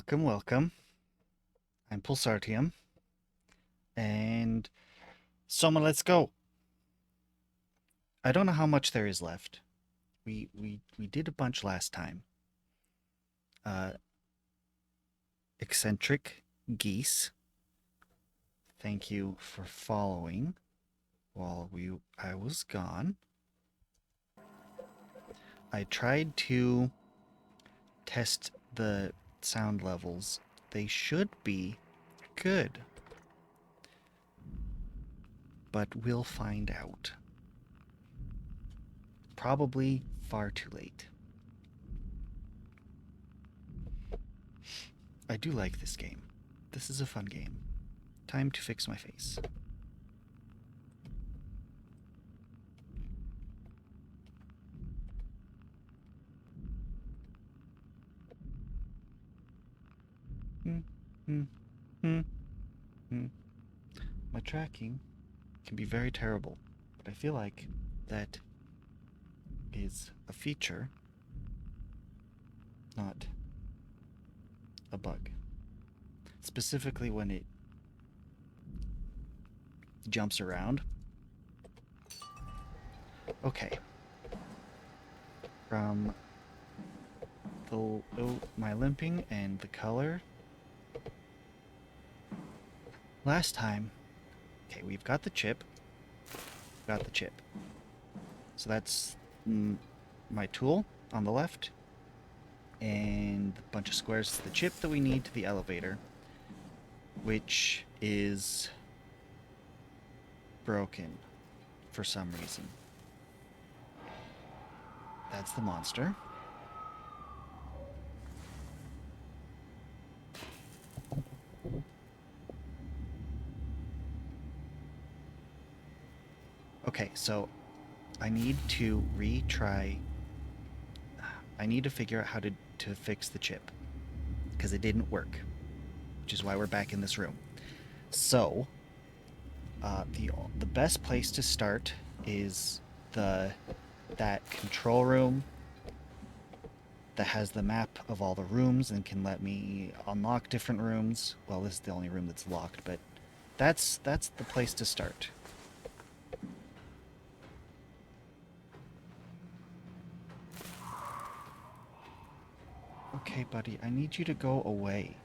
Welcome, welcome. I'm Pulsartium. And Soma, let's go. I don't know how much there is left. We did a bunch last time. Uh Eccentric Geese. Thank you for following while I was gone. I tried to test the sound levels. They should be good. But we'll find out. Probably far too late. I do like this game. This is a fun game. Time to fix my face. Hmm, hmm, hmm, hmm. My tracking can be very terrible, but I feel like that is a feature, not a bug. Specifically when it jumps around. Okay. From my limping and the color. Last time, okay, we've got the chip. Got the chip. So that's my tool on the left, and a bunch of squares to the chip that we need to the elevator, which is broken for some reason. That's the monster. Okay, so I need to retry. I need to figure out how to fix the chip, because it didn't work, which is why we're back in this room. So, the best place to start is that control room that has the map of all the rooms and can let me unlock different rooms. Well, this is the only room that's locked, but that's the place to start. Okay, buddy, I need you to go away.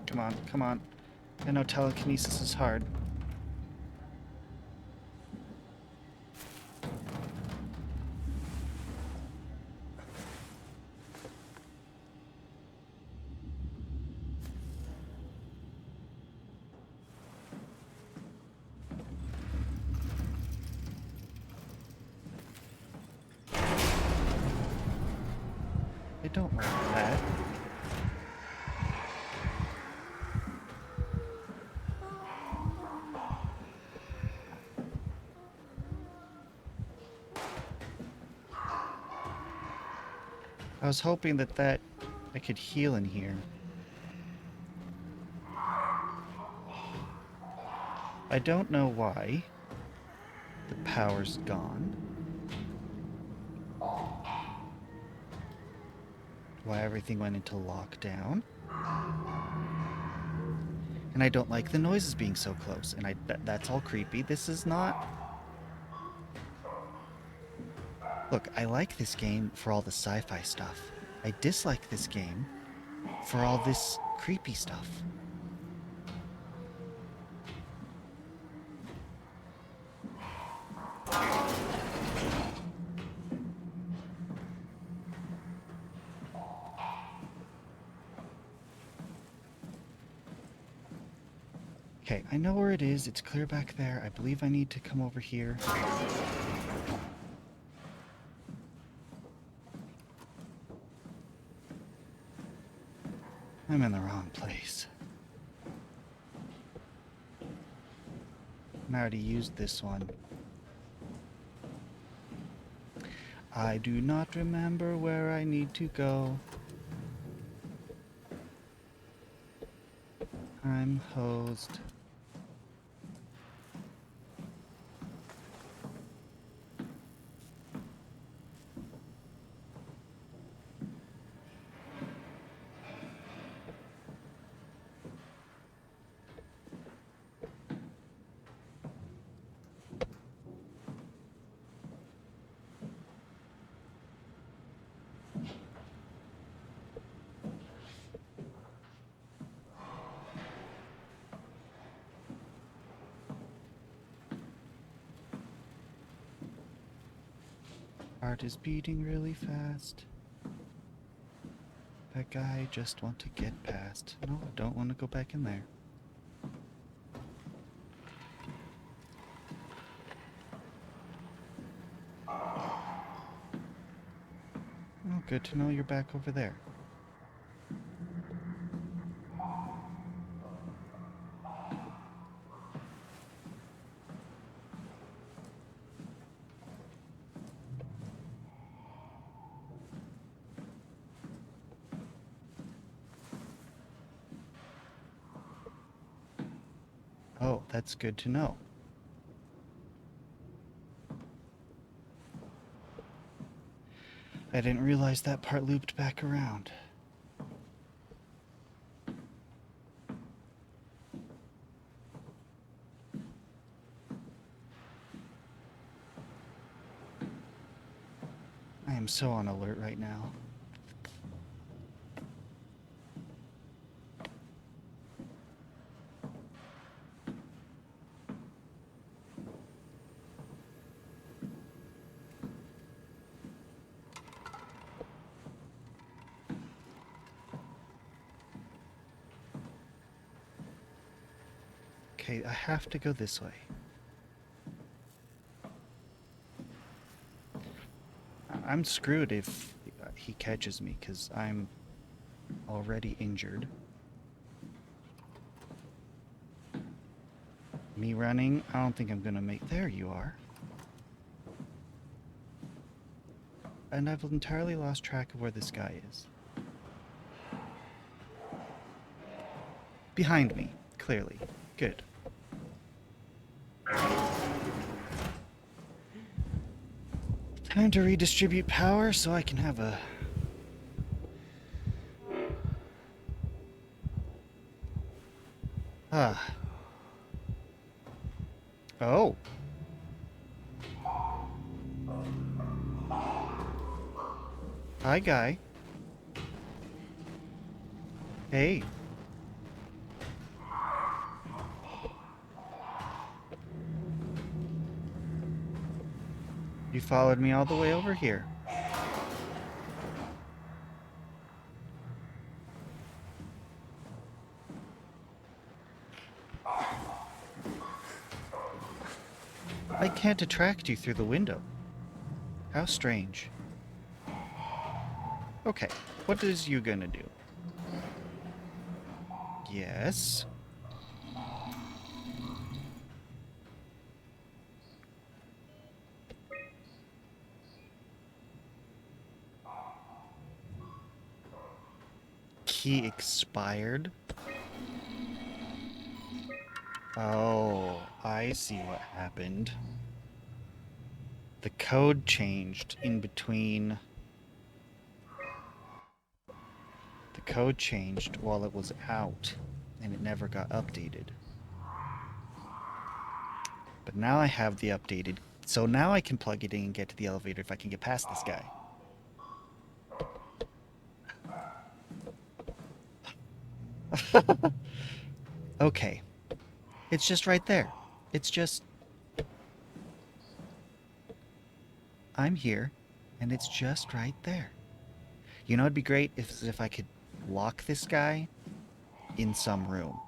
Come on, come on. I know telekinesis is hard. I don't like that. I was hoping that I could heal in here. I don't know why the power's gone. Why everything went into lockdown. And I don't like the noises being so close. And that's all creepy. This is not... Look, I like this game for all the sci-fi stuff. I dislike this game for all this creepy stuff. Okay, I know where it is. It's clear back there. I believe I need to come over here. I'm in the wrong place. I already used this one. I do not remember where I need to go. I'm hosed. Heart is beating really fast. That guy just want to get past. No, I don't want to go back in there. Oh, good to know you're back over there. Oh, that's good to know. I didn't realize that part looped back around. I am so on alert right now. Okay, I have to go this way. I'm screwed if he catches me, because I'm already injured. Me running, I don't think I'm gonna make... There you are. And I've entirely lost track of where this guy is. Behind me, clearly. Good. Time to redistribute power so I can have a... Ah. Oh. Hi, guy. Hey. You followed me all the way over here. I can't attract you through the window. How strange. Okay, what is you gonna do? Yes. Key expired? Oh, I see what happened. The code changed in between. The code changed while it was out, and it never got updated. But now I have the updated, so now I can plug it in and get to the elevator if I can get past this guy. Okay. It's just right there. It's just... I'm here, and it's just right there. You know, it'd be great if I could lock this guy in some room.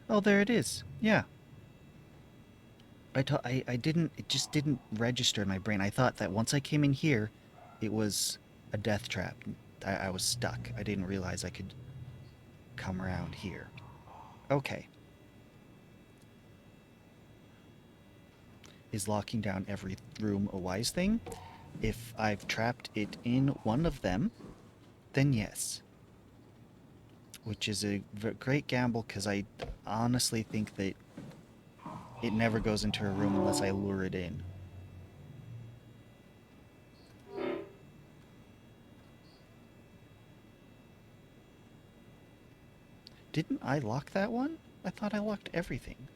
Oh, there it is. Yeah. I didn't... It just didn't register in my brain. I thought that once I came in here, it was a death trap. I was stuck. I didn't realize I could come around here. Okay. Is locking down every room a wise thing? If I've trapped it in one of them, then yes. Which is a great gamble, because I honestly think that it never goes into a room unless I lure it in. Didn't I lock that one? I thought I locked everything.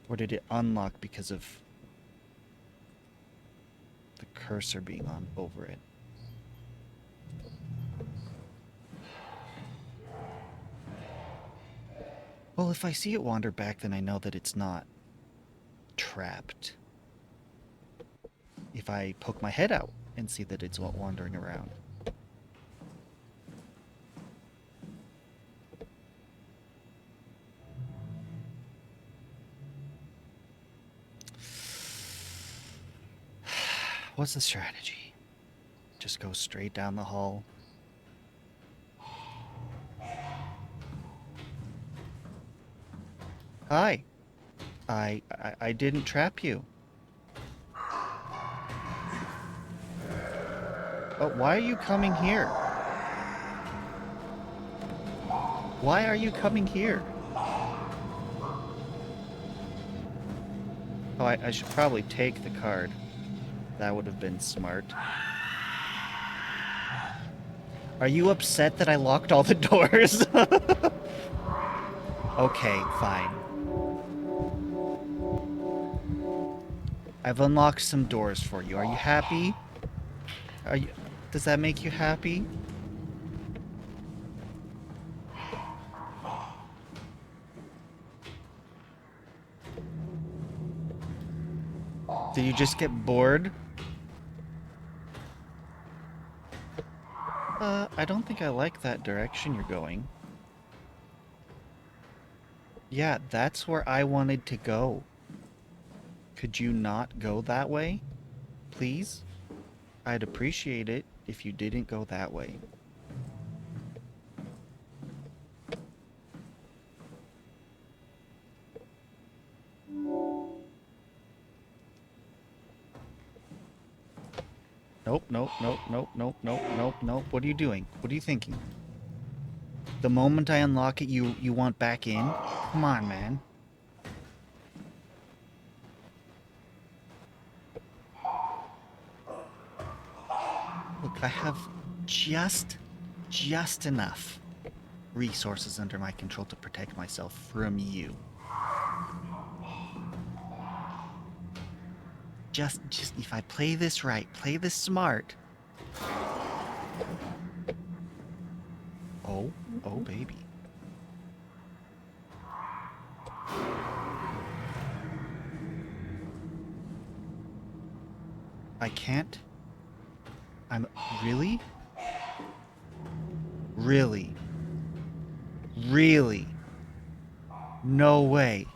Or did it unlock because of the cursor being on over it? Well, if I see it wander back, then I know that it's not trapped. If I poke my head out and see that it's wandering around. What's the strategy? Just go straight down the hall. Hi. I didn't trap you. Oh, why are you coming here? Why are you coming here? Oh, I should probably take the card. That would have been smart. Are you upset that I locked all the doors? Okay, fine. I've unlocked some doors for you. Are you happy? Are you... Does that make you happy? Did you just get bored? I don't think I like that direction you're going. Yeah, that's where I wanted to go. Could you not go that way? Please? I'd appreciate it if you didn't go that way. Nope, nope, nope, nope, nope, nope, nope, nope. What are you doing? What are you thinking? The moment I unlock it, you want back in? Come on, man. Look, I have just enough resources under my control to protect myself from you. Just if I play this right, play this smart. Oh, baby. I can't. I'm really? Really? Really? No way.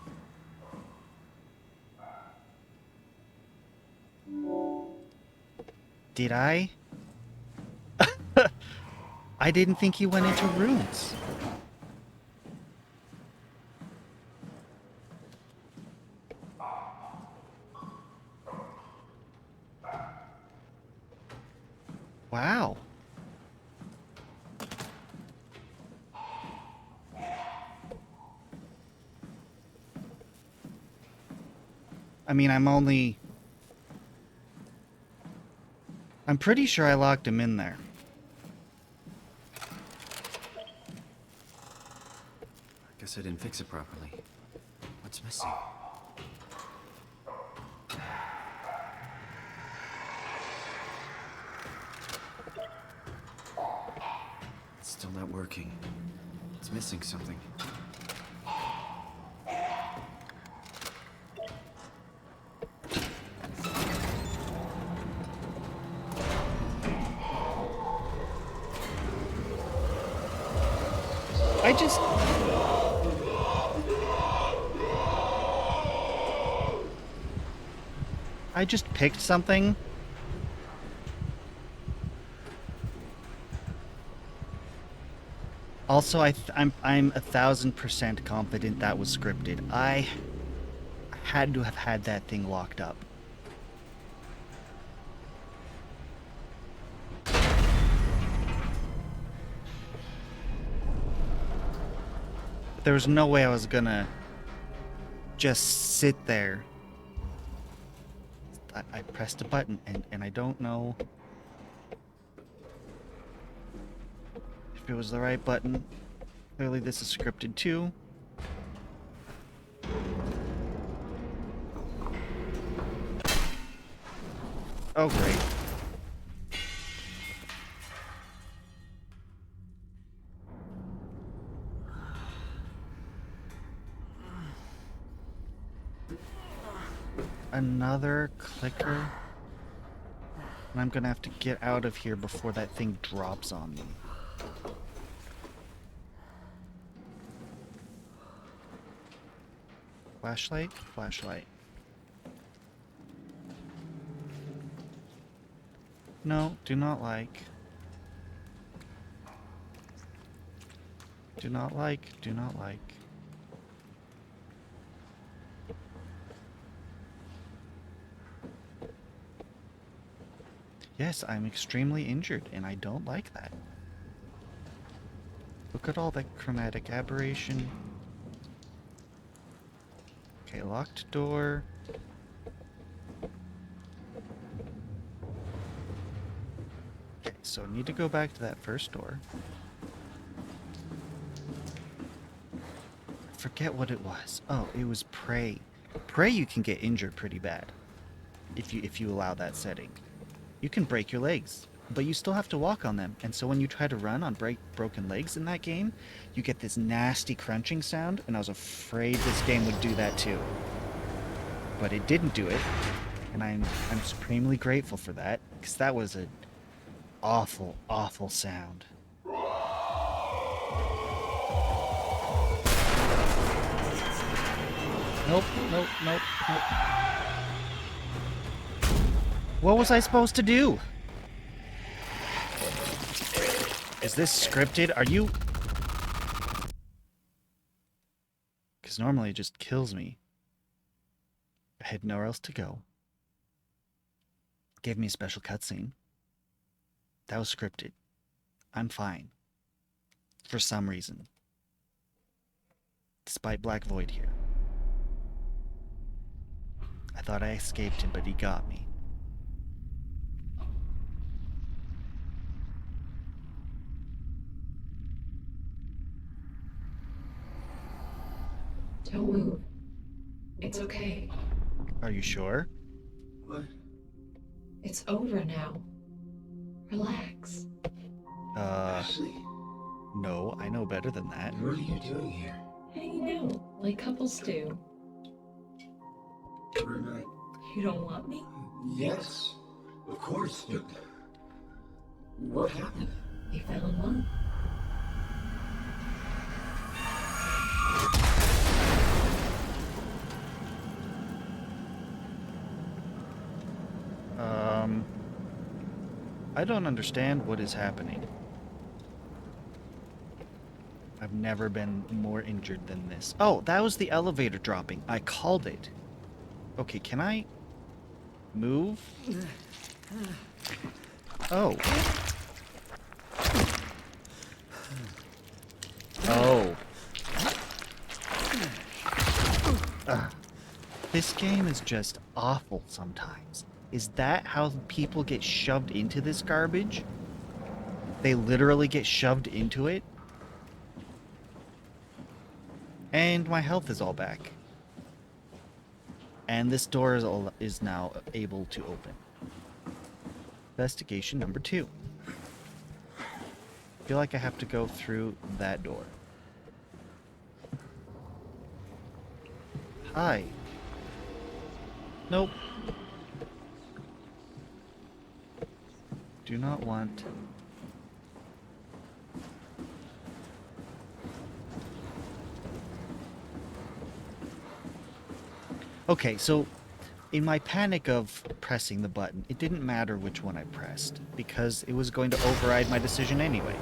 Did I? I didn't think he went into rooms. Wow. I mean, I'm pretty sure I locked him in there. Guess I didn't fix it properly. What's missing? It's still not working. It's missing something. I just picked something. Also, I'm 1,000% confident that was scripted. I had to have had that thing locked up. There was no way I was gonna just sit there. I pressed a button and I don't know if it was the right button. Clearly this is scripted too. Oh great. Another clicker. And I'm gonna have to get out of here before that thing drops on me. Flashlight? Flashlight. No, do not like. Do not like, do not like. Yes, I'm extremely injured, and I don't like that. Look at all that chromatic aberration. Okay, locked door. Okay, so need to go back to that first door. Forget what it was. Oh, it was prey. Prey you can get injured pretty bad if you allow that setting. You can break your legs, but you still have to walk on them. And so when you try to run on broken legs in that game, you get this nasty crunching sound, and I was afraid this game would do that too. But it didn't do it, and I'm supremely grateful for that, because that was an awful, awful sound. Nope, nope, nope, nope. What was I supposed to do? Is this scripted? Are you... Because normally it just kills me. I had nowhere else to go. Gave me a special cutscene. That was scripted. I'm fine. For some reason. Despite Black Void here. I thought I escaped him, but he got me. Don't move. It's okay. Are you sure? What? It's over now. Relax. Ashley, No, I know better than that. what are you doing here? Hanging out like couples do. We're not. You don't want me? Yes, of course, but what happened? We fell in love. I don't understand what is happening. I've never been more injured than this. Oh, that was the elevator dropping. I called it. Okay, can I move? Oh. Oh. Ugh. This game is just awful sometimes. Is that how people get shoved into this garbage? They literally get shoved into it? And my health is all back. And this door is now able to open. Investigation number 2. I feel like I have to go through that door. Hi. Nope. Do not want... Okay, so in my panic of pressing the button, it didn't matter which one I pressed, because it was going to override my decision anyway.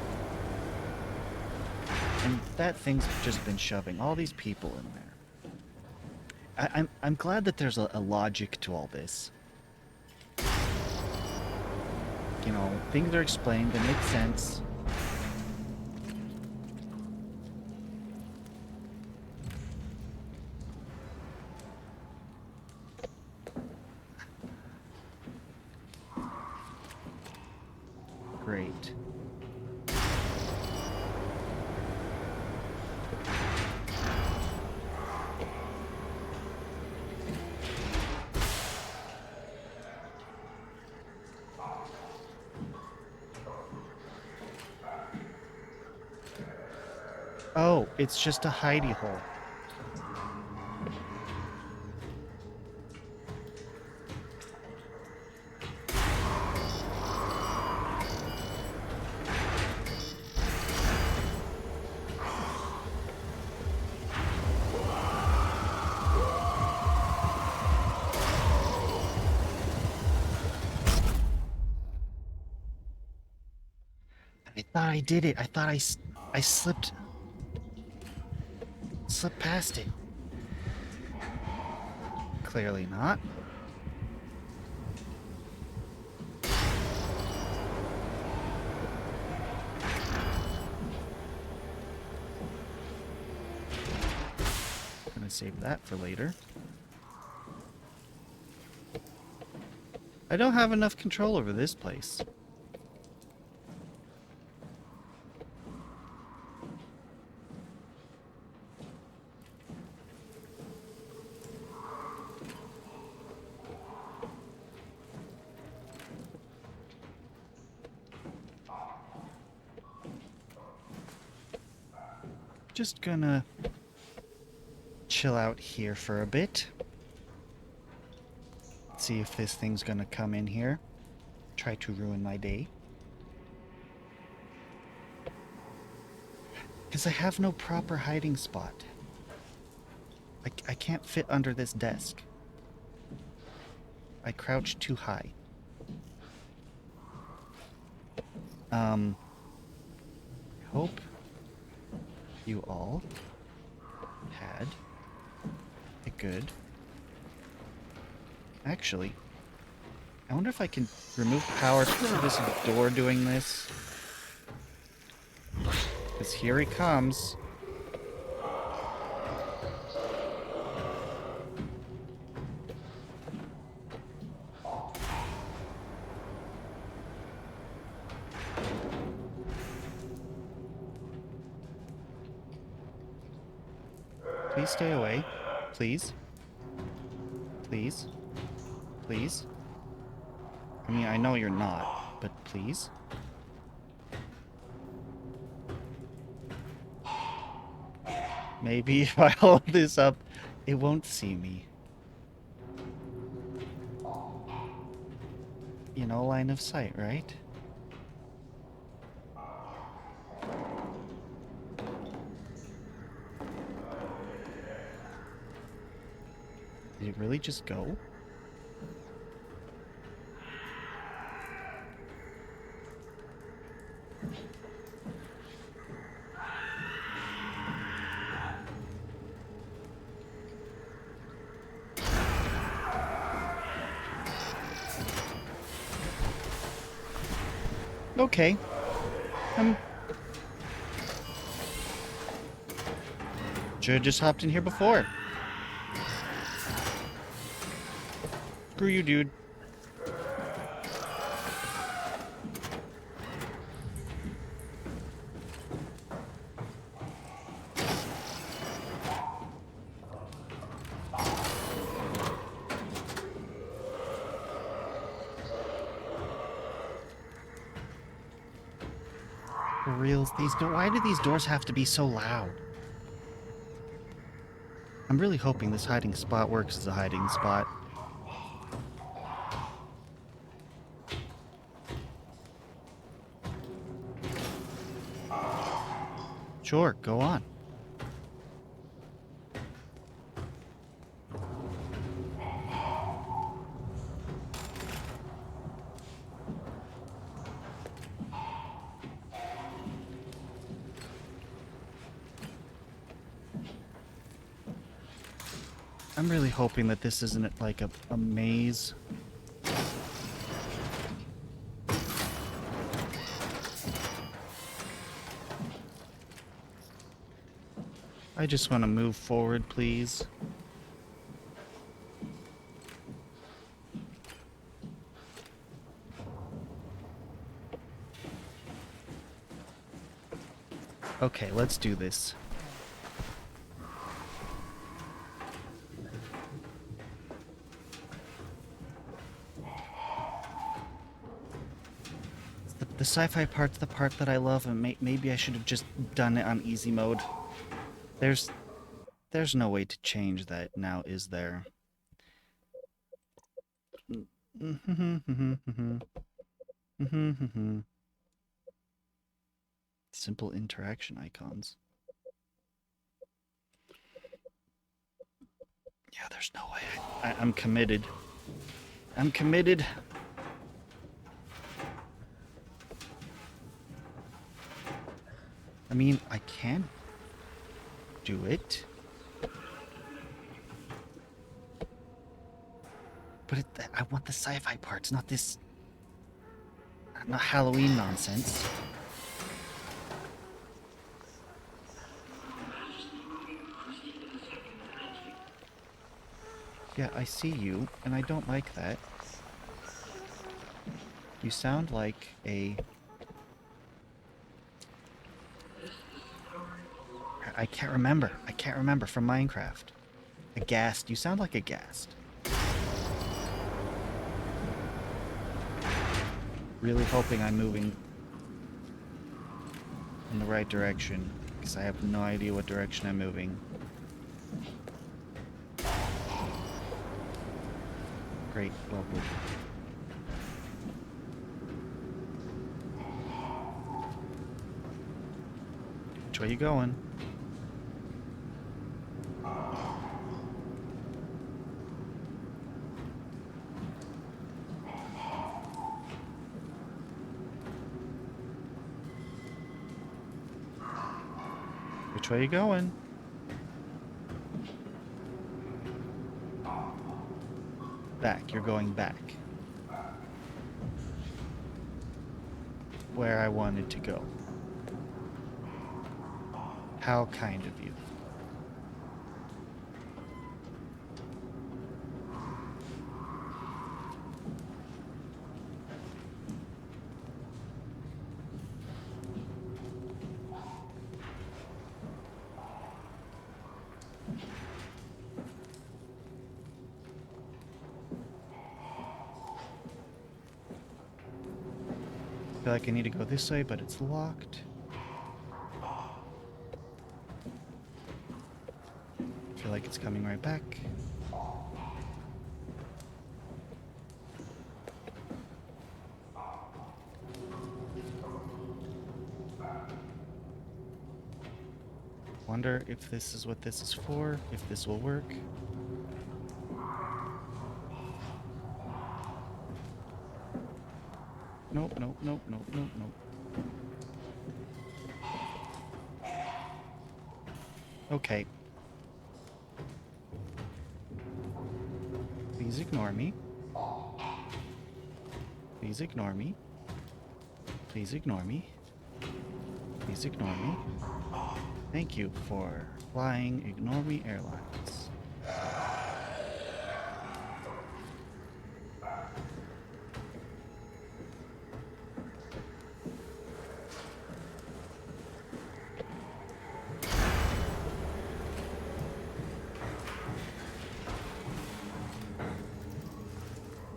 And that thing's just been shoving all these people in there. I'm glad that there's a logic to all this. You know, things are explained, they make sense. Great. Oh, it's just a hidey hole. I thought I did it. I thought I slipped past it. Clearly not. I'm gonna save that for later. I don't have enough control over this place. Just gonna chill out here for a bit. See if this thing's gonna come in here. Try to ruin my day. Because I have no proper hiding spot. I can't fit under this desk. I crouch too high. I hope you all had a good... Actually, I wonder if I can remove power to this door doing this. Because here he comes. Please stay away. Please. Please. Please. I mean, I know you're not, but please. Maybe if I hold this up, it won't see me. You know, line of sight, right? Did it really just go? Okay. Should've just hopped in here before. Screw you, dude. For reals, why do these doors have to be so loud? I'm really hoping this hiding spot works as a hiding spot. Sure, go on. I'm really hoping that this isn't like a maze. I just want to move forward, please. Okay, let's do this. The sci-fi part's the part that I love, and maybe I should have just done it on easy mode. There's no way to change that now, is there? Simple interaction icons. Yeah, there's no way. I'm committed. I'm committed. I mean, I can do it. But I want the sci-fi parts, not this... not Halloween nonsense. Yeah, I see you, and I don't like that. You sound like a... I can't remember. I can't remember from Minecraft. A ghast. You sound like a ghast. Really hoping I'm moving in the right direction, because I have no idea what direction I'm moving. Great, lovely. Which way you going? Which way you going? Back. You're going back. Where I wanted to go. How kind of you. I feel like I need to go this way, but it's locked. I feel like it's coming right back. Wonder if this is what this is for, if this will work. Nope, nope, nope, nope, nope, nope. Okay. Please ignore me. Please ignore me. Please ignore me. Please ignore me. Thank you for flying Ignore Me Airlines.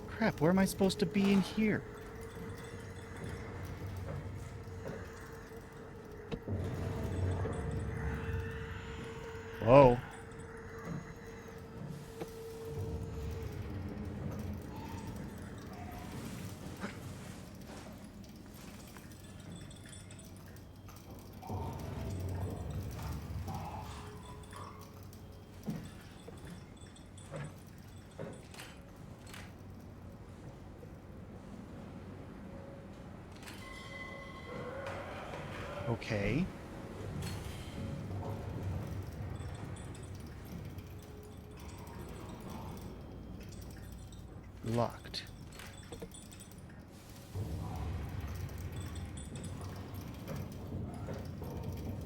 Crap, where am I supposed to be in here? Whoa. Okay. Locked.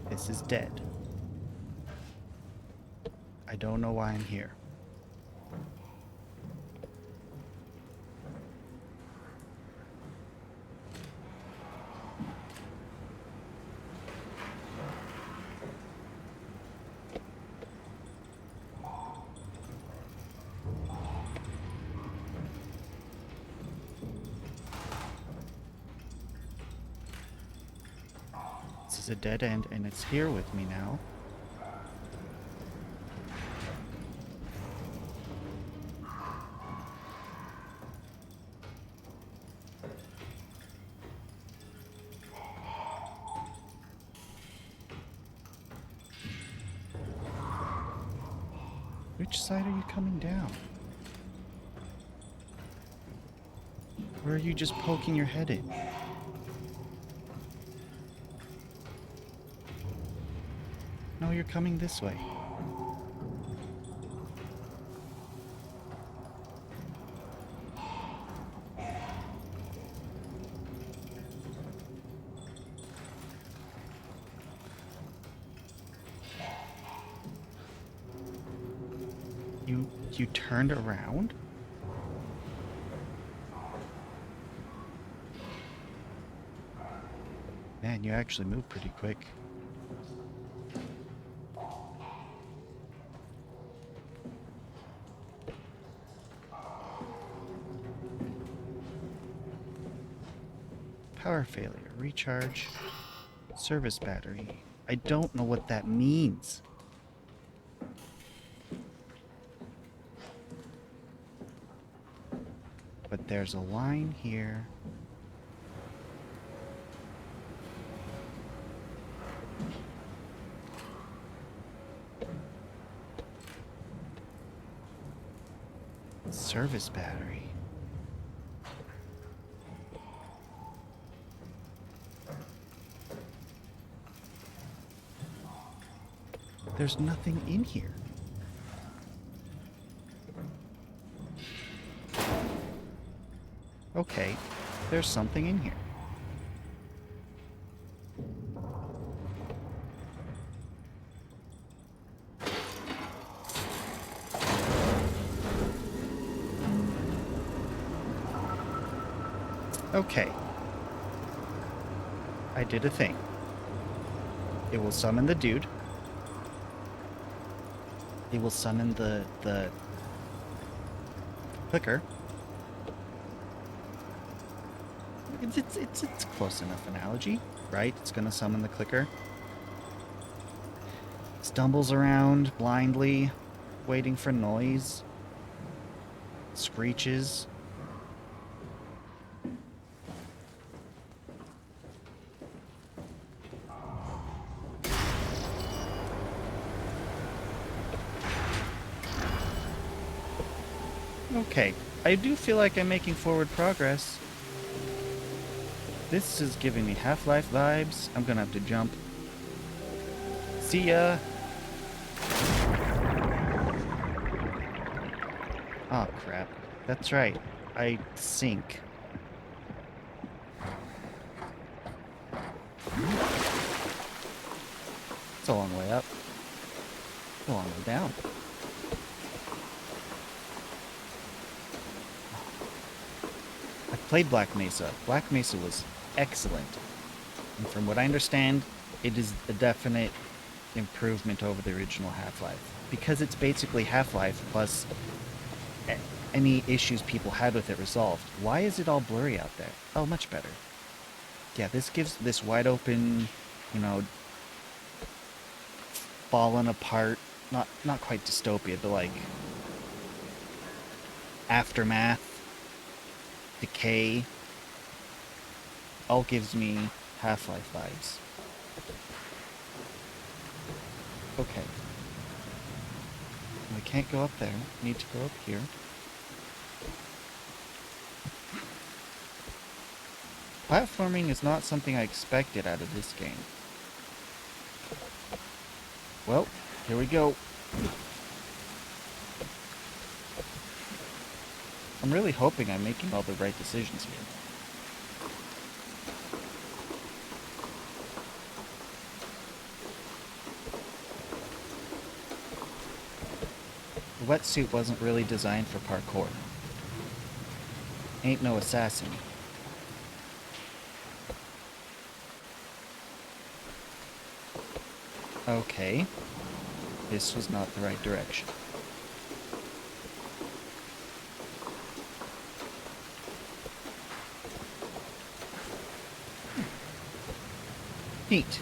This is dead. I don't know why I'm here. This is a dead end, and it's here with me now. Which side are you coming down? Or are you just poking your head in? No, you're coming this way. You turned around? Man, you actually moved pretty quick. Power failure. Recharge. Service battery. I don't know what that means. But there's a line here. Service battery. There's nothing in here. Okay, there's something in here. Okay. I did a thing. It will summon the dude. It will summon the clicker. It's close enough analogy, right? It's gonna summon the clicker. Stumbles around blindly, waiting for noise. Screeches. Okay, I do feel like I'm making forward progress. This is giving me Half-Life vibes. I'm gonna have to jump. See ya! Oh crap. That's right. I sink. It's a long way up. It's a long way down. I played Black Mesa. Black Mesa was excellent. And from what I understand, it is a definite improvement over the original Half-Life. Because it's basically Half-Life plus any issues people had with it resolved. Why is it all blurry out there? Oh, much better. Yeah, this gives this wide open, you know, fallen apart, not quite dystopia, but like aftermath, decay, all gives me Half-Life vibes. Okay. We can't go up there. We need to go up here. Platforming is not something I expected out of this game. Well, here we go. I'm really hoping I'm making all the right decisions here. The wetsuit wasn't really designed for parkour. Ain't no assassin. Okay. This was not the right direction. Neat.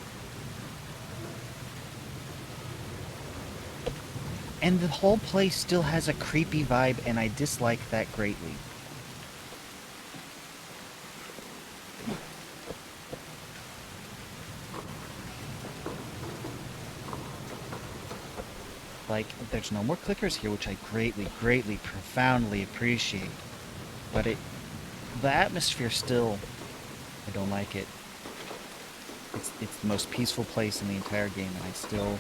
And the whole place still has a creepy vibe, and I dislike that greatly. Like, there's no more clickers here, which I greatly, greatly, profoundly appreciate. But the atmosphere still, I don't like it. It's the most peaceful place in the entire game, and still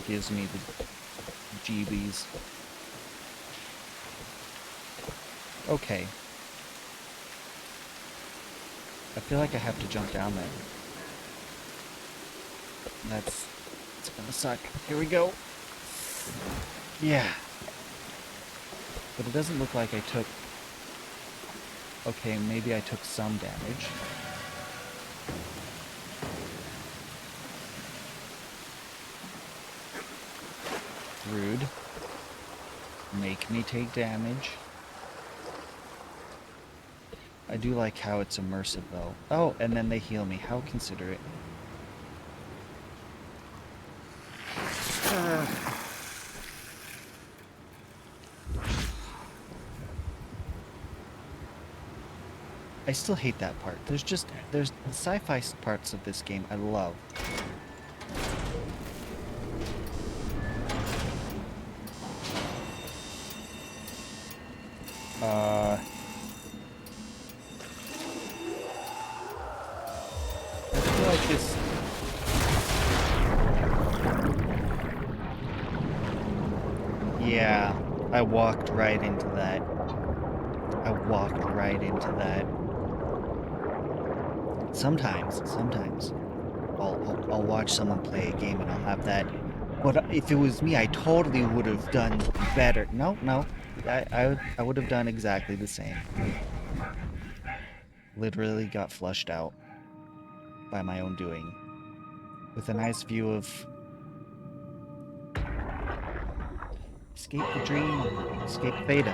gives me the jeebies. Okay. I feel like I have to jump down there. It's gonna suck. Here we go. Yeah. But it doesn't look like I took... Okay, maybe I took some damage. Rude. Make me take damage. I do like how it's immersive, though. Oh, and then they heal me. How considerate. I still hate that part. There's the sci-fi parts of this game I love. I feel like this... Yeah, I walked right into that. Sometimes I'll watch someone play a game and I'll have that. But if it was me, I totally would have done better. No, I would have done exactly the same. Literally got flushed out by my own doing, with a nice view of escape the dream, escape theta.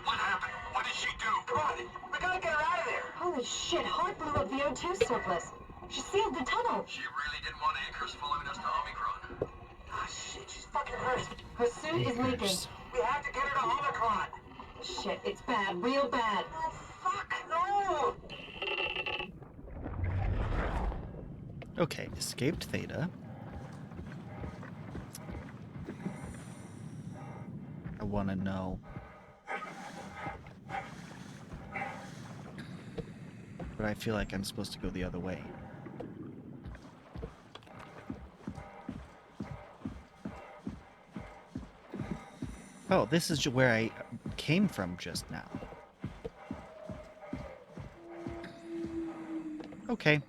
What happened? What did she do? Come on, we gotta get her out of there. Holy shit, Hart blew up the O2 surplus. She sealed the tunnel. She really didn't want Acres following us to Omicron. Ah, shit, she's fucking hurt. Her suit is leaking. We have to get her to Omicron. Shit, it's bad, real bad. Oh, fuck, no! Okay, escaped theta. I want to know. But I feel like I'm supposed to go the other way. Oh, this is where I came from just now. Okay.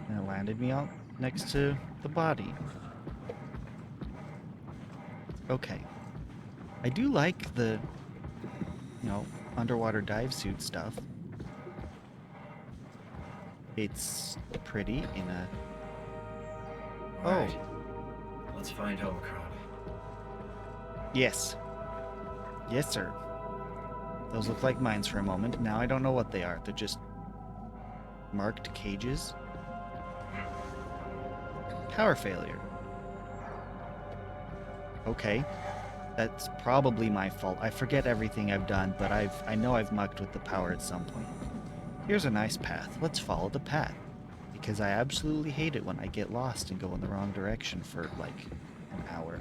And it landed me out next to the body. Okay. I do like the, underwater dive suit stuff. It's pretty in a... Alright. Let's find Omicron. Yes. Yes, sir. Those look like mines for a moment. Now I don't know what they are. They're just marked cages. Power failure. Okay. That's probably my fault. I forget everything I've done, but I know I've mucked with the power at some point. Here's a nice path. Let's follow the path. Because I absolutely hate it when I get lost and go in the wrong direction for, like, an hour.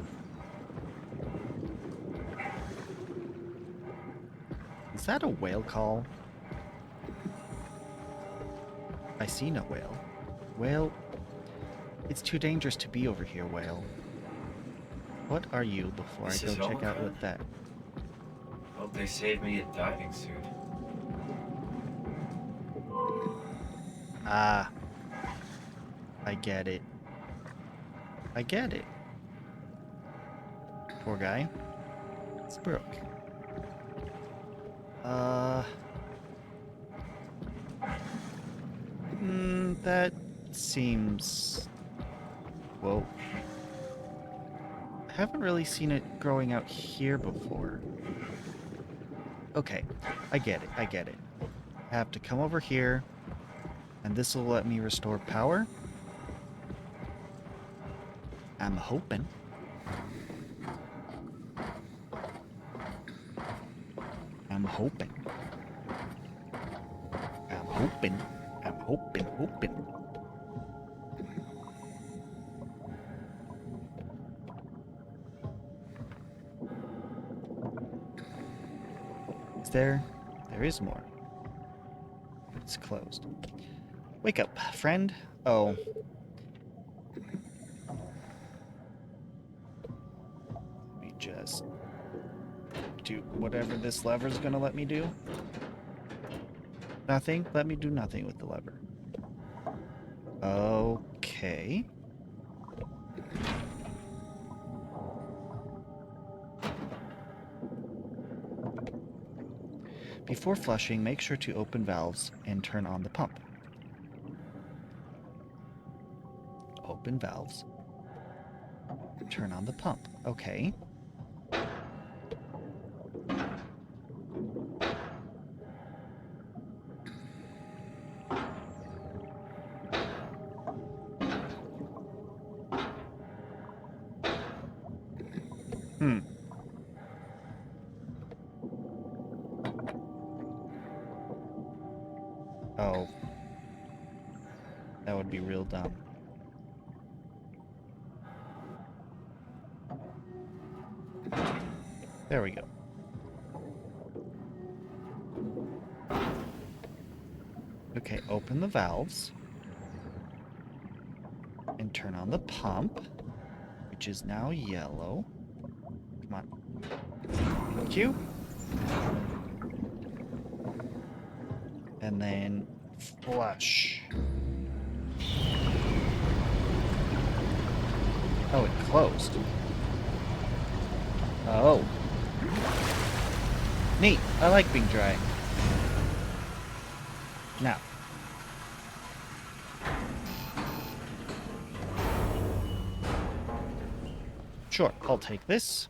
Is that a whale call? I see no whale. Whale, it's too dangerous to be over here, whale. What are you before This I go is check out Omicron? what that... Hope they saved me a diving suit. Ah, I get it. I get it. Poor guy. It's broke. That seems... Whoa. I haven't really seen it growing out here before. Okay, I get it, I get it. I have to come over here, and this will let me restore power. I'm hoping. I'm hoping. I'm hoping. I'm hoping. Is there? There is more. It's closed. Wake up, friend. Oh. Let me just do whatever this lever's gonna let me do. Nothing? Let me do nothing with the lever. Okay. Before flushing, make sure to open valves and turn on the pump. Open valves. Turn on the pump. Okay. Oh. That would be real dumb. There we go. Okay, open the valves. And turn on the pump, which is now yellow. Come on. Thank you. And then flush. Oh, it closed. Oh. Neat. I like being dry. Now. Sure, I'll take this.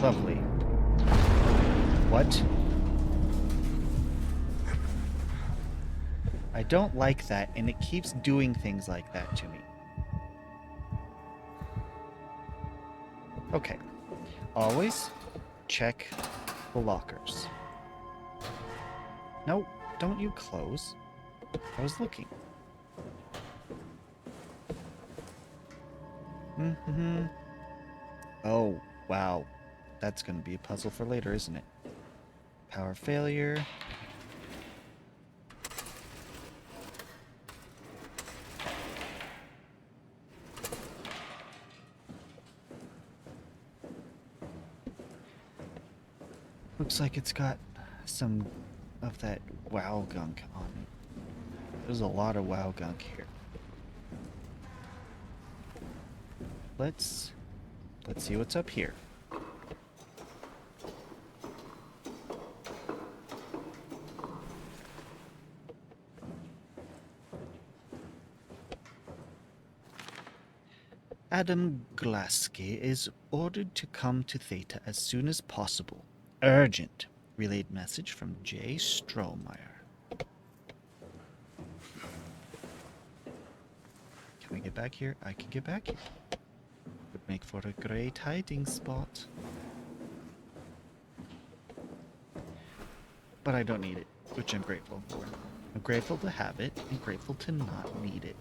Lovely. What? I don't like that, and it keeps doing things like that to me. Okay. Always check the lockers. No, don't you close. I was looking. Mm-hmm. Oh, wow. That's gonna be a puzzle for later, isn't it? Power failure. Looks like it's got some of that WoW gunk on it. There's a lot of WoW gunk here. Let's see what's up here. Adam Glaske is ordered to come to Theta as soon as possible. Urgent. Relayed message from J. Strohmeyer. Can we get back here? I can get back here. Would make for a great hiding spot. But I don't need it, which I'm grateful for. I'm grateful to have it, and grateful to not need it.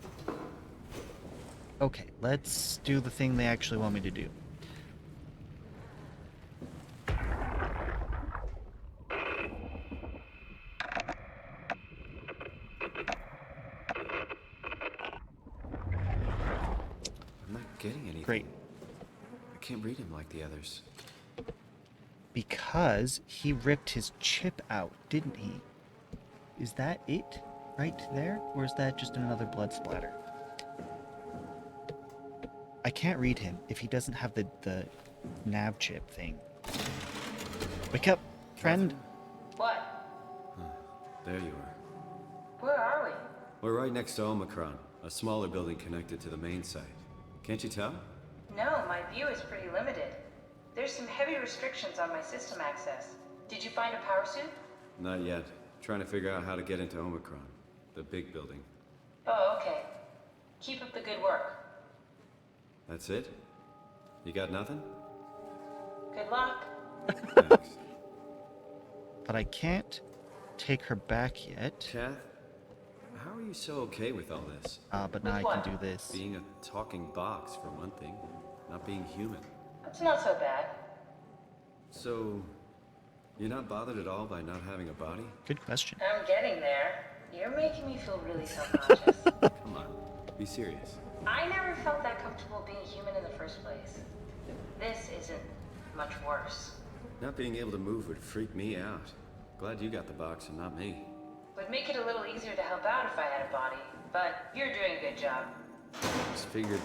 Okay, let's do the thing they actually want me to do. I'm not getting anything. Great. I can't read him like the others. Because he ripped his chip out, didn't he? Is that it right there? Or is that just another blood splatter? I can't read him if he doesn't have the nav chip thing. Wake up, friend. What? There you are. Where are we? We're right next to Omicron, a smaller building connected to the main site. Can't you tell? No, my view is pretty limited. There's some heavy restrictions on my system access. Did you find a power suit? Not yet. Trying to figure out how to get into Omicron, the big building. Oh, okay. Keep up the good work. That's it? You got nothing? Good luck. Thanks. But I can't take her back yet. Kath, how are you so okay with all this? But now I With can what? do this. Being a talking box, for one thing. Not being human. It's not so bad. So, you're not bothered at all by not having a body? Good question. I'm getting there. You're making me feel really self-conscious. Come on, be serious. I never felt that comfortable being human in the first place. This isn't much worse. Not being able to move would freak me out. Glad you got the box and not me. Would make it a little easier to help out if I had a body, but you're doing a good job. Just figured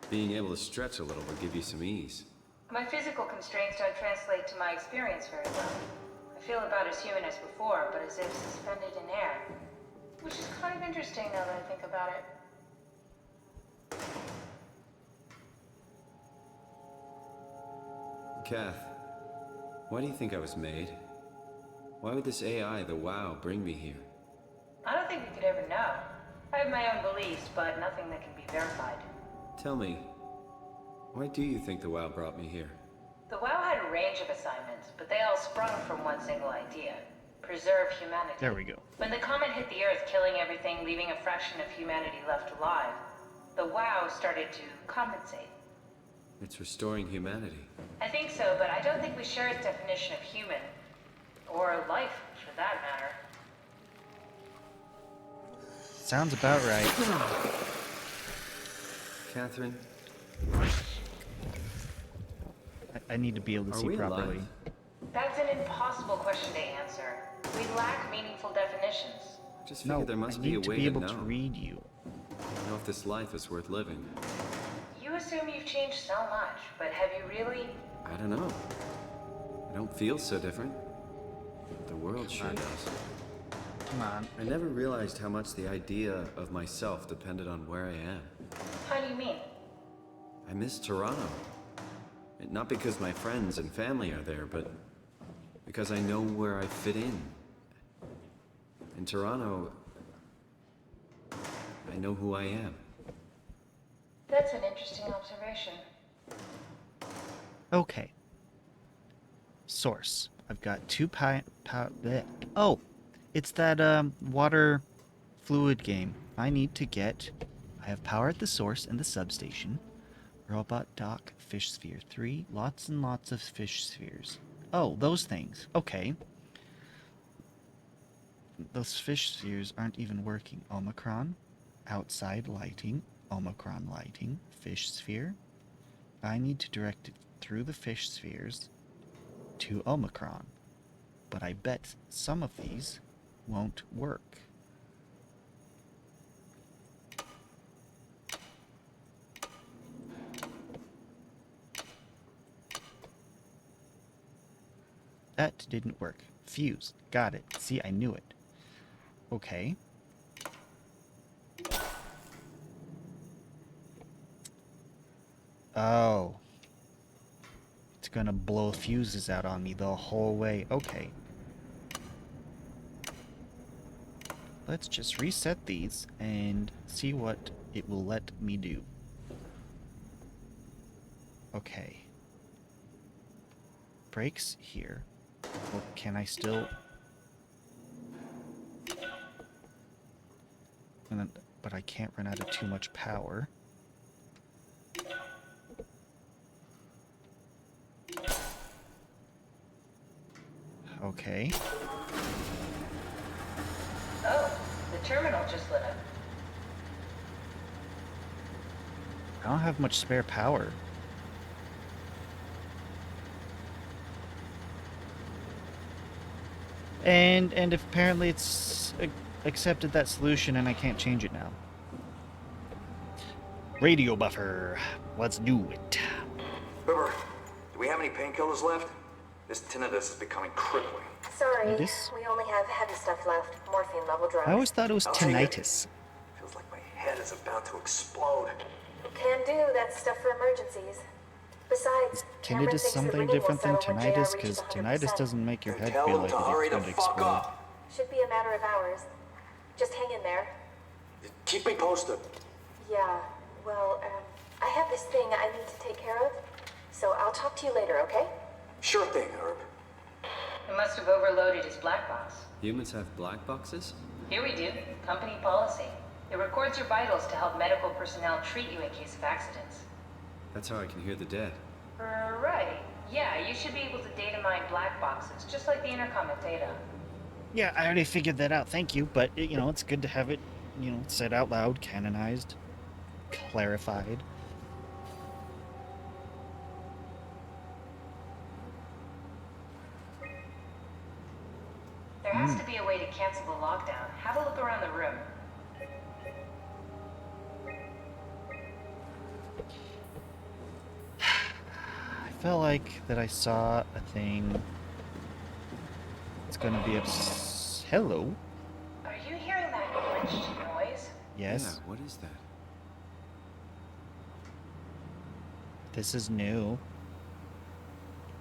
being able to stretch a little would give you some ease. My physical constraints don't translate to my experience very well. I feel about as human as before, but as if suspended in air. Which is kind of interesting now that I think about it. Kath, why do you think I was made? Why would this AI, the WoW, bring me here? I don't think we could ever know. I have my own beliefs, but nothing that can be verified. Tell me, why do you think the WoW brought me here? The WoW had a range of assignments, but they all sprung from one single idea. Preserve humanity. There we go. When the comet hit the Earth, killing everything, leaving a fraction of humanity left alive, the WoW started to compensate. It's restoring humanity. I think so, but I don't think we share its definition of human. Or life, for that matter. Sounds about right. Catherine, I need to be able to are see we properly. alive? That's an impossible question to answer. We lack meaningful definitions. I just No, figured there must I be a need to way be able know. to read you. Know if this life is worth living. You assume you've changed so much, but have you really? I don't know. I don't feel so different. The world sure on. does. Come on. I never realized how much the idea of myself depended on where I am. How do you mean? I miss Toronto. And not because my friends and family are there, but because I know where I fit in. In Toronto, I know who I am. That's an interesting observation. Okay. Source. I've got two bleh. Oh, it's that water fluid game. I need to get. I have power at the source and the substation. Robot dock, fish sphere 3. Lots and lots of fish spheres. Oh, those things. Okay. Those fish spheres aren't even working. Omicron, outside lighting, Omicron lighting, fish sphere. I need to direct it through the fish spheres to Omicron. But I bet some of these won't work. That didn't work. Fuse. Got it. See, I knew it. Okay. Oh. It's gonna blow fuses out on me the whole way. Okay. Let's just reset these and see what it will let me do. Okay. Brakes here. Well, can I still... But I can't run out of too much power. Okay. Oh, the terminal just lit up. I don't have much spare power. And if apparently it's accepted that solution and I can't change it now. Radio buffer. Let's do it. River, do we have any painkillers left? This tinnitus is becoming crippling. Sorry, This? we only have heavy stuff left. Morphine level drugs. I always thought it was I'll take it. tinnitus. Feels like my head is about to explode. Can do. That's stuff for emergencies. Besides, Cameron Tinnitus thinks the something ringing will different than settle when JR tinnitus? reaches Because tinnitus 100%. doesn't make your Then head tell feel them like to hurry it's the going to fuck explode. up. Should be a matter of hours. Just hang in there. Keep me posted. Yeah, well, I have this thing I need to take care of. So I'll talk to you later, okay? Sure thing, Herb. He must have overloaded his black box. Humans have black boxes? Here we do. Company policy. It records your vitals to help medical personnel treat you in case of accidents. That's how I can hear the dead. Right. Yeah, you should be able to data mine black boxes, just like the intercom at Theta. Yeah, I already figured that out. Thank you. But, you know, it's good to have it, you know, said out loud, canonized, clarified. There has to be a way to cancel the lockdown. Have a look around the room. I felt like that I saw a thing. It's going to be a... Hello? Are you hearing that glitched noise? Yes. Yeah, what is that? This is new.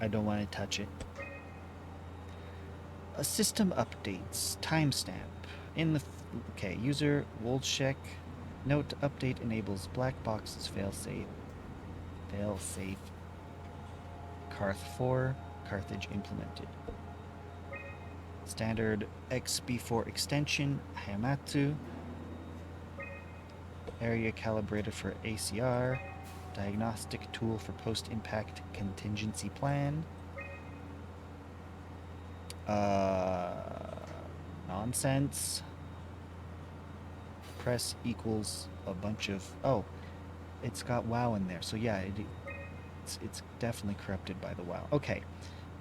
I don't want to touch it. A system updates. Timestamp. In the... Okay, user Woldcheck. Note to update enables black boxes failsafe. Failsafe. Carth 4. Carthage implemented. Standard XB4 extension. Hayamatsu. Area calibrated for ACR. Diagnostic tool for post-impact contingency plan. Nonsense. Press equals a bunch of... Oh, it's got WoW in there. So yeah, it's definitely corrupted by the WoW. Okay.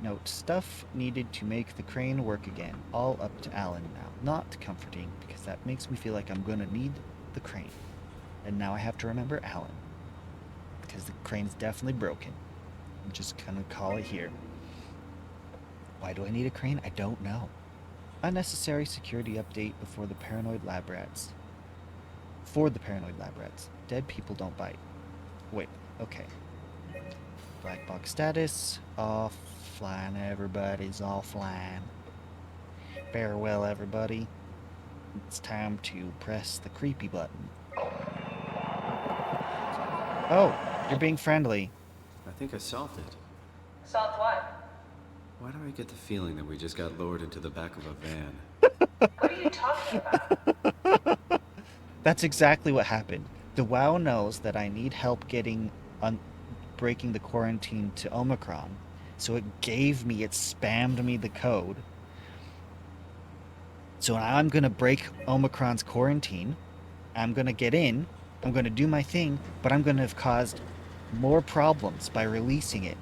Note, stuff needed to make the crane work again. All up to Alan now. Not comforting, because that makes me feel like I'm gonna need the crane. And now I have to remember Alan. Because the crane's definitely broken. I'm just gonna call it here. Why do I need a crane? I don't know. Unnecessary security update before the paranoid lab rats. For the paranoid lab rats. Dead people don't bite. Wait, okay. Black box status. Offline, everybody's offline. Farewell, everybody. It's time to press the creepy button. Oh, you're being friendly. I think I solved it. Solved what? Why do I get the feeling that we just got lowered into the back of a van? What are you talking about? That's exactly what happened. The WoW knows that I need help getting breaking the quarantine to Omicron, so it spammed me the code. So now I'm gonna break Omicron's quarantine. I'm gonna get in. I'm gonna do my thing, but I'm gonna have caused more problems by releasing it.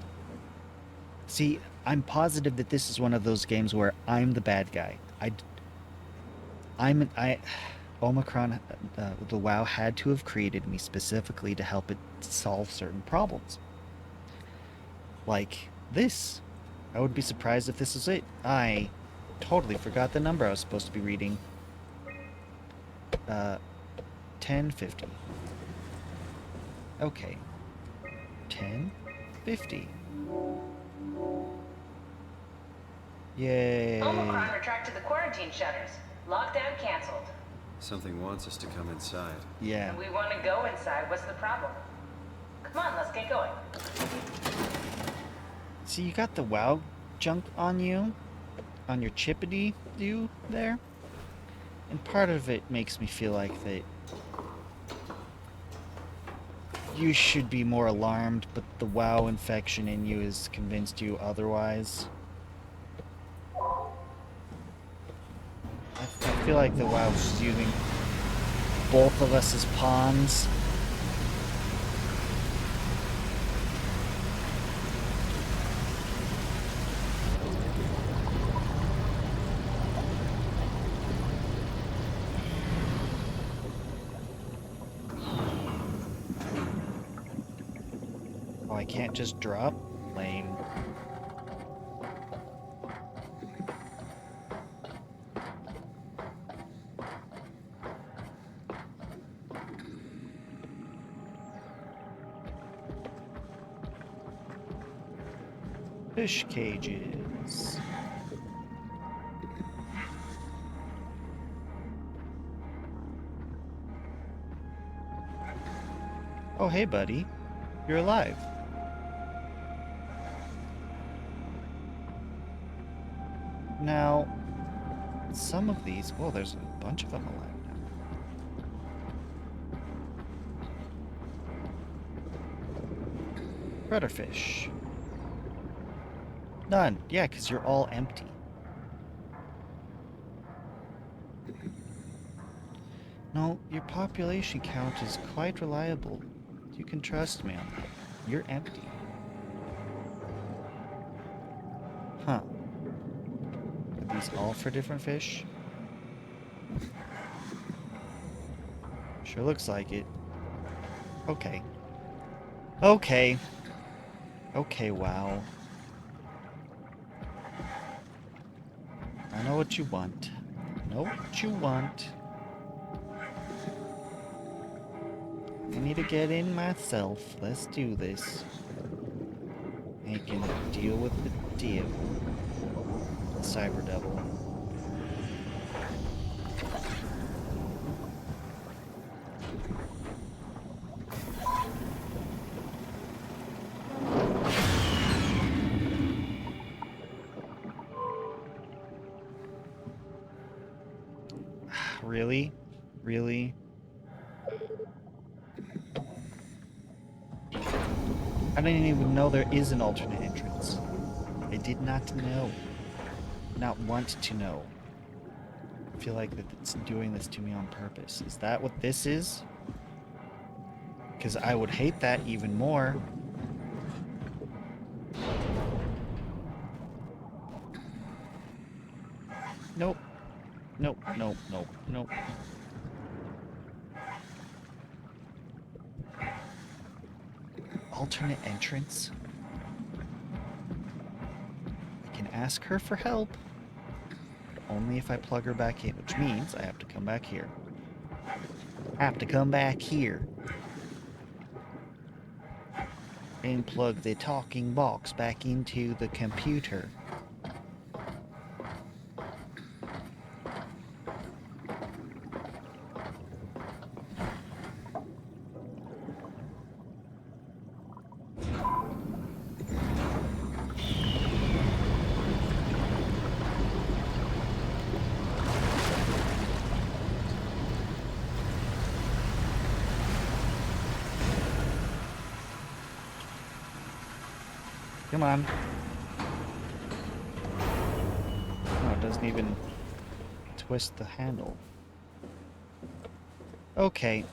See, I'm positive that this is one of those games where I'm the bad guy. Omicron, the WoW had to have created me specifically to help it solve certain problems. Like this. I would be surprised if this is it. I totally forgot the number I was supposed to be reading. 1050. Okay. 1050. Yay. Omicron retracted the quarantine shutters. Lockdown canceled. Something wants us to come inside. Yeah. And we want to go inside. What's the problem? Come on, let's get going. See, you got the WoW junk on you, on your chippity do there, and part of it makes me feel like that you should be more alarmed, but the WoW infection in you has convinced you otherwise. I feel like the WoW is using both of us as pawns. Oh, I can't just drop? Lame. Fish cages. Oh, hey, buddy. You're alive. Now, some of these... Oh, there's a bunch of them alive now. Rudderfish. None. Yeah, because you're all empty. No, your population count is quite reliable. You can trust me on that. You're empty. Huh. Are these all for different fish? Sure looks like it. Okay. Okay. Okay, wow. I know what you want. I know what you want. I need to get in myself. Let's do this. I can deal with the deal. The Cyber Devil. Really? Really? I didn't even know there is an alternate entrance. I did not know. Not want to know. I feel like that it's doing this to me on purpose. Is that what this is? Because I would hate that even more. Nope. Nope, nope, nope, nope. Alternate entrance? I can ask her for help. But only if I plug her back in, which means I have to come back here. Have to come back here. And plug the talking box back into the computer. Come on. No, it doesn't even twist the handle. Okay.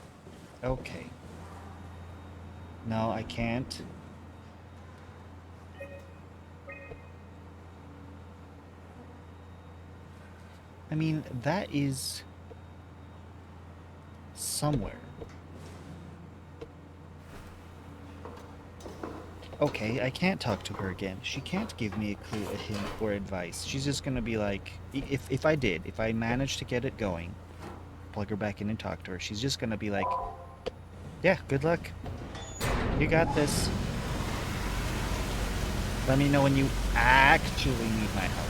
Okay. No, I can't. I mean, that is somewhere. Okay, I can't talk to her again. She can't give me a clue, a hint, or advice. She's just gonna be like, if I manage to get it going, plug her back in and talk to her, she's just gonna be like, yeah, good luck. You got this. Let me know when you actually need my help.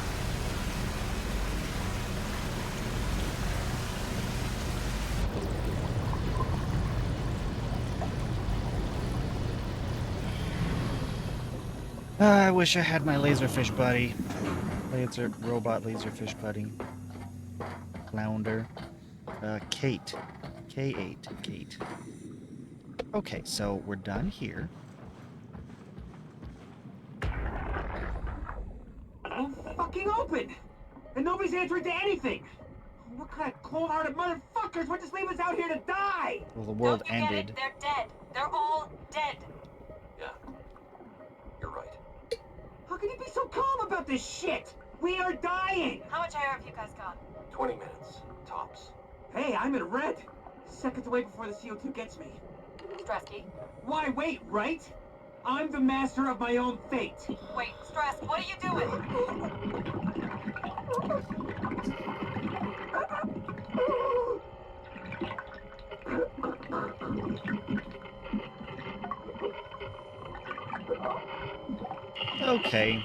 I wish I had my laserfish buddy. Robot laserfish buddy. Flounder. Kate. K8. Kate. Okay, so we're done here. Won't fucking open! And nobody's answering to anything! What kind of cold-hearted motherfuckers would just leave us out here to die? Well, the world Don't you get ended. it? They're dead. They're all dead. Yeah. You're right. How can you be so calm about this shit? We are dying! How much air have you guys got? 20 minutes. Tops. Hey, I'm in red. Seconds away before the CO2 gets me. Stresky. Why wait, right? I'm the master of my own fate. Wait, Stress, what are you doing? Okay.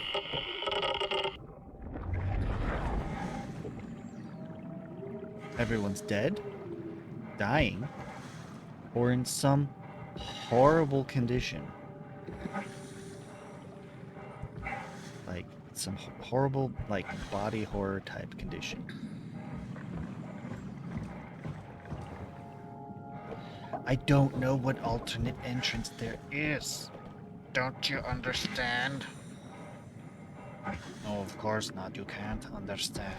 Everyone's dead, dying, or in some horrible condition. Like some horrible, like, body horror type condition. I don't know what alternate entrance there is. Don't you understand? No, of course not. You can't understand.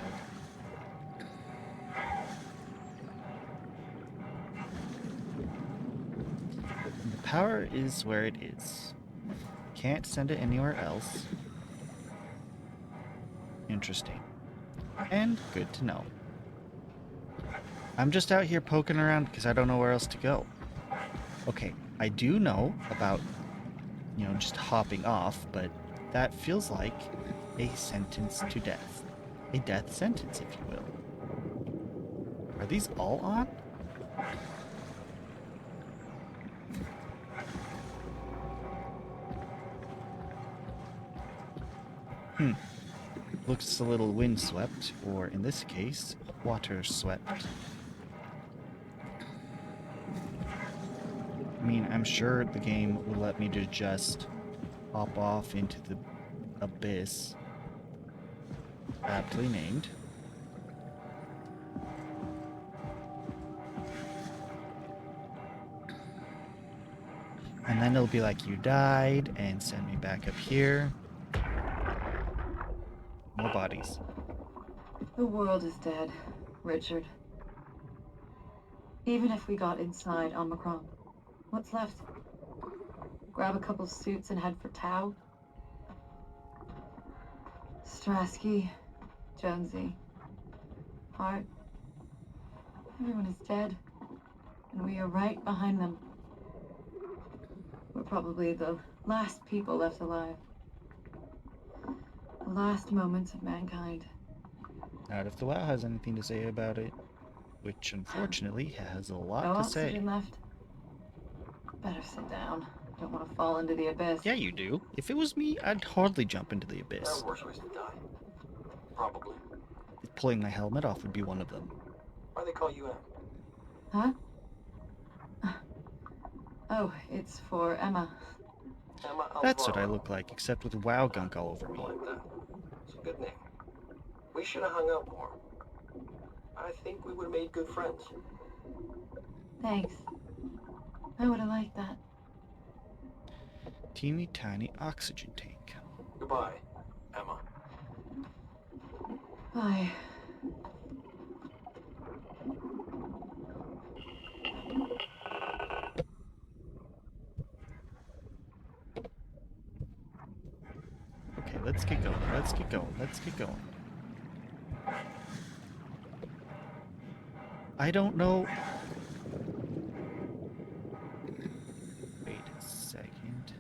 The power is where it is. Can't send it anywhere else. Interesting. And good to know. I'm just out here poking around because I don't know where else to go. Okay, I do know about, you know, just hopping off, but that feels like a sentence to death. A death sentence, if you will. Are these all on? Looks a little windswept, or in this case, water swept. I mean, I'm sure the game will let me to just hop off into the abyss. Aptly named. And then it'll be like, you died, and send me back up here. More bodies. The world is dead, Richard. Even if we got inside Omicron, what's left? Grab a couple suits and head for Tau? Strasky, Jonesy, Hart. Everyone is dead, and we are right behind them. We're probably the last people left alive. The last moments of mankind. Not if the WoW has anything to say about it, which unfortunately has a lot No to say. oxygen left. Better sit down. Don't want to fall into the abyss. Yeah, you do. If it was me, I'd hardly jump into the There abyss. are worse ways to die. Probably. Pulling my helmet off would be one of them. Why they call you M? Huh? Oh, it's for Emma. Emma That's what I Alvaro. look like, except with WoW gunk all over I me. like that. It's a good name. We should have hung out more. I think we would have made good friends. Thanks. I would have liked that. Teeny tiny oxygen tank. Goodbye, Emma. Bye. Okay, let's get going. Let's get going. Let's get going. I don't know. Wait a second.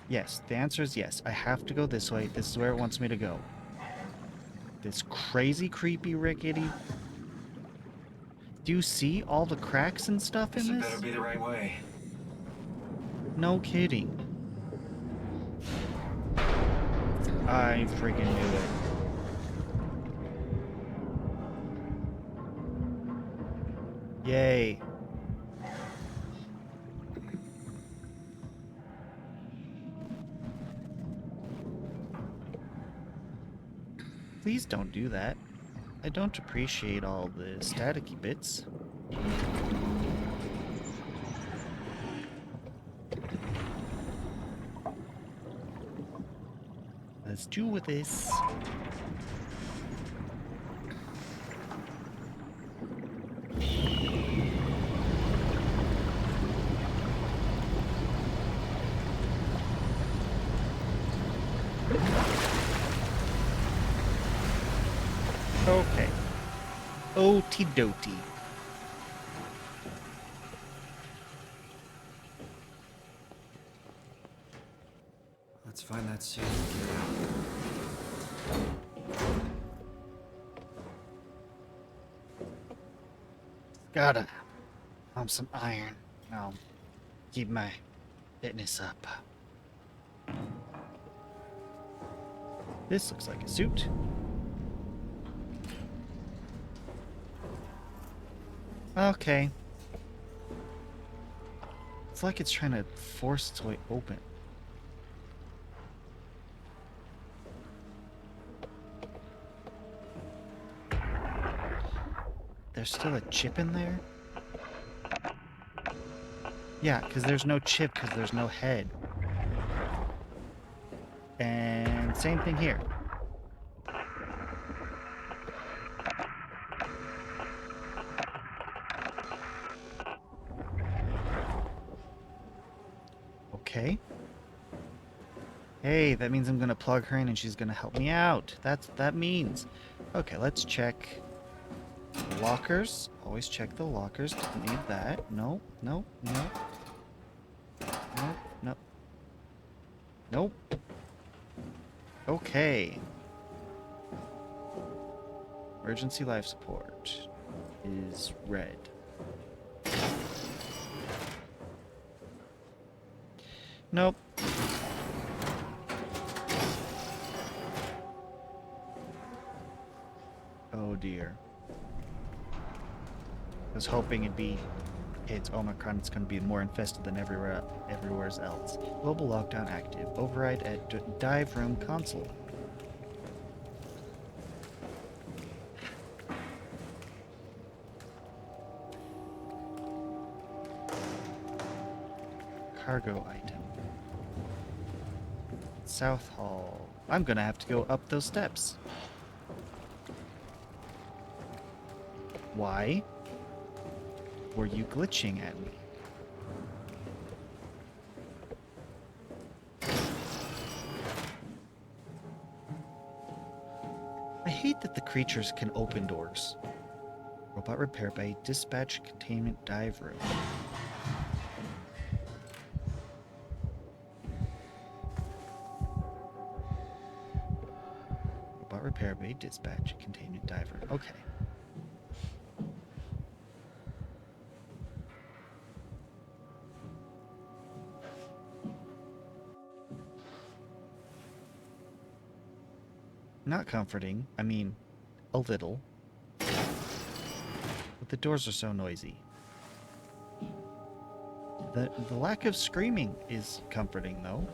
Yes, the answer is yes. I have to go this way. This is where it wants me to go. This crazy, creepy, rickety. Do you see all the cracks and stuff in this? be the right way. No kidding. I freaking knew it. Yay. Please don't do that. I don't appreciate all the staticky bits. Let's do with this. Okay. Okie dokie. Let's find that suit and get out. Gotta pump some iron. I'll keep my fitness up. This looks like a suit. Okay. It's like it's trying to force its way open. There's still a chip in there? Yeah, because there's no chip because there's no head. And same thing here. Okay. Hey, that means I'm gonna plug her in and she's gonna help me out. That's what that means. Okay, let's check lockers. Always check the lockers. Don't need that. No, no, no. Nope, nope. Nope. Okay. Emergency life support is red. Nope. Oh dear. I was hoping it'd be it's Omicron, it's going to be more infested than everywhere else. Global lockdown active. Override at dive room console. Cargo item. South Hall. I'm going to have to go up those steps. Why were you glitching at me? I hate that the creatures can open doors. Robot repair bay, dispatch containment dive room. Robot repair bay, dispatch containment dive room. Okay. Not comforting. I mean, a little. But the doors are so noisy. The lack of screaming is comforting, though.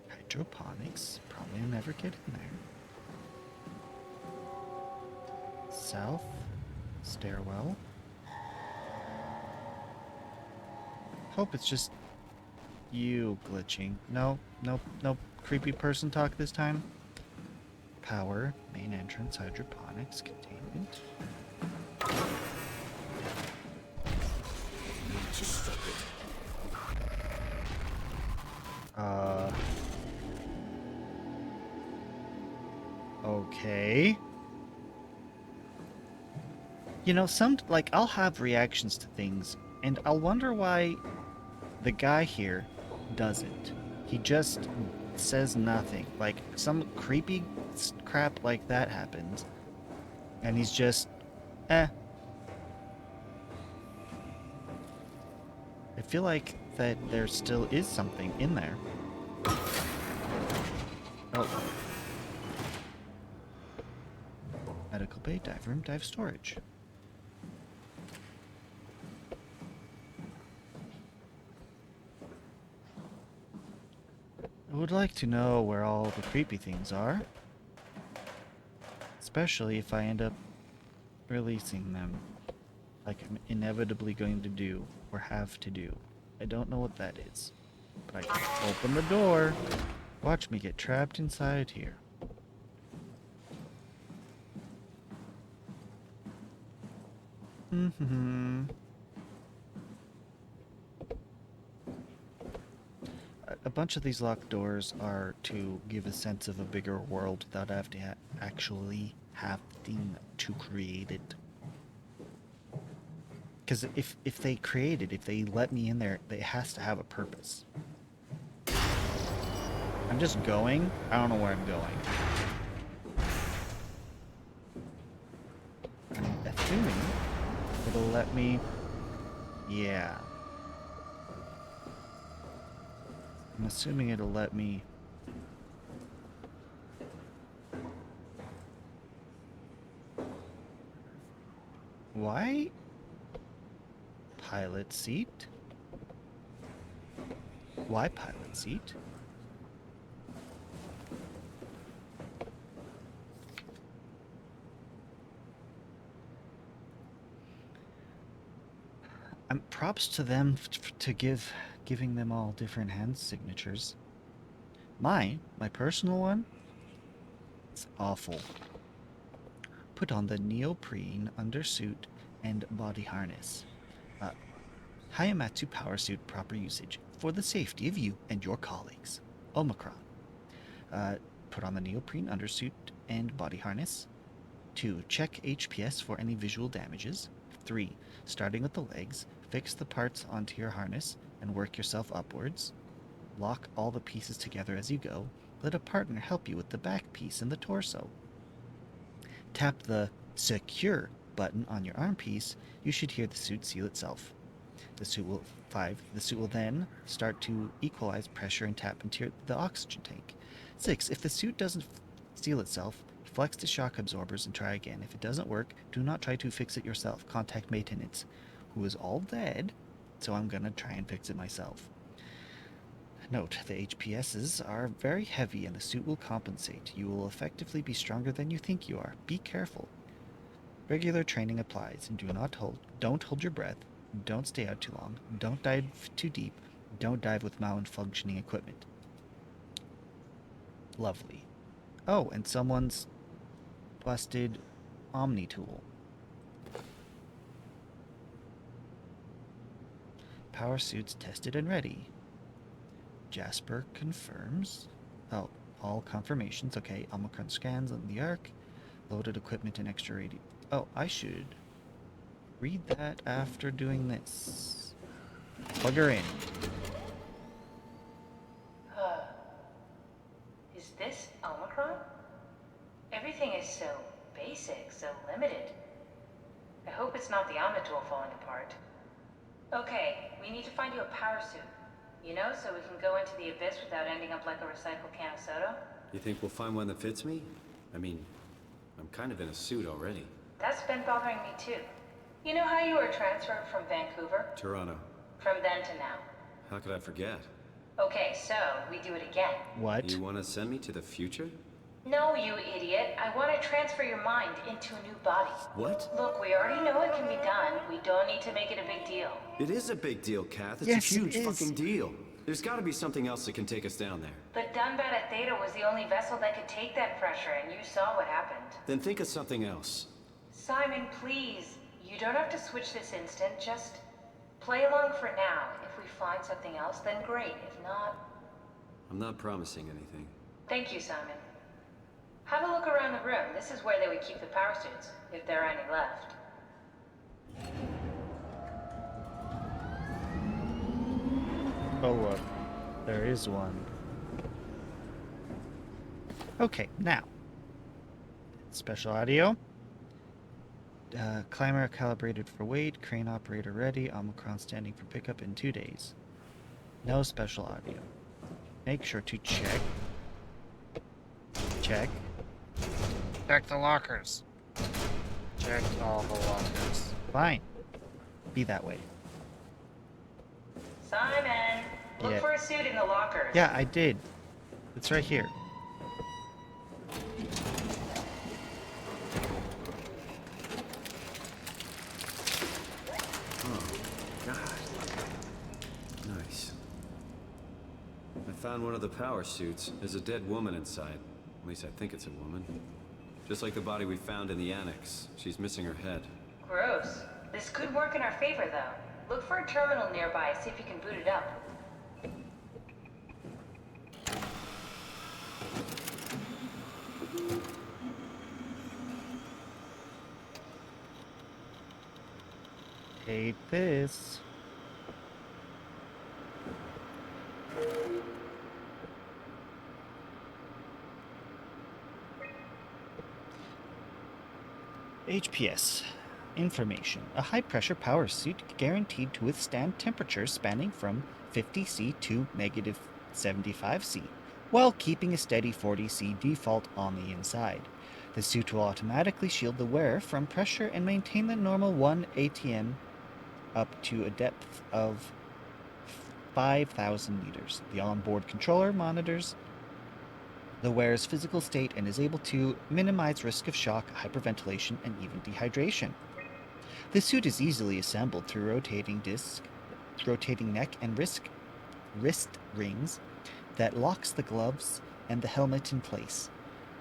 Hydroponics. Probably never get in there. South. Stairwell. Hope it's just you glitching. No, nope, nope. Creepy person talk this time. Power, main entrance, hydroponics, containment. Okay. You know, I'll have reactions to things, and I'll wonder why the guy here doesn't. He just says nothing. Like, some creepy crap like that happens, and he's just, eh. I feel like that there still is something in there. Oh. Medical bay, dive room, dive storage. I would like to know where all the creepy things are. Especially if I end up releasing them. Like I'm inevitably going to do, or have to do. I don't know what that is. But I can open the door. Watch me get trapped inside here. a bunch of these locked doors are to give a sense of a bigger world without actually having to create it. Because if they create it, if they let me in there, it has to have a purpose. I'm just going. I don't know where I'm going. I'm assuming it'll let me... Yeah. I'm assuming it'll let me... Why? Pilot seat? Why pilot seat? Props to them to giving them all different hand signatures. My personal one, it's awful. Put on the neoprene undersuit and body harness. Hayamatsu power suit proper usage for the safety of you and your colleagues. Omicron. Put on the neoprene undersuit and body harness. 2. Check HPS for any visual damages. 3. Starting with the legs, fix the parts onto your harness and work yourself upwards. Lock all the pieces together as you go. Let a partner help you with the back piece and the torso. Tap the Secure button on your arm piece. You should hear the suit seal itself. The suit will then start to equalize pressure and tap into the oxygen tank. 6. If the suit doesn't seal itself, flex the shock absorbers and try again. If it doesn't work, do not try to fix it yourself. Contact maintenance, who is all dead, so I'm gonna try and fix it myself. Note, the HPSs are very heavy and the suit will compensate. You will effectively be stronger than you think you are. Be careful. Regular training applies, and don't hold your breath, don't stay out too long, don't dive too deep, don't dive with malfunctioning equipment. Lovely. Oh, and someone's busted Omni tool. Power suits tested and ready. Jasper confirms. Oh, all confirmations. Okay, Omicron scans on the Ark. Loaded equipment and extra radio. Oh, I should read that after doing this. Plug her in. Is this Omicron? Everything is so basic, so limited. I hope it's not the Omnitool falling apart. Okay, we need to find you a power suit. You know, so we can go into the abyss without ending up like a recycled can of soda? You think we'll find one that fits me? I mean, I'm kind of in a suit already. That's been bothering me too. You know how you were transferred from Vancouver? Toronto. From then to now. How could I forget? Okay, so we do it again. What? You want to send me to the future? No, you idiot. I want to transfer your mind into a new body. What? Look, we already know it can be done. We don't need to make it a big deal. It is a big deal, Kath. It's Yes, a huge it is. fucking deal. There's got to be something else that can take us down there. But Dunbat at Theta was the only vessel that could take that pressure, and you saw what happened. Then think of something else. Simon, please. You don't have to switch this instant. Just play along for now. If we find something else, then great. If not... I'm not promising anything. Thank you, Simon. Have a look around the room. This is where they would keep the power suits, if there are any left. Oh, look. There is one. Okay, now. Special audio. Climber calibrated for weight. Crane operator ready. Omicron standing for pickup in 2 days. No special audio. Make sure to check. Check the lockers. Check all the lockers. Fine. Be that way. Simon! Look Yeah. for a suit in the lockers. Yeah, I did. It's right here. Oh, God. Nice. I found one of the power suits. There's a dead woman inside. At least I think it's a woman. Just like the body we found in the annex. She's missing her head. Gross. This could work in our favor, though. Look for a terminal nearby, see if you can boot it up. Ate this. HPS. Information. A high-pressure power suit guaranteed to withstand temperatures spanning from 50°C to negative 75°C, while keeping a steady 40°C default on the inside. The suit will automatically shield the wearer from pressure and maintain the normal 1 atm up to a depth of 5,000 meters. The onboard controller monitors the wearer's physical state and is able to minimize risk of shock, hyperventilation, and even dehydration. The suit is easily assembled through rotating neck and wrist rings that locks the gloves and the helmet in place.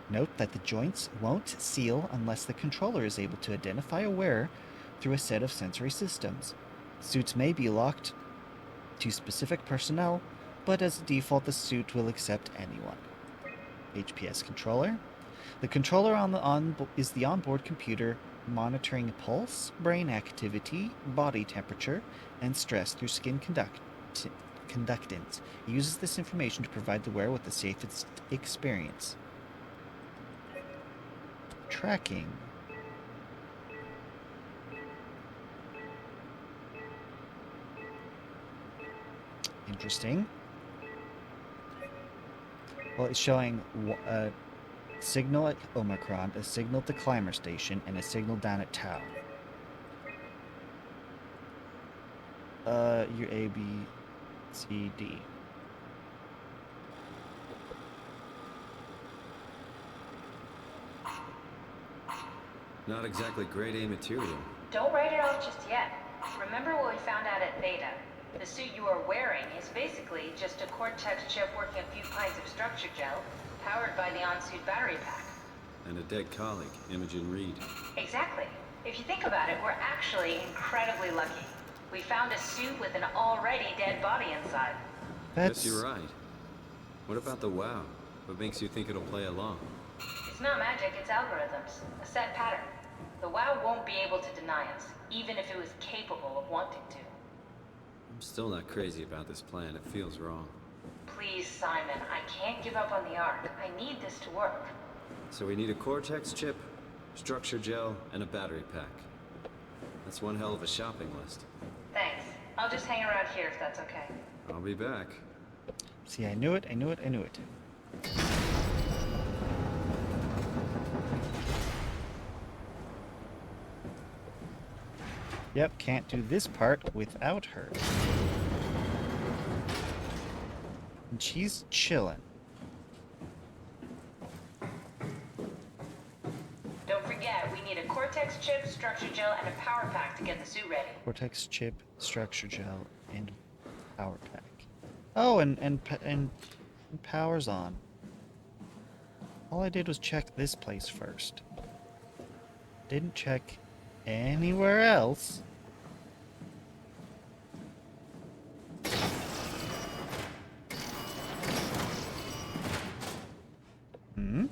Note that the joints won't seal unless the controller is able to identify a wearer through a set of sensory systems. Suits may be locked to specific personnel, but as a default the suit will accept anyone. HPS controller. The controller is the onboard computer monitoring pulse, brain activity, body temperature, and stress through skin conductance. It uses this information to provide the wearer with the safest experience. Tracking. Interesting. Well, it's showing a signal at Omicron, a signal at the climber station, and a signal down at Tau. Your A, B, C, D. Not exactly grade A material. Don't write it off just yet. Remember what we found out at Theta? The suit you are wearing is basically just a Cortex chip working a few pints of structure gel, powered by the on-suit battery pack. And a dead colleague, Imogen Reed. Exactly. If you think about it, we're actually incredibly lucky. We found a suit with an already dead body inside. Yes, you're right. What about the WoW? What makes you think it'll play along? It's not magic, it's algorithms. A set pattern. The WoW won't be able to deny us, even if it was capable of wanting to. I'm still not crazy about this plan. It feels wrong. Please, Simon, I can't give up on the Ark. I need this to work. So we need a Cortex chip, structure gel, and a battery pack. That's one hell of a shopping list. Thanks. I'll just hang around here if that's okay. I'll be back. See, I knew it, I knew it, I knew it. Yep, can't do this part without her. And she's chilling. Don't forget, we need a Cortex chip, structure gel, and a power pack to get the suit ready. Cortex chip, structure gel, and power pack. Oh, and power's on. All I did was check this place first. Didn't check anywhere else. Hmm?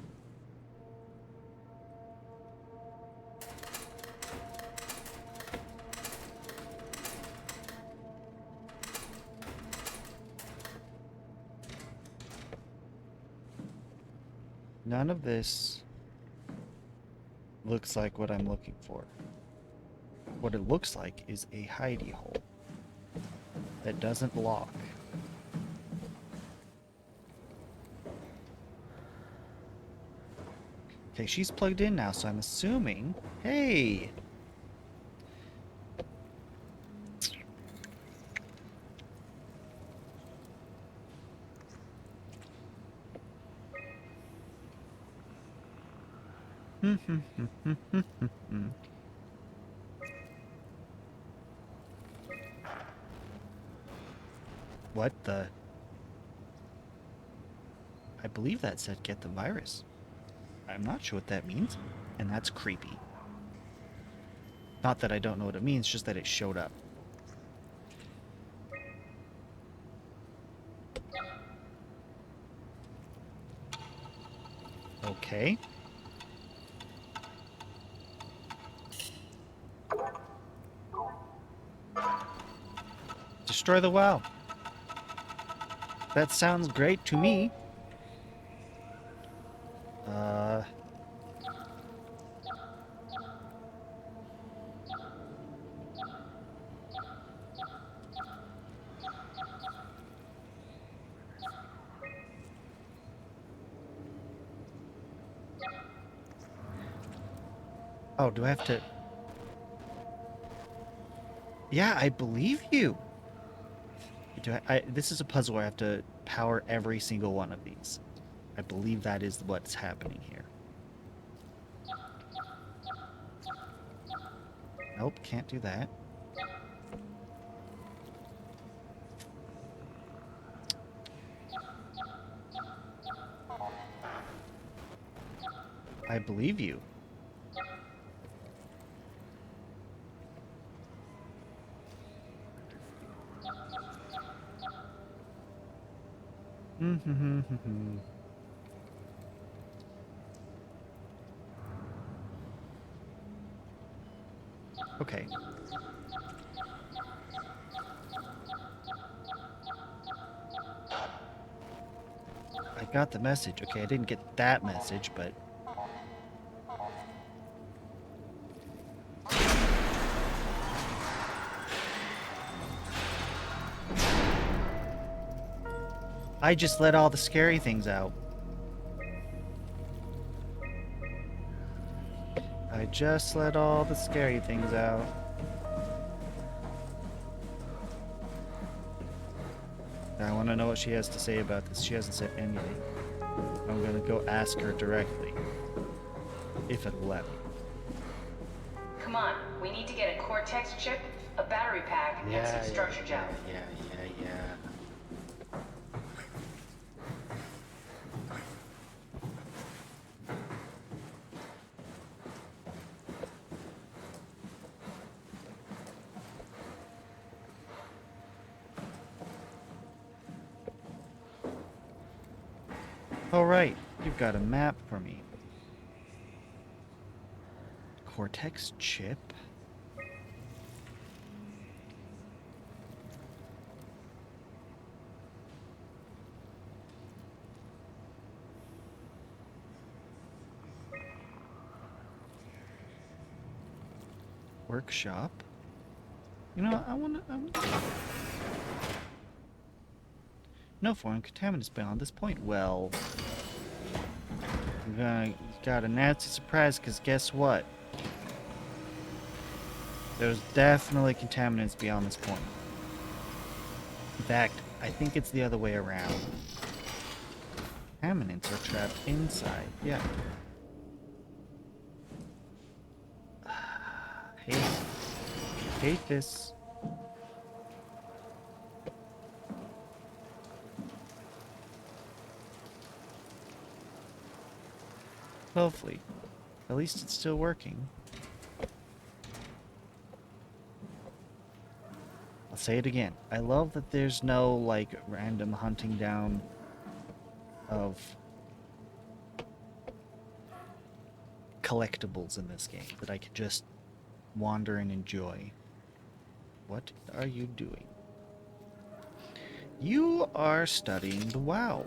None of this looks like what I'm looking for. What it looks like is a hidey hole that doesn't lock. Okay, she's plugged in now, so I'm assuming... Hey! What the? I believe that said get the virus. I'm not sure what that means, and that's creepy. Not that I don't know what it means, just that it showed up. Okay. destroy the well. That sounds great to me. Oh, do I have to... Yeah, I believe you. This is a puzzle where I have to power every single one of these. I believe that is what's happening here. Nope, can't do that. I believe you. Okay. I got the message. Okay, I didn't get that message, but... I just let all the scary things out. I just let all the scary things out. I want to know what she has to say about this. She hasn't said anything. I'm gonna go ask her directly. If it'll let me. Come on, we need to get a Cortex chip, a battery pack, and some structure gel. Yeah. All right, you've got a map for me. Cortex chip. Workshop. You know, I wanna... No foreign contaminants beyond this point. Well, got a nasty surprise, because guess what? There's definitely contaminants beyond this point. In fact, I think it's the other way around. Contaminants are trapped inside. Yeah. Hate this. Hopefully. At least it's still working. I'll say it again. I love that there's no, like, random hunting down of collectibles in this game that I could just wander and enjoy. What are you doing? You are studying the WoW.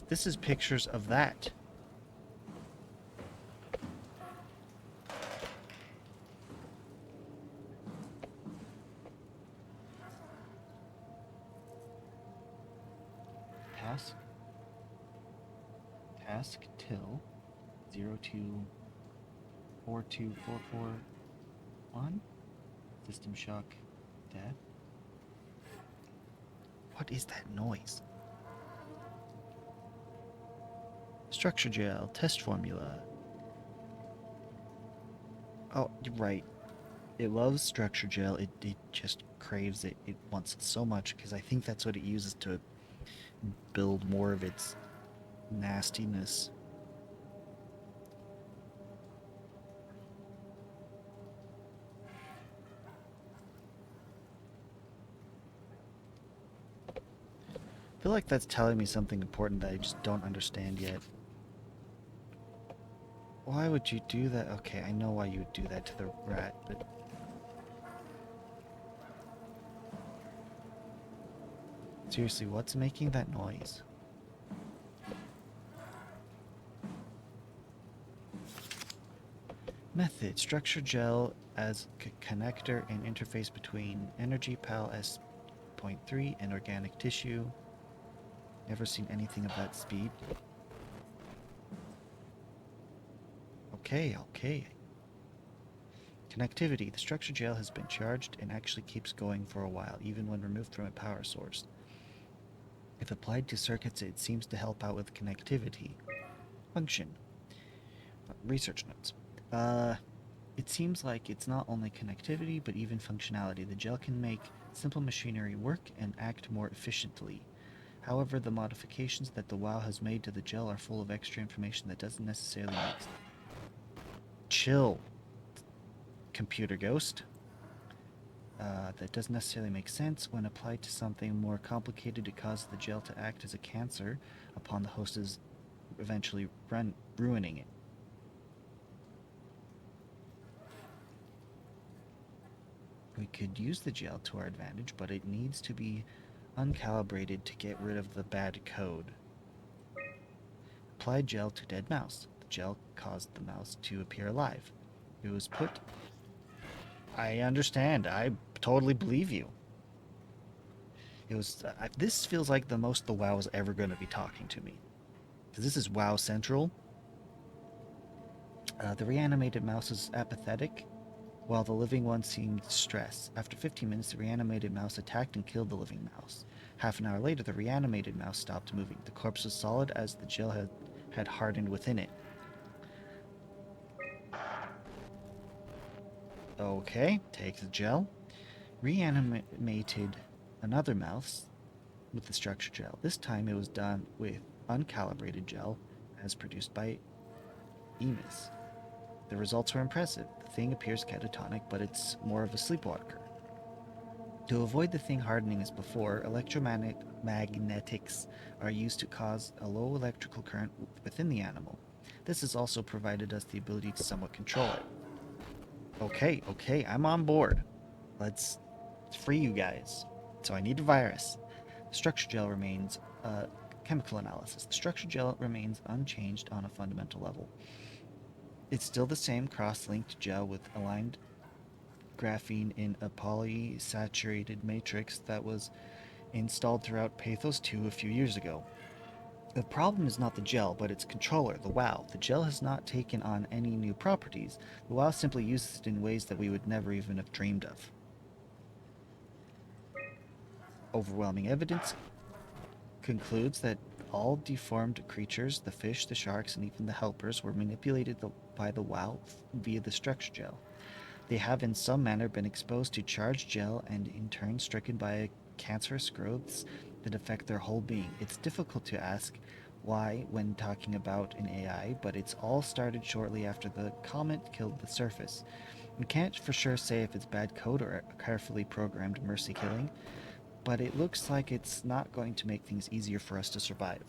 This is pictures of that. Task till 0242441. System shock dead. What is that noise? Structure gel, test formula. Oh, you're right. It loves structure gel. It just craves it. It wants it so much because I think that's what it uses to build more of its nastiness. feel like that's telling me something important that I just don't understand yet. Why would you do that? Okay, I know why you would do that to the rat, but... Seriously, what's making that noise? Method. Structure gel as connector and interface between energy PAL S.3 and organic tissue. Never seen anything of that speed. Okay. Connectivity. The structure gel has been charged and actually keeps going for a while, even when removed from a power source. If applied to circuits, it seems to help out with connectivity. Function. Research notes. It seems like it's not only connectivity, but even functionality. The gel can make simple machinery work and act more efficiently. However, the modifications that the WoW has made to the gel are full of extra information that doesn't necessarily make sense. Chill, computer ghost. That doesn't necessarily make sense. When applied to something more complicated, it causes the gel to act as a cancer upon the host, eventually ruining it. We could use the gel to our advantage, but it needs to be uncalibrated to get rid of the bad code. Applied gel to dead mouse. The gel caused the mouse to appear alive. It was put... I understand. I totally believe you. It was... this feels like the most the WoW is ever going to be talking to me. Because this is WoW Central. The reanimated mouse is apathetic, while the living one seemed stressed. After 15 minutes, the reanimated mouse attacked and killed the living mouse. Half an hour later, the reanimated mouse stopped moving. The corpse was solid as the gel had hardened within it. Okay, take the gel. Reanimated another mouse with the structure gel. This time it was done with uncalibrated gel as produced by EMIS. The results were impressive. The thing appears catatonic, but it's more of a sleepwalker. To avoid the thing hardening as before, electromagnetics are used to cause a low electrical current within the animal. This has also provided us the ability to somewhat control it. Okay, I'm on board. Let's free you guys. So I need a virus. The structure gel remains chemical analysis. The structure gel remains unchanged on a fundamental level. It's still the same cross-linked gel with aligned graphene in a polysaturated matrix that was installed throughout Pathos 2 a few years ago. The problem is not the gel, but its controller, the WoW. The gel has not taken on any new properties. The WoW simply uses it in ways that we would never even have dreamed of. Overwhelming evidence concludes that all deformed creatures, the fish, the sharks, and even the helpers, were manipulated by the WoW via the structure gel. They have in some manner been exposed to charged gel and in turn stricken by cancerous growths that affect their whole being. It's difficult to ask why when talking about an AI, but it's all started shortly after the comet killed the surface. We can't for sure say if it's bad code or a carefully programmed mercy killing, but it looks like it's not going to make things easier for us to survive.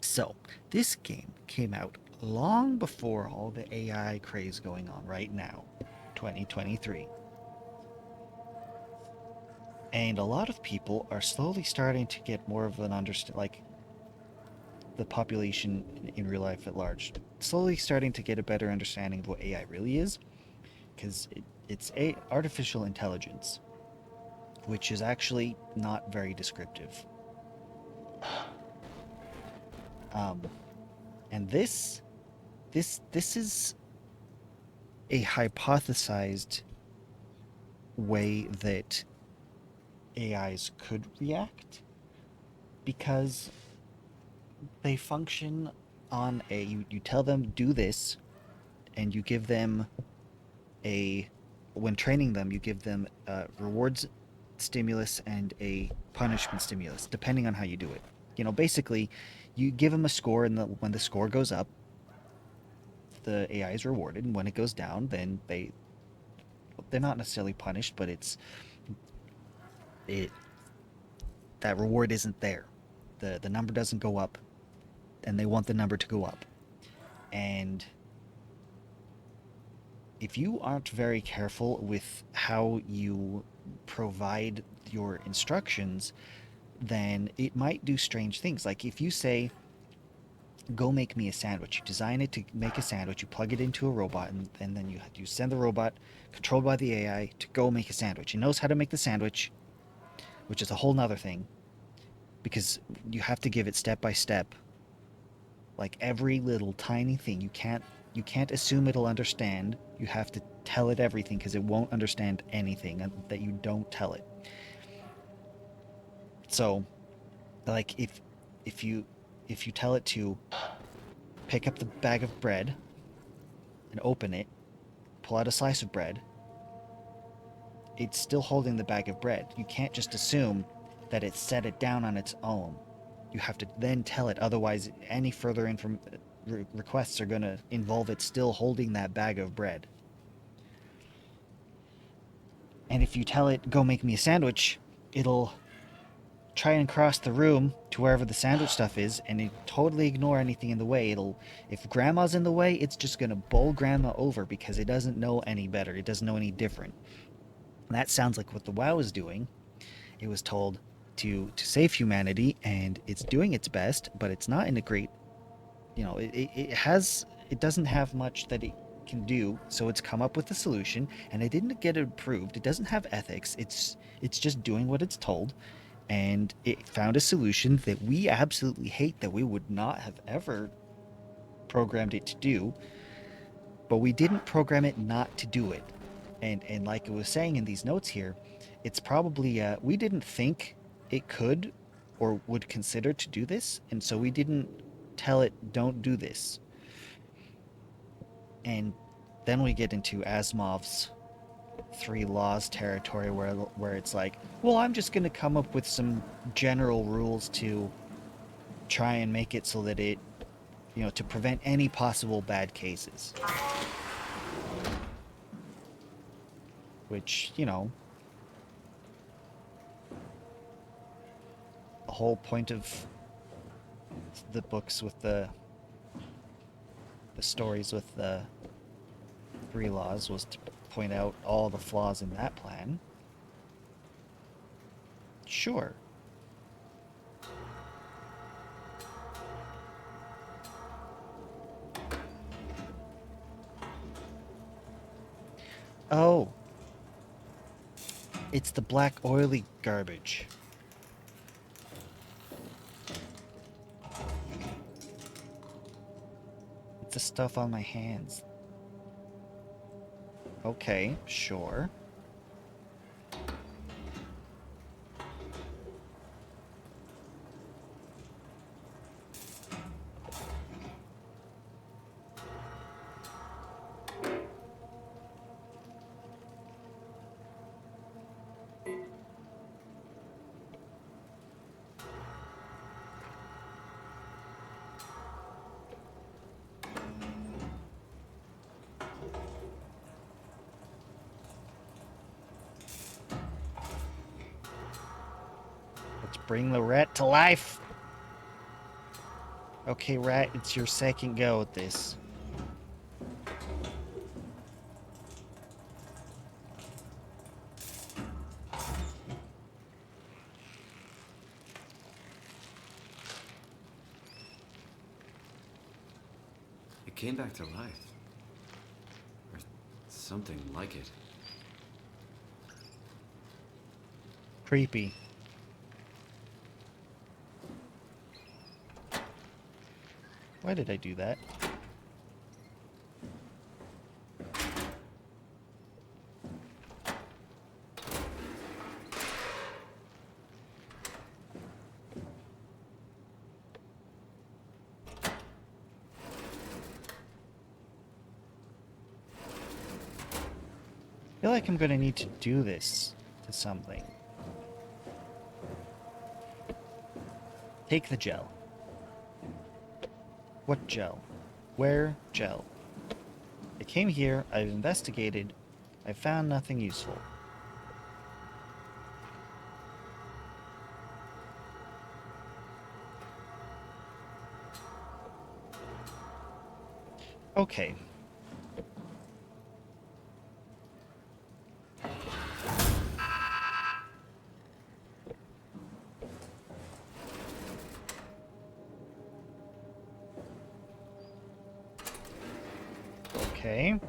So, this game came out long before all the AI craze going on right now, 2023. And a lot of people are slowly starting to get more of an like the population in real life at large, slowly starting to get a better understanding of what AI really is, because it's artificial intelligence, which is actually not very descriptive. And this is a hypothesized way that AIs could react, because they function on you tell them do this, and you give them when training them, you give them a rewards stimulus and a punishment stimulus, depending on how you do it. Basically, you give them a score, and when the score goes up, the AI is rewarded, and when it goes down, then they're not necessarily punished, but that reward isn't there. The number doesn't go up, and they want the number to go up. And if you aren't very careful with how you provide your instructions, then it might do strange things. Like if you say, go make me a sandwich, you design it to make a sandwich, you plug it into a robot, and then you send the robot, controlled by the AI, to go make a sandwich. It knows how to make the sandwich, which is a whole nother thing, because you have to give it step by step, like every little tiny thing. You can't assume it'll understand. You have to tell it everything, because it won't understand anything that you don't tell it. So, like if you tell it to pick up the bag of bread and open it, pull out a slice of bread, it's still holding the bag of bread. You can't just assume that it set it down on its own. You have to then tell it, otherwise any further requests are going to involve it still holding that bag of bread. And if you tell it, go make me a sandwich, it'll try and cross the room to wherever the sandwich stuff is, and it totally ignore anything in the way. If grandma's in the way, it's just going to bowl grandma over, because it doesn't know any better. It doesn't know any different. And that sounds like what the WoW is doing. It was told to save humanity, and it's doing its best, but it's not in a great, it doesn't have much that it can do. So it's come up with a solution, and it didn't get it approved. It doesn't have ethics. It's just doing what it's told, and it found a solution that we absolutely hate, that we would not have ever programmed it to do, but we didn't program it not to do it. And like it was saying in these notes here, it's probably we didn't think it could or would consider to do this, and so we didn't tell it, don't do this. And then we get into Asimov's 3 laws territory, where it's like, well, I'm just going to come up with some general rules to try and make it so that it, to prevent any possible bad cases. Which, the whole point of the books with the stories with the 3 laws was to point out all the flaws in that plan. Sure. Oh. It's the black oily garbage. It's the stuff on my hands. Okay, sure. Bring the rat to life. Okay, rat, it's your second go at this. It came back to life. Or something like it. Creepy. Why did I do that? I feel like I'm gonna need to do this to something. Take the gel. What gel? Where gel? I came here, I've investigated, I found nothing useful. Okay. Okay.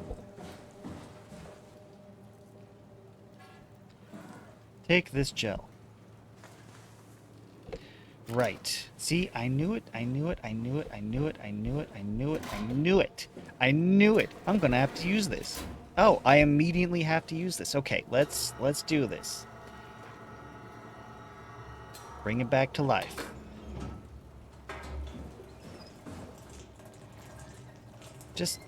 Take this gel. Right. See, I knew it, I knew it, I knew it, I knew it, I knew it, I knew it, I knew it. I knew it. I'm gonna have to use this. Oh, I immediately have to use this. Okay, let's do this. Bring it back to life. Just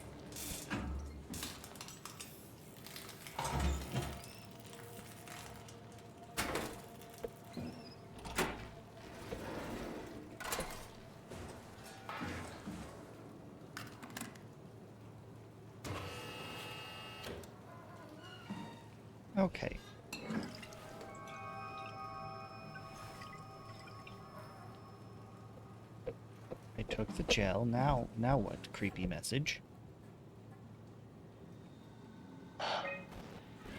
okay. I took the gel. Now what? Creepy message.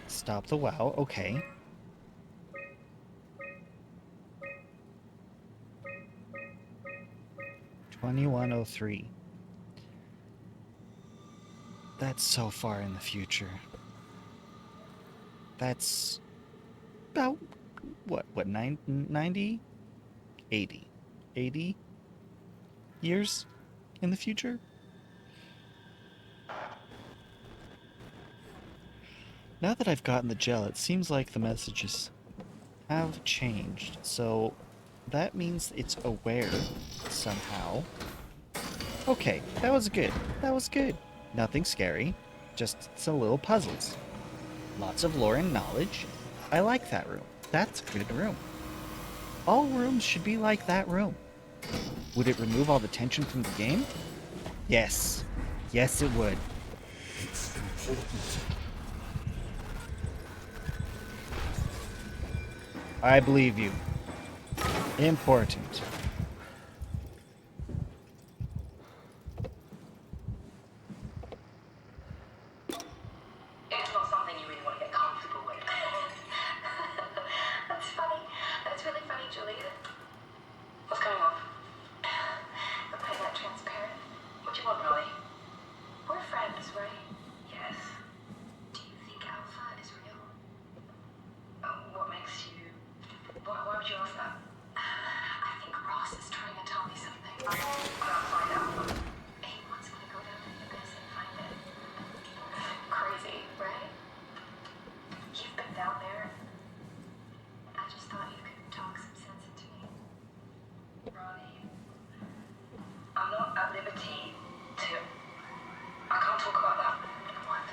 Stop the wow. Okay. $21.03. That's so far in the future. That's about what 90? 80. 80 years in the future? Now that I've gotten the gel, it seems like the messages have changed. So that means it's aware somehow. Okay, that was good. That was good. Nothing scary, just some little puzzles. Lots of lore and knowledge. I like that room. That's a good room. All rooms should be like that room. Would it remove all the tension from the game? Yes. Yes, it would. I believe you. Important. It's not something you really want to get comfortable with. That's funny. That's really funny, Julia. What's going on? You're playing that transparent. What do you want, really? We're friends, right? Yes. Do you think Alpha is real? What makes you... Why would you ask that? I think Ross is trying to tell me something. Find Alpha. He wants me to go down to the abyss and find it. Crazy, right? You've been down there. I just thought you could talk some sense into me. Ronnie, I'm not at liberty to... I can't talk about that. What?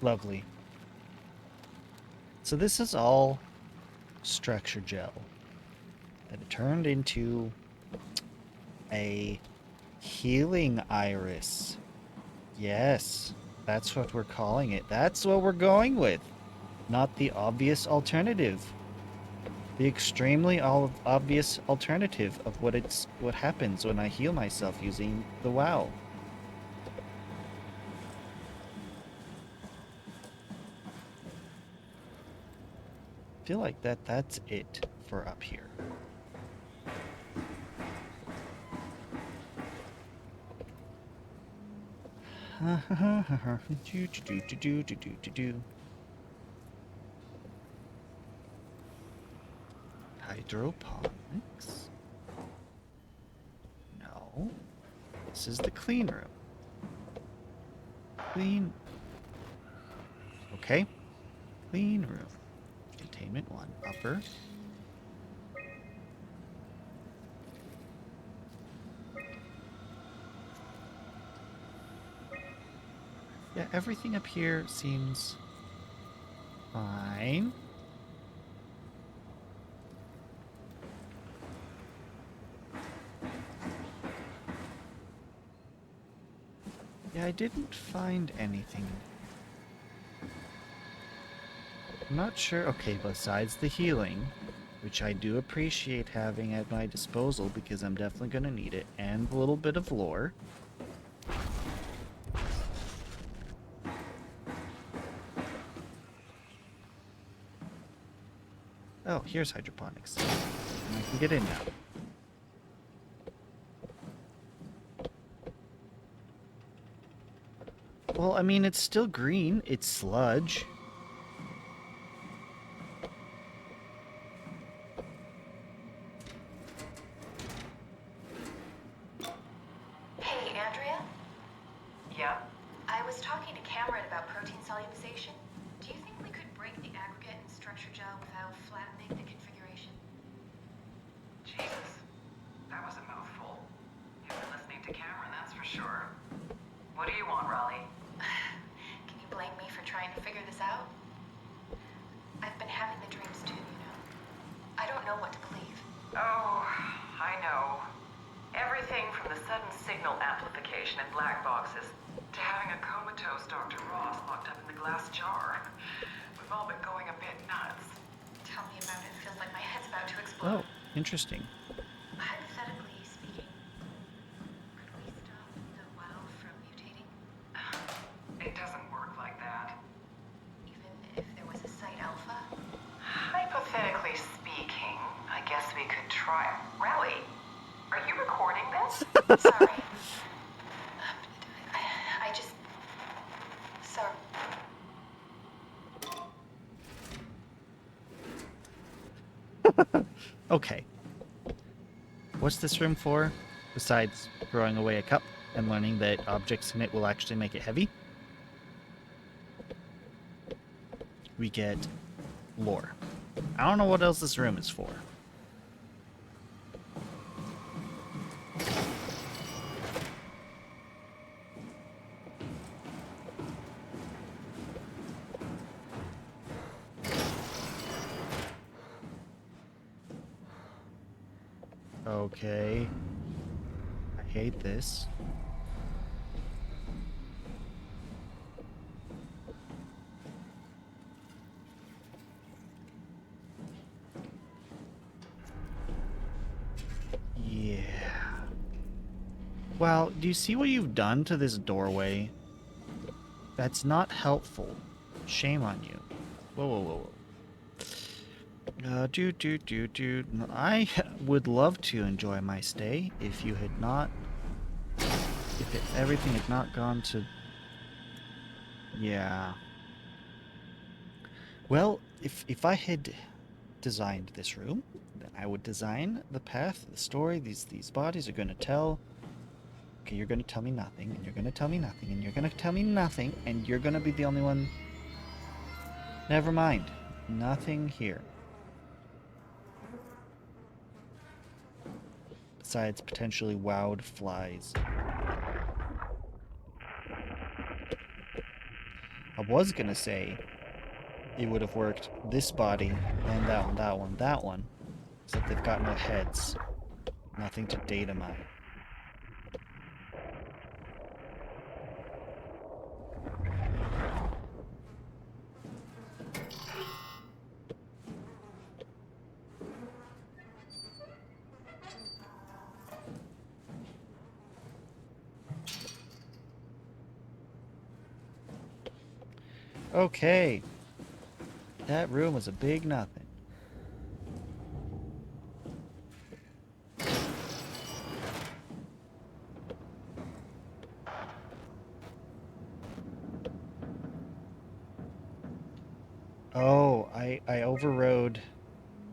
Lovely. So this is all structure gel that turned into a healing iris. Yes, that's what we're calling it. That's what we're going with. Not the obvious alternative. The extremely obvious alternative of what happens when I heal myself using the WoW. I feel like that's it for up here. Hydroponics? No. This is the clean room. Clean. Okay. Clean room. Containment 1. Upper. Yeah, everything up here seems fine. Yeah, I didn't find anything. I'm not sure. Okay, besides the healing, which I do appreciate having at my disposal because I'm definitely going to need it, and a little bit of lore. Oh, here's hydroponics. And I can get in now. Well, I mean, it's still green. It's sludge. Hey, Andrea? Yeah? I was talking to Cameron about protein solumization. Do you think we could break the aggregate and structure gel without flattening the configuration? Jesus. That was a mouthful. You've been listening to Cameron, that's for sure. What do you want, Raleigh? Can you blame me for trying to figure this out? I've been having the dreams too, you know. I don't know what to believe. Oh, I know. Everything from the sudden signal amplification in black boxes to having a comatose Dr. Ross locked up in the glass jar. We've all been going a bit nuts. Tell me about it. Feels like my head's about to explode. Oh, interesting. Hypothetically speaking, could we stop the WoW from mutating? It doesn't work like that. Even if there was a site alpha? Hypothetically speaking, I guess we could try. Raleigh, are you recording this? Sorry. I just... Sorry. Okay. What's this room for? Besides throwing away a cup and learning that objects in it will actually make it heavy? We get lore. I don't know what else this room is for. Okay. I hate this. Yeah. Well, do you see what you've done to this doorway? That's not helpful. Shame on you. Whoa, whoa, whoa, whoa. I would love to enjoy my stay if you had not... everything had not gone to... Yeah. Well, if I had designed this room, then I would design the path, the story these bodies are going to tell. Okay, you're going to tell me nothing, and you're going to tell me nothing, and you're going to tell me nothing, and you're going to be the only one... Never mind. Nothing here. Besides potentially wowed flies. I was gonna say it would have worked this body, and that one, that one, that one. Except they've got no heads. Nothing to data mine. Okay. That room was a big nothing. Oh, I overrode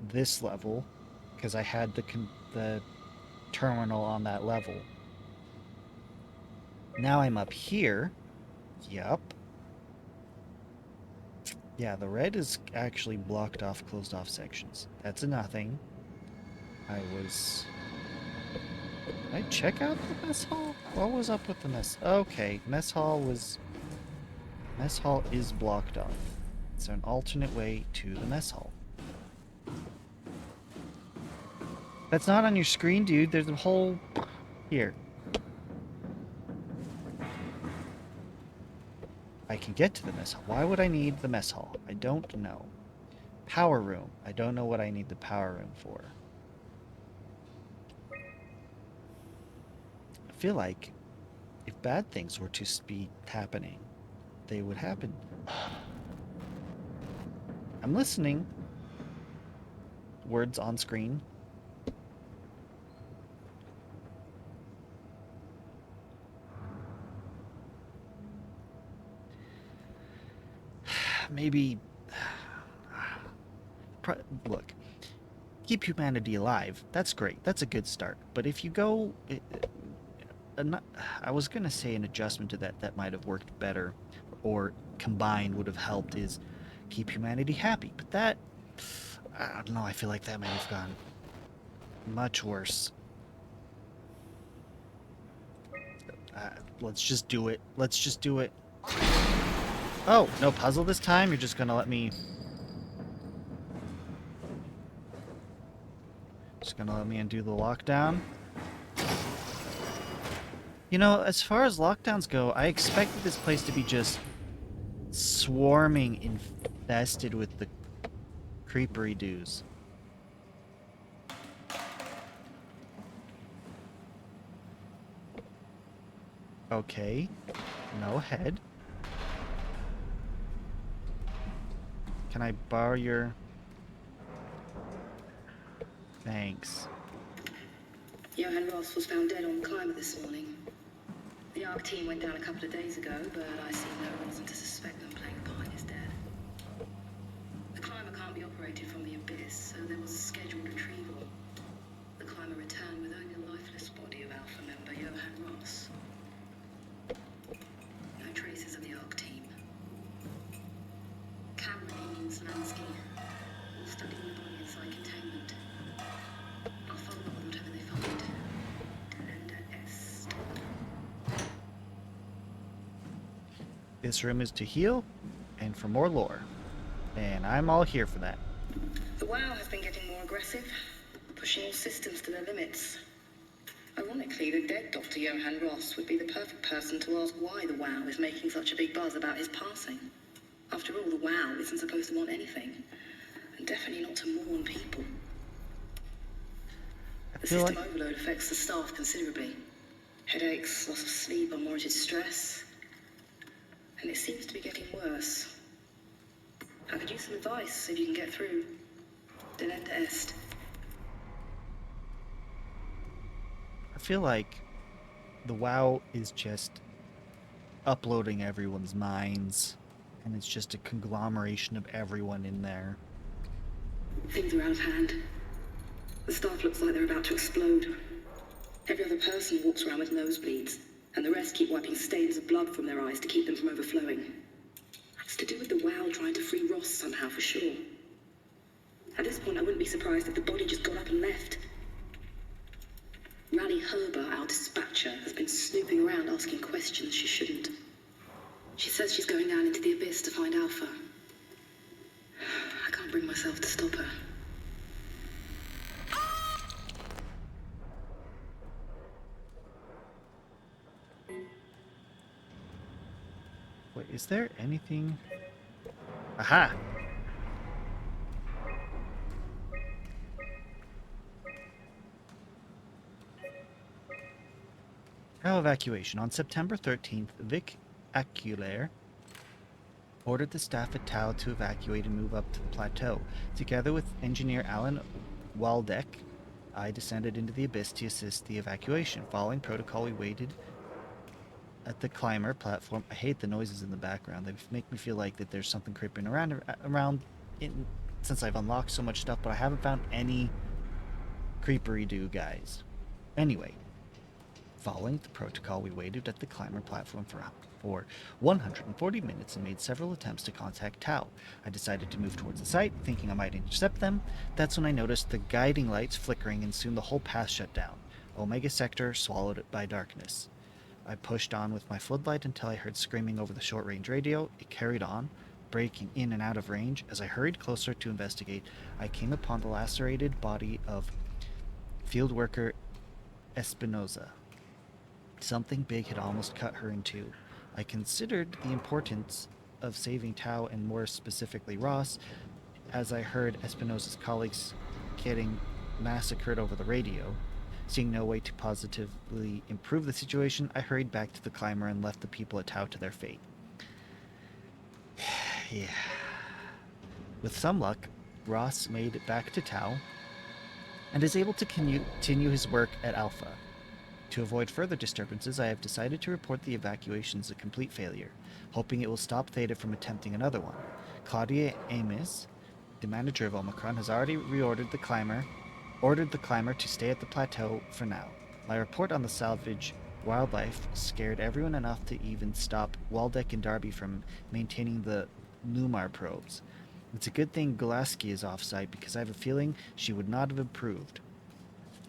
this level because I had the terminal on that level. Now I'm up here. Yup. Yeah, the red is actually blocked off, closed off sections. That's a nothing. Did I check out the mess hall? What was up with the mess? Okay, mess hall is blocked off. It's an alternate way to the mess hall. That's not on your screen, dude. There's a whole... Here. I can get to the mess hall. Why would I need the mess hall? I don't know. Power room. I don't know what I need the power room for. I feel like if bad things were to be happening, they would happen. I'm listening. Words on screen. Maybe... Look, keep humanity alive. That's great. That's a good start. But if you go... I was going to say an adjustment to that might have worked better, or combined would have helped, is keep humanity happy. But that... I don't know. I feel like that might have gone much worse. Let's just do it. Let's just do it. Oh, no puzzle this time? You're just gonna let me... Just gonna let me undo the lockdown? You know, as far as lockdowns go, I expected this place to be just swarming, infested with the creepery doos. Okay. No head. Can I borrow your... Thanks. Johann Ross was found dead on the climber this morning. The ARC team went down a couple of days ago, but I see no reason to suspect them playing a part in his death. The climber can't be operated from the abyss, so there was a scheduled retrieval. The climber returned with only the lifeless body of Alpha member Johann Ross. No traces of the ARC team. Cameron and Slansky all studying the body inside containment. I'll follow up with whatever they find. Delenda Est. This room is to heal and for more lore. And I'm all here for that. The WoW has been getting more aggressive, pushing all systems to their limits. Ironically, the dead Dr. Johann Ross would be the perfect person to ask why the WoW is making such a big buzz about his passing. After all, the WoW isn't supposed to want anything, and definitely not to mourn people. The system overload affects the staff considerably. Headaches, loss of sleep, unwarranted stress. And it seems to be getting worse. I could use some advice if you can get through. Delenda Est. I feel like the WoW is just uploading everyone's minds, and it's just a conglomeration of everyone in there. Things are out of hand. The staff looks like they're about to explode. Every other person walks around with nosebleeds, and the rest keep wiping stains of blood from their eyes to keep them from overflowing. It's to do with the WoW trying to free Ross somehow, for sure. At this point, I wouldn't be surprised if the body just got up and left. Rally Herber, our dispatcher, has been snooping around asking questions she shouldn't. She says she's going down into the abyss to find Alpha. I can't bring myself to stop her. Wait, is there anything... Aha! Now evacuation. On September 13th, Vic Acular ordered the staff at Tau to evacuate and move up to the plateau. Together with engineer Alan Waldeck, I descended into the abyss to assist the evacuation. Following protocol, we waited at the climber platform. I hate the noises in the background. They make me feel like that there's something creeping around since I've unlocked so much stuff, but I haven't found any creepery-do guys. Anyway, following the protocol, we waited at the climber platform for 140 minutes and made several attempts to contact Tau. I decided to move towards the site, thinking I might intercept them. That's when I noticed the guiding lights flickering, and soon the whole path shut down. Omega Sector swallowed it by darkness. I pushed on with my floodlight until I heard screaming over the short-range radio. It carried on, breaking in and out of range. As I hurried closer to investigate, I came upon the lacerated body of field worker Espinoza. Something big had almost cut her in two. I considered the importance of saving Tao and more specifically Ross, as I heard Espinosa's colleagues getting massacred over the radio. Seeing no way to positively improve the situation, I hurried back to the climber and left the people at Tao to their fate. Yeah. With some luck, Ross made it back to Tao and is able to continue his work at Alpha. To avoid further disturbances, I have decided to report the evacuation as a complete failure, hoping it will stop Theta from attempting another one. Claudia Amis, the manager of Omicron, has already ordered the climber to stay at the plateau for now. My report on the salvage wildlife scared everyone enough to even stop Waldeck and Darby from maintaining the Lumar probes. It's a good thing Gulaski is off-site because I have a feeling she would not have approved.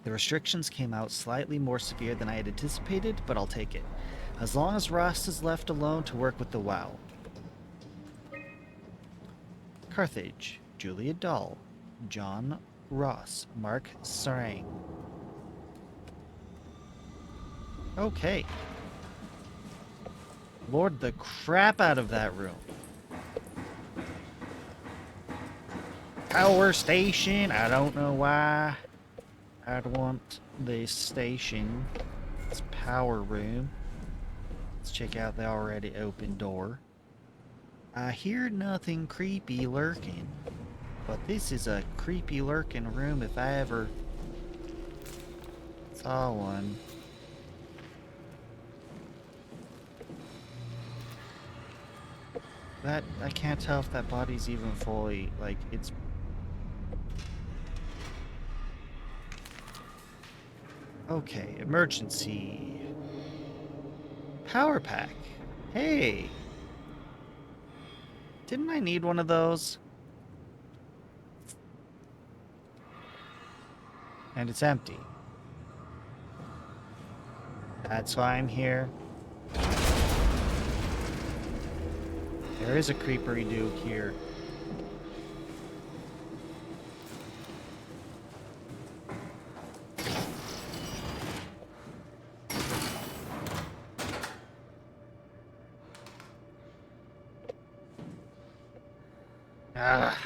The restrictions came out slightly more severe than I had anticipated, but I'll take it. As long as Ross is left alone to work with the WoW. Carthage, Julia Dahl, John Ross, Mark Sarang. Okay. Lord the crap out of that room. Power station. I don't know why I'd want this station. It's power room. Let's check out the already open door. I hear nothing creepy lurking, but this is a creepy lurking room if I ever saw one. That, I can't tell if that body's even fully, like, it's... Okay, emergency. Power pack. Hey! Didn't I need one of those? And it's empty. That's why I'm here. There is a creepery dude here. Ah.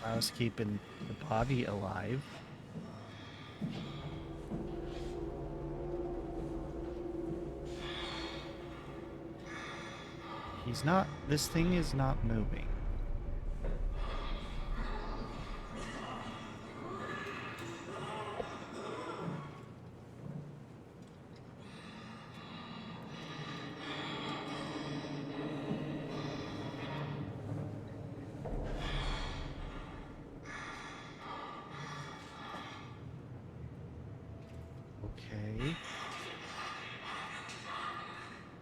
I was keeping the body alive. He's not... This thing is not moving. Okay.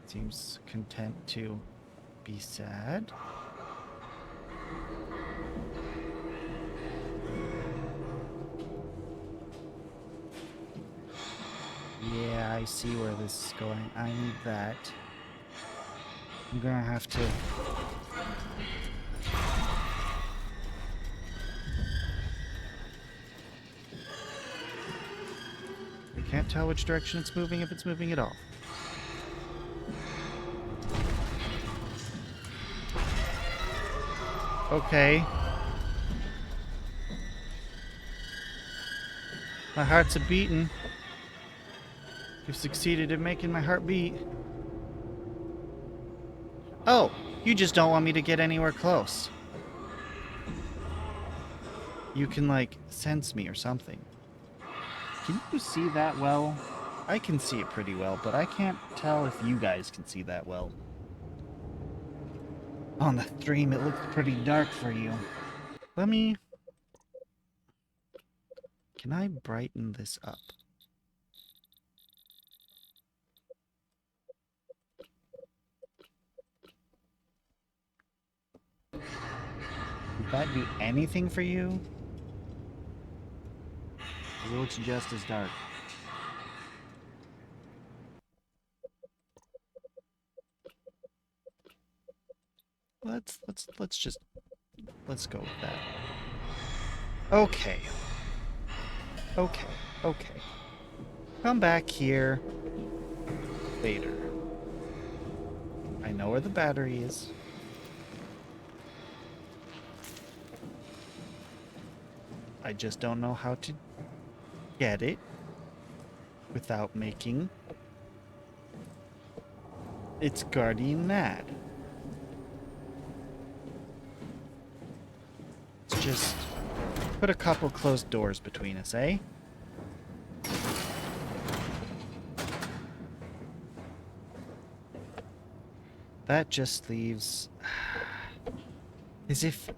Seems content to be sad. Yeah, I see where this is going. I need that. I'm gonna have to... I can't tell which direction it's moving, if it's moving at all. Okay. My heart's a-beating. You've succeeded in making my heart beat. Oh, you just don't want me to get anywhere close. You can, like, sense me or something. Can you see that well? I can see it pretty well, but I can't tell if you guys can see that well. On the stream, it looks pretty dark for you. Let me... Can I brighten this up? Would that do anything for you? It looks just as dark. let's go with that. Okay. Okay. Okay. Come back here later. I know where the battery is. I just don't know how to get it without making its guardian mad. Let's just put a couple closed doors between us, eh? That just leaves as if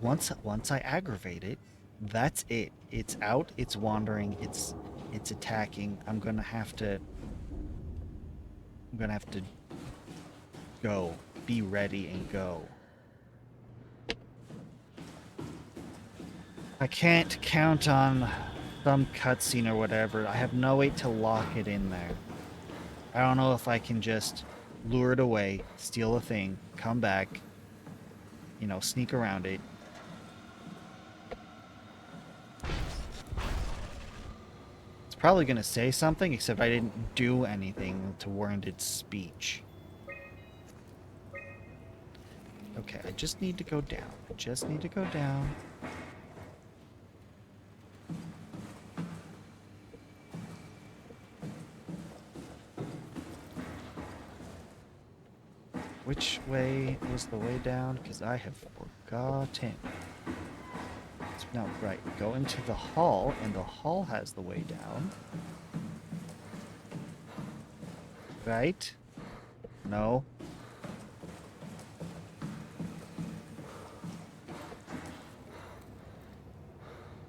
once I aggravate it, that's it. It's out, it's wandering, it's attacking. I'm gonna have to go. Be ready and go. I can't count on some cutscene or whatever. I have no way to lock it in there. I don't know if I can just lure it away, steal a thing, come back, you know, sneak around it. It's probably going to say something, except I didn't do anything to warrant its speech. Okay, I just need to go down. I just need to go down. Which way was the way down? Because I have forgotten. No, right. Go into the hall, and the hall has the way down. Right? No.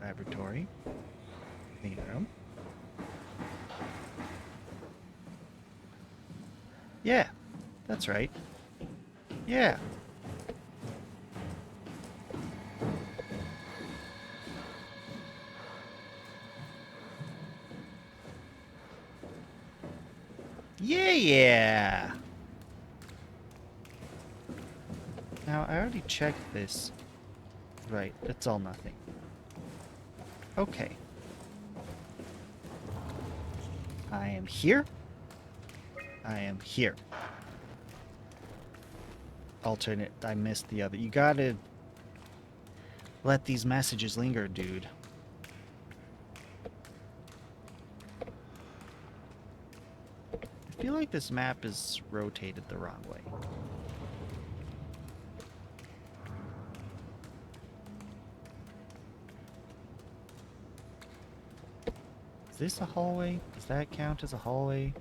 Laboratory. Clean room. Yeah, that's right. Yeah. Yeah. Now, I already checked this. Right, that's all nothing. Okay. I am here. I am here. Alternate. I missed the other. You gotta let these messages linger, dude. I feel like this map is rotated the wrong way. Is this a hallway? Does that count as a hallway?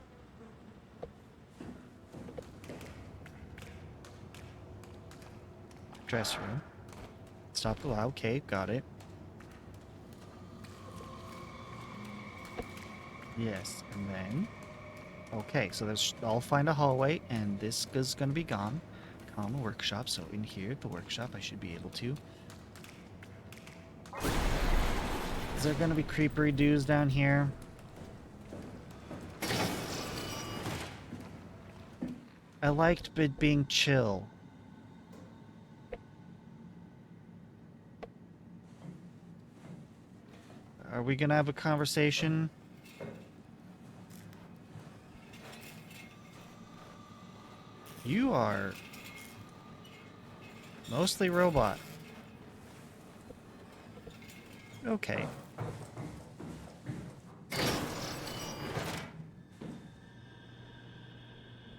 Dress room. Stop the loud. Okay, got it. Yes, and then... Okay, so there's... I'll find a hallway, and this is gonna be gone. Common workshop, so in here, the workshop, I should be able to... Is there gonna be creepery dudes down here? I liked it being chill. Are we gonna have a conversation? You are mostly robot. Okay.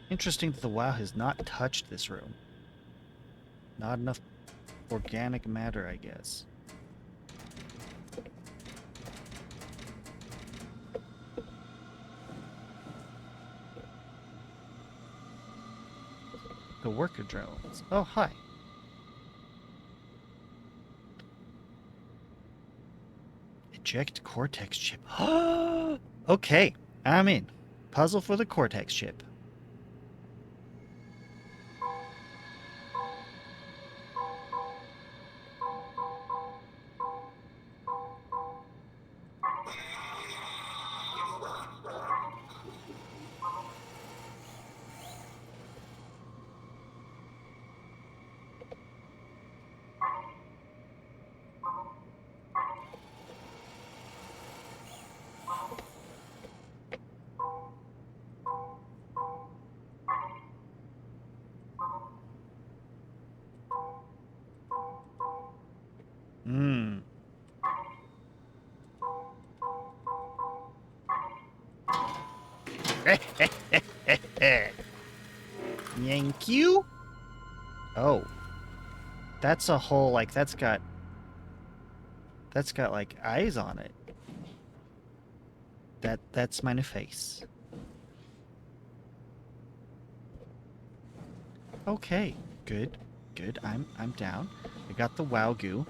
Interesting that the WoW has not touched this room. Not enough organic matter, I guess. The worker drones. Oh, hi. Eject Cortex chip. Okay, I'm in. Puzzle for the Cortex chip. Thank you. Oh. That's a whole, like, that's got like eyes on it. That's my face. Okay, good. Good. I'm down. I got the wow goo.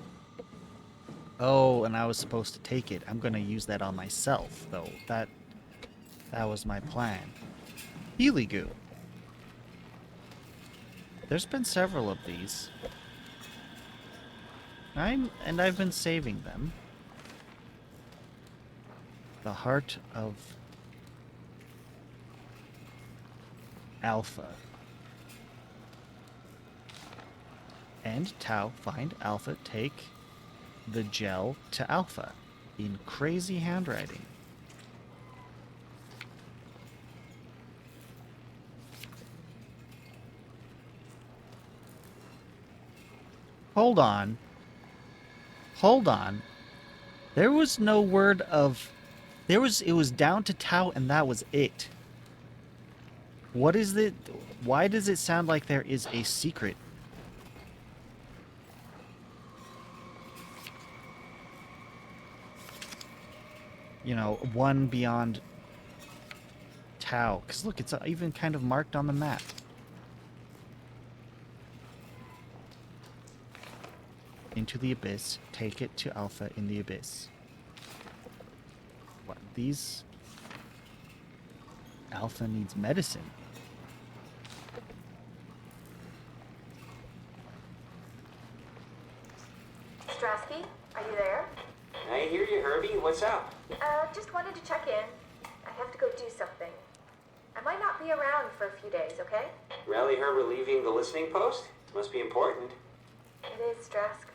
Oh, and I was supposed to take it. I'm gonna use that on myself, though. That was my plan. Healy goo. There's been several of these. I've been saving them. The heart of Alpha. And Tau, find Alpha, take the gel to Alpha in crazy handwriting. Hold on. Hold on. There was no word of... it was down to Tau and that was it. What is it? Why does it sound like there is a secret? You know, one beyond Tau. Because look, it's even kind of marked on the map. Into the abyss. Take it to Alpha in the abyss. What? These... Alpha needs medicine. Strasky, are you there? I hear you, Herbie. What's up? Just wanted to check in. I have to go do something. I might not be around for a few days, okay? Rally Herbert leaving the listening post? Must be important. It is, Strask.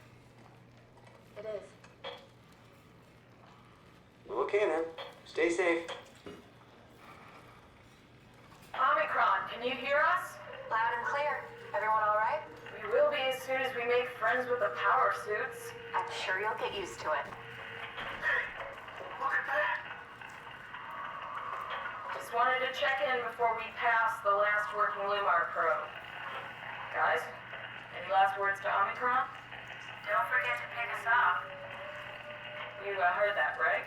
It is. Okay then. Stay safe. Omicron, can you hear us? Loud and clear. Everyone all right? We will be as soon as we make friends with the power suits. I'm sure you'll get used to it. Look at that. Just wanted to check in before we pass the last working Lumar probe. Guys, any last words to Omicron? Don't forget to pick us up. You heard that, right?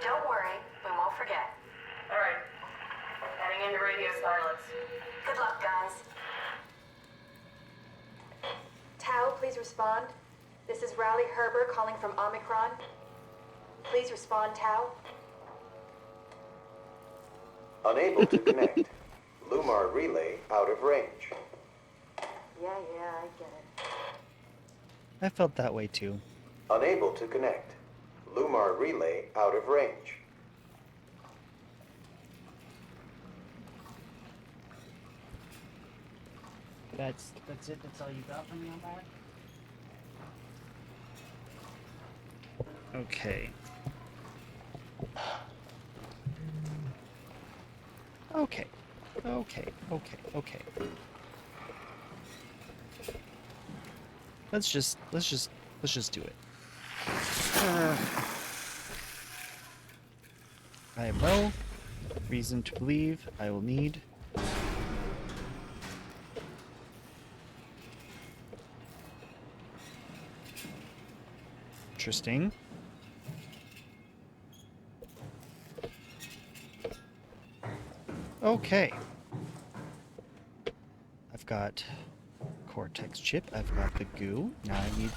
Don't worry, we won't forget. All right. Heading into radio silence. Good luck, guys. Tau, please respond. This is Rowley Herber calling from Omicron. Please respond, Tau. Unable to connect. Lumar relay out of range. Yeah, I get it. I felt that way too. Unable to connect. Lumar relay out of range. That's it? That's all you got from me on that? Okay. Okay. Let's just do it. I have no reason to believe I will need interesting. Okay. I've got Cortex chip. I've got the goo. Now I need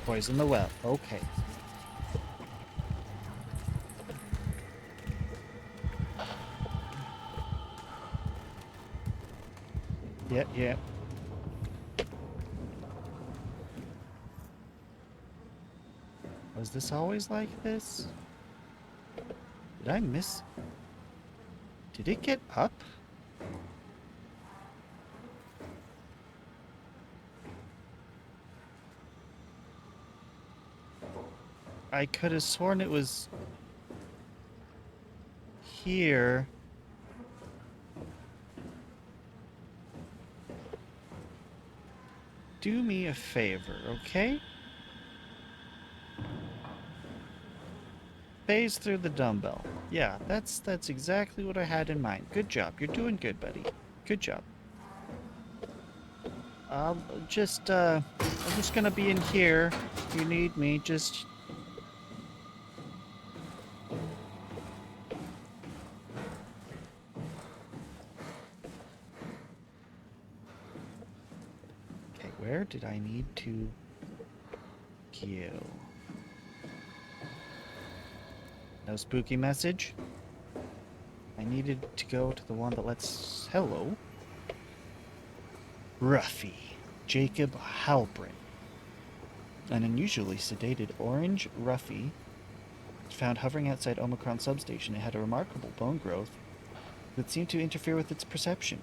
poison the well. Okay. Yeah. Was this always like this? Did I miss? Did it get up? I could have sworn it was here. Do me a favor, okay? phase through the dumbbell. Yeah, that's exactly what I had in mind. Good job. You're doing good, buddy. Good job. I'm just gonna be in here. If you need me, just... Okay, where did I need to go? No spooky message? I needed to go to the one that lets... Hello? Ruffy. Jacob Halprin. An unusually sedated orange Ruffy found hovering outside Omicron substation. It had a remarkable bone growth that seemed to interfere with its perception.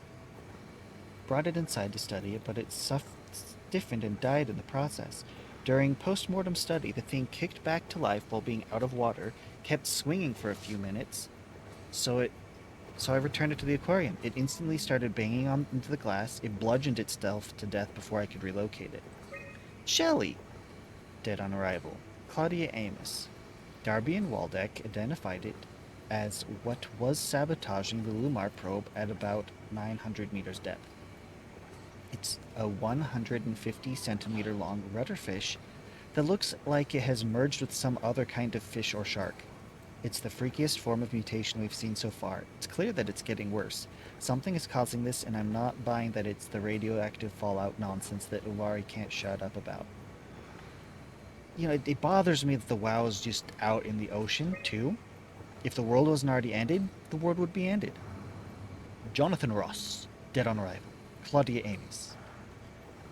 Brought it inside to study it, but it stiffened and died in the process. During post-mortem study, the thing kicked back to life while being out of water, kept swinging for a few minutes, so I returned it to the aquarium. It instantly started banging into the glass. It bludgeoned itself to death before I could relocate it. Shelley! Dead on arrival. Claudia Amos. Darby and Waldeck identified it as what was sabotaging the Lumar probe at about 900 meters depth. It's a 150 centimeter long rudderfish that looks like it has merged with some other kind of fish or shark. It's the freakiest form of mutation we've seen so far. It's clear that it's getting worse. Something is causing this, and I'm not buying that it's the radioactive fallout nonsense that Uwari can't shut up about. You know, it bothers me that the WoW is just out in the ocean, too. If the world wasn't already ended, the world would be ended. Jonathan Ross, dead on arrival. Claudia Amos.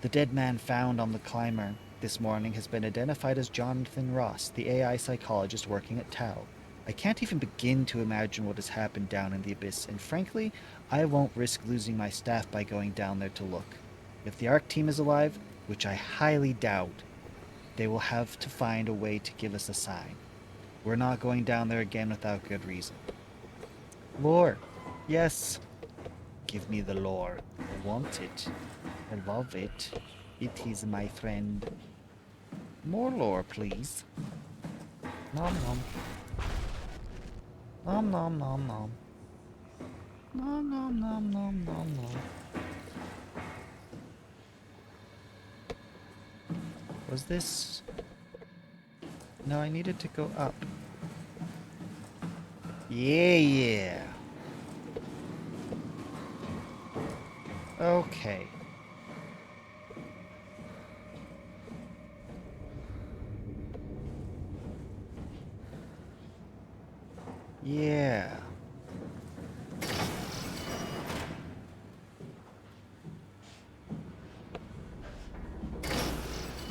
The dead man found on the climber this morning has been identified as Jonathan Ross, the AI psychologist working at Tau. I can't even begin to imagine what has happened down in the abyss, and frankly, I won't risk losing my staff by going down there to look. If the ARC team is alive, which I highly doubt, they will have to find a way to give us a sign. We're not going down there again without good reason. Lore. Yes. Give me the lore. I want it. I love it. It is my friend. More lore, please. Nom nom. Nom nom nom nom. Nom nom nom nom nom nom. Was this... No, I needed to go up. Yeah. Okay. Yeah.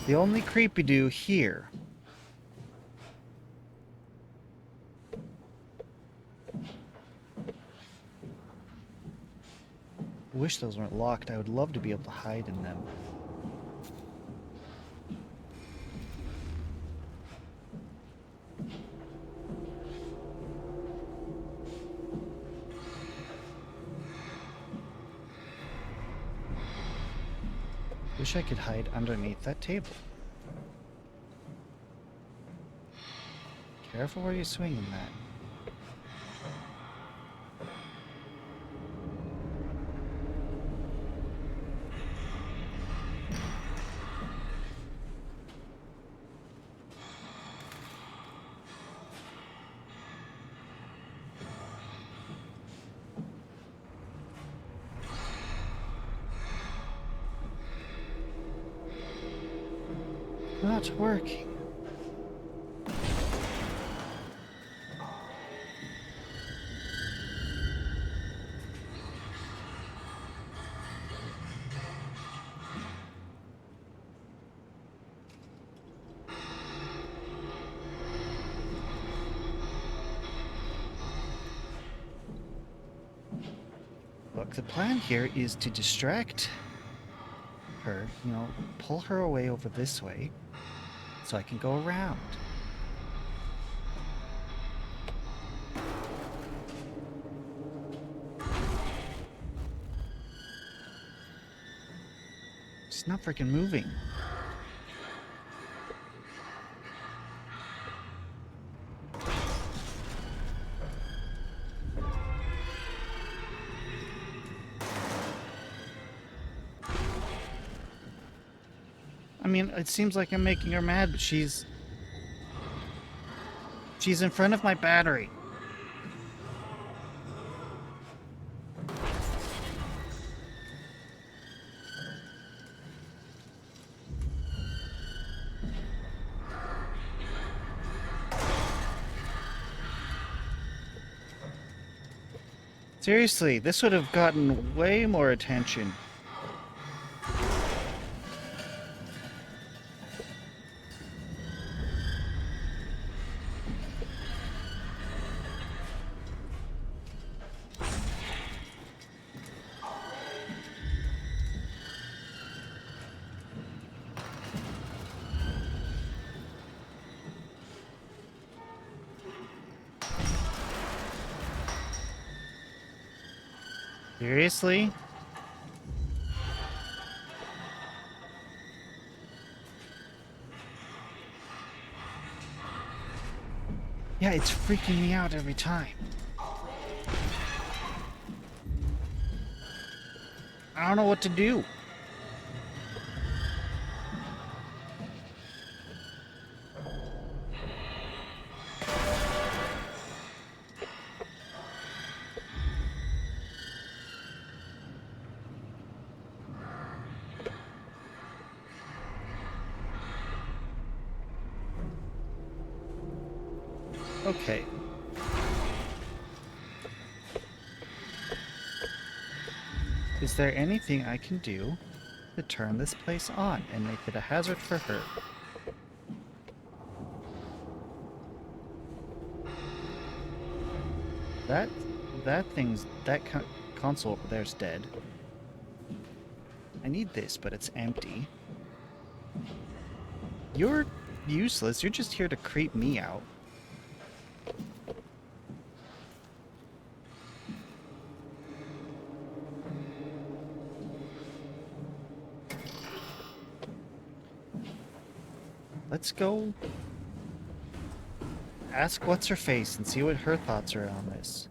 The only creepy-do here. I wish those weren't locked. I would love to be able to hide in them. Wish I could hide underneath that table. Careful where you're swinging that. Not working. Look, the plan here is to distract her, pull her away over this way so I can go around. It's not freaking moving. I mean, it seems like I'm making her mad, but she's in front of my battery. Seriously, this would have gotten way more attention. Seriously? Yeah, it's freaking me out every time. I don't know what to do. Okay. Is there anything I can do to turn this place on and make it a hazard for her? That console over there's dead. I need this, but it's empty. You're useless. You're just here to creep me out. Let's go ask what's her face and see what her thoughts are on this.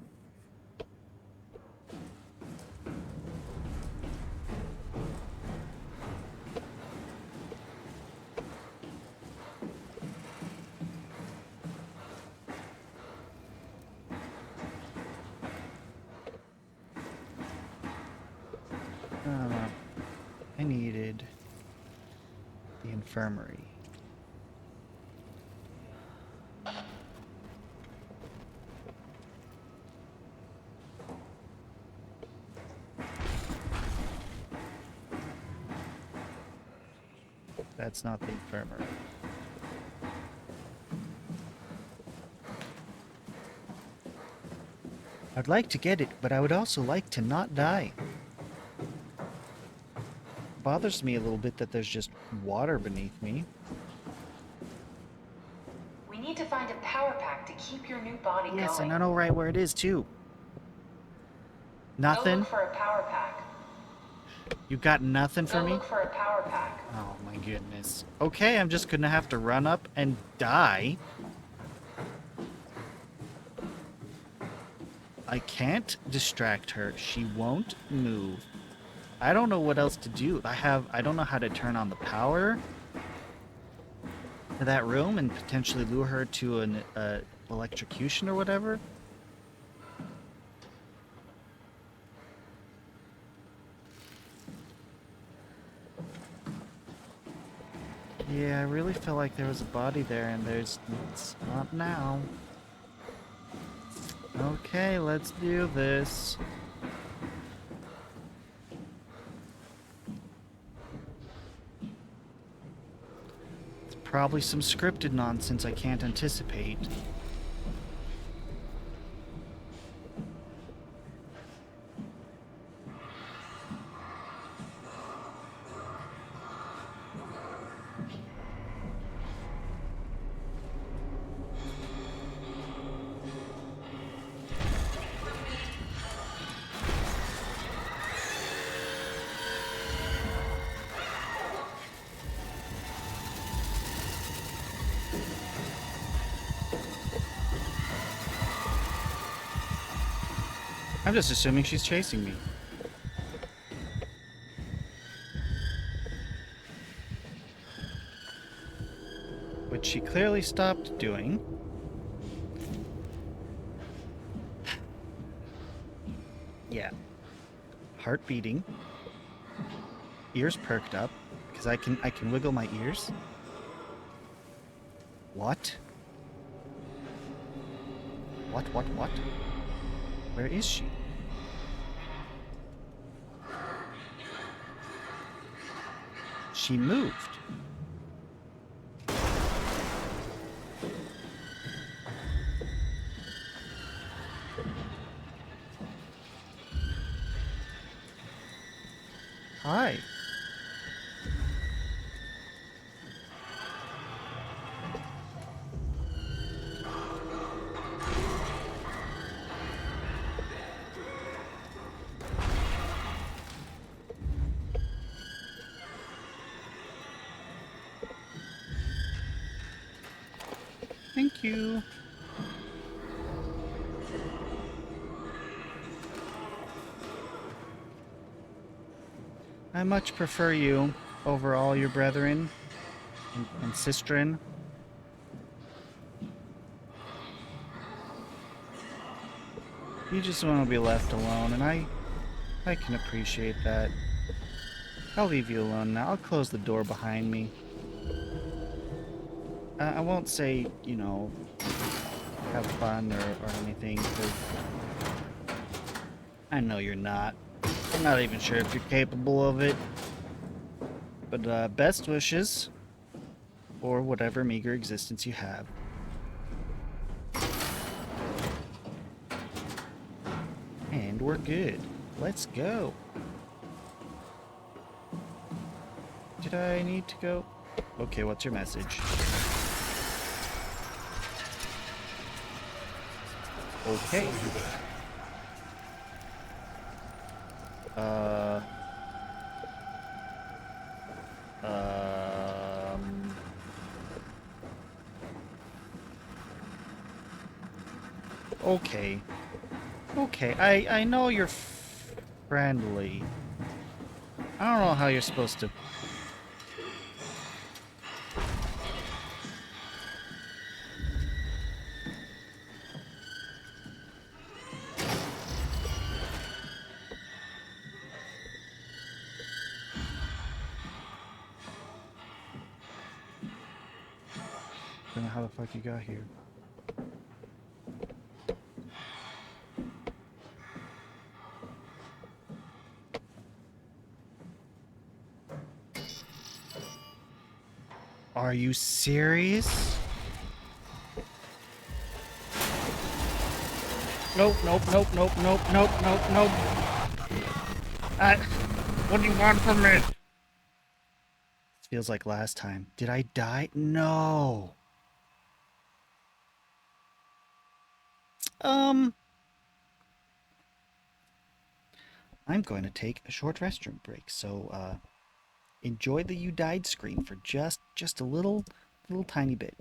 I needed the infirmary. That's not the infirmary. I'd like to get it, but I would also like to not die. Bothers me a little bit that there's just water beneath me. We need to find a power pack to keep your new body going. Yes, and I know right where it is too. Go Nothing? look for a power pack. You got nothing for Go me? look for a power pack. Oh my goodness. Okay, I'm just gonna have to run up and die. I can't distract her. She won't move. I don't know what else to do. I don't know how to turn on the power to that room and potentially lure her to an electrocution or whatever. Yeah, I really felt like there was a body there, and it's not now. Okay, let's do this. It's probably some scripted nonsense I can't anticipate. I'm just assuming she's chasing me. she clearly stopped doing. Yeah. Heart beating. Ears perked up because I can wiggle my ears. What? What? Where is she? She moved. Hi. Thank you. I much prefer you over all your brethren and sistren. You just want to be left alone, and I can appreciate that. I'll leave you alone now. I'll close the door behind me. I won't say, you know, have fun or anything, because I know you're not. I'm not even sure if you're capable of it. But best wishes for whatever meager existence you have. And we're good. Let's go. Did I need to go? Okay, what's your message? Okay. Okay. Okay, I know you're friendly. I don't know how you're supposed to... I don't know how the fuck you got here. Are you serious? Nope. What do you want from me? This feels like last time. Did I die? No. I'm going to take a short restroom break, so enjoy the "you died" screen for just a little tiny bit.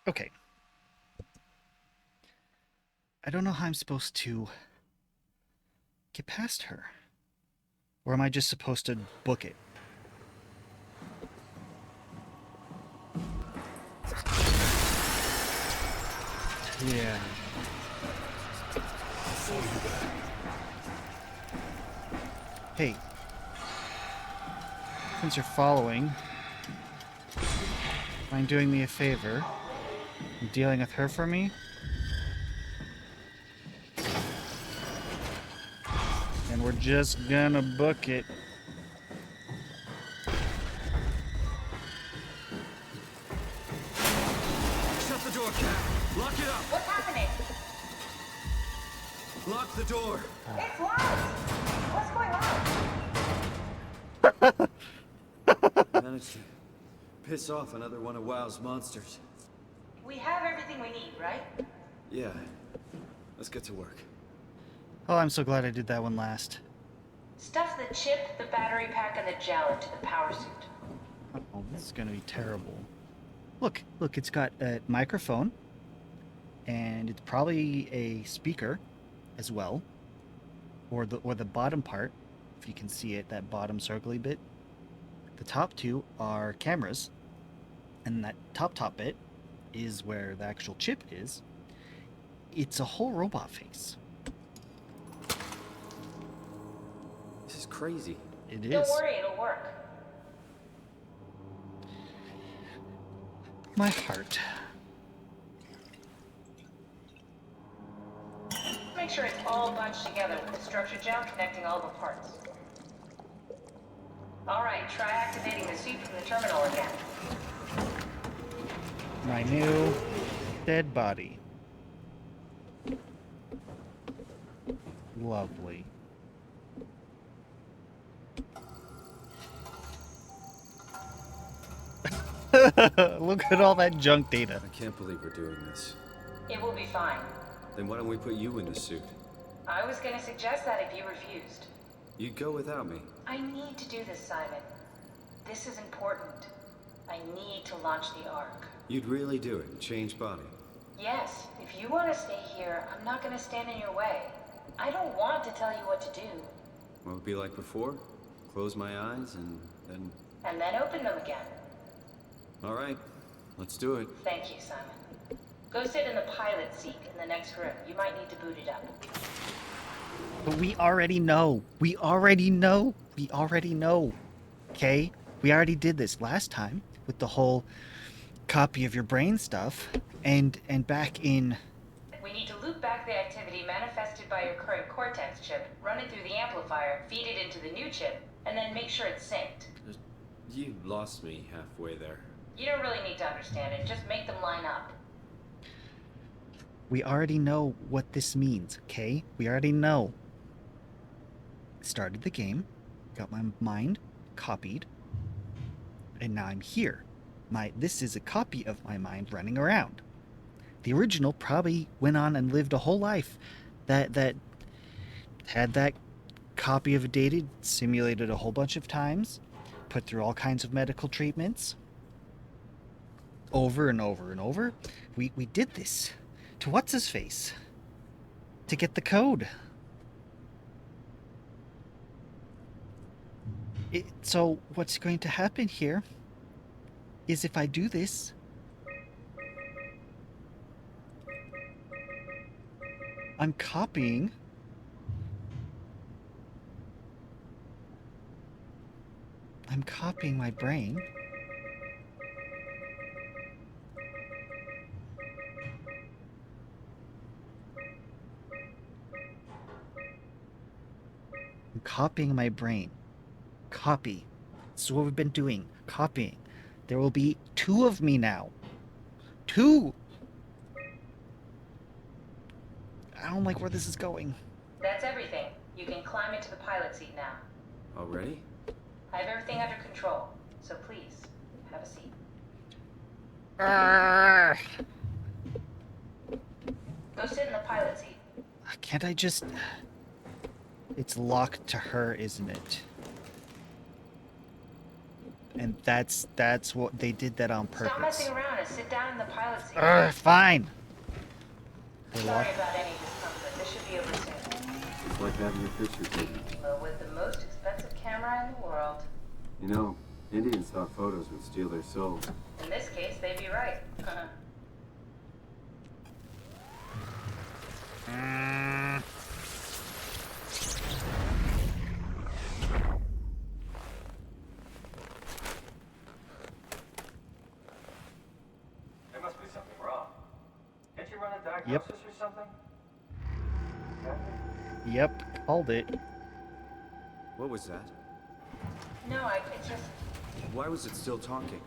Okay. I don't know how I'm supposed to get past her. Or am I just supposed to book it? Yeah. Hey. Since you're following, mind doing me a favor and dealing with her for me? And we're just gonna book it. Shut the door, Cap. Lock it up. What's happening? Lock the door. It's locked. What's going on? Managed to piss off another one of WoW's monsters. We have everything we need, right? Yeah. Let's get to work. Oh, I'm so glad I did that one last. Stuff the chip, the battery pack, and the gel into the power suit. Oh, this is gonna be terrible. Look, it's got a microphone, and it's probably a speaker as well, or the bottom part, if you can see it, that bottom circly bit. The top two are cameras, and that top bit is where the actual chip is. It's a whole robot face. This is crazy. It is. Don't worry, it'll work. My heart. Make sure it's all bunched together with the structure gel connecting all the parts. Alright, try activating the suit from the terminal again. My new dead body. Lovely. Look at all that junk data. I can't believe we're doing this. It will be fine. Then why don't we put you in the suit? I was gonna suggest that if you refused. You'd go without me. I need to do this, Simon. This is important. I need to launch the Ark. You'd really do it and change body. Yes, if you want to stay here, I'm not gonna stand in your way. I don't want to tell you what to do. What would it be like before? Close my eyes and then... And then open them again. All right, let's do it. Thank you, Simon. Go sit in the pilot seat in the next room. You might need to boot it up. But we already know. We already know. We already know. Okay? We already did this last time with the whole copy of your brain stuff. And back in... We need to loop back the activity manifested by your current Cortex chip, run it through the amplifier, feed it into the new chip, and then make sure it's synced. You lost me halfway there. You don't really need to understand it, just make them line up. We already know what this means, okay? We already know. Started the game, got my mind copied, and now I'm here. This is a copy of my mind running around. The original probably went on and lived a whole life that had that copy of a data simulated a whole bunch of times, put through all kinds of medical treatments, over and over and over. We did this to what's-his-face to get the code. So what's going to happen here is if I do this, I'm copying my brain. I'm copying my brain. Copy. This is what we've been doing. Copying. There will be 2 of me now. 2! I don't like where this is going. That's everything. You can climb into the pilot seat now. Already? I have everything under control, so please, have a seat. Go sit in the pilot seat. Can't I just... It's locked to her, isn't it? And that's what they did that on Stop purpose. messing around and sit down in the pilot seat. Fine. Sorry about any discomfort. This should be over soon. It's like having your picture taken. But with the most expensive camera in the world. You know, Indian stock photos would steal their souls. In this case, they'd be right. There must be something wrong. Can't you run a diagnosis Yep. or something? Yep, called it. What was that? No, it's just, Why was it still talking?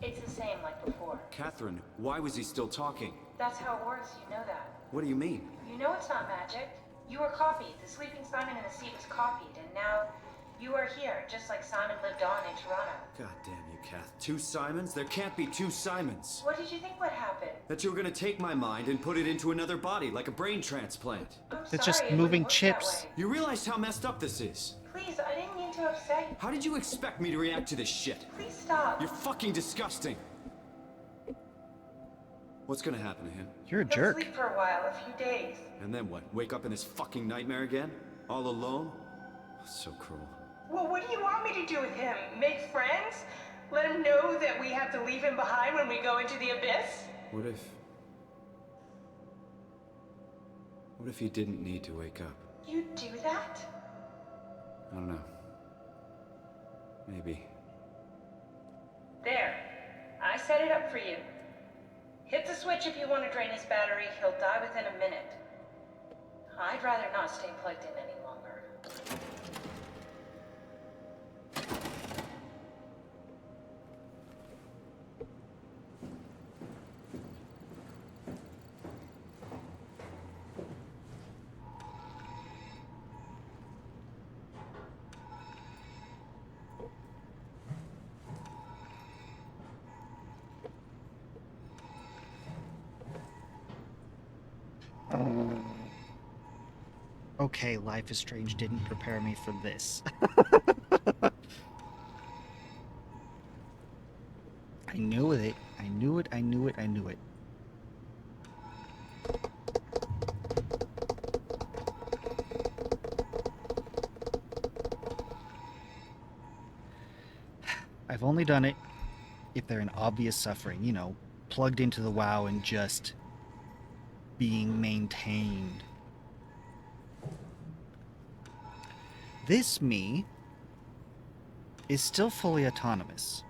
it's the same like before. Catherine, why was he still talking? That's how it works, you know that. What do you mean? You know it's not magic. You were copied. The sleeping Simon in the seat was copied, and now you are here, just like Simon lived on in Toronto. God damn you, Kath. 2 Simons? There can't be 2 Simons. What did you think would happen? That you were gonna take my mind and put it into another body, like a brain transplant. I'm It's sorry, just it wouldn't moving work that chips. way. You realize how messed up this is? Please, I didn't mean to upset you. How did you expect me to react to this shit? Please stop. You're fucking disgusting. What's gonna happen to him? You're a He'll jerk. sleep for a while, a few days. And then what? Wake up in this fucking nightmare again? All alone? So cruel. Well, what do you want me to do with him? Make friends? Let him know that we have to leave him behind when we go into the abyss? What if he didn't need to wake up? You'd do that? I don't know. Maybe. There. I set it up for you. Hit the switch if you want to drain his battery. He'll die within a minute. I'd rather not stay plugged in any longer. Okay, Life is Strange didn't prepare me for this. I knew it. I knew it. I knew it. I knew it. I've only done it if they're in obvious suffering, you know, plugged into the WoW and just being maintained. This me is still fully autonomous.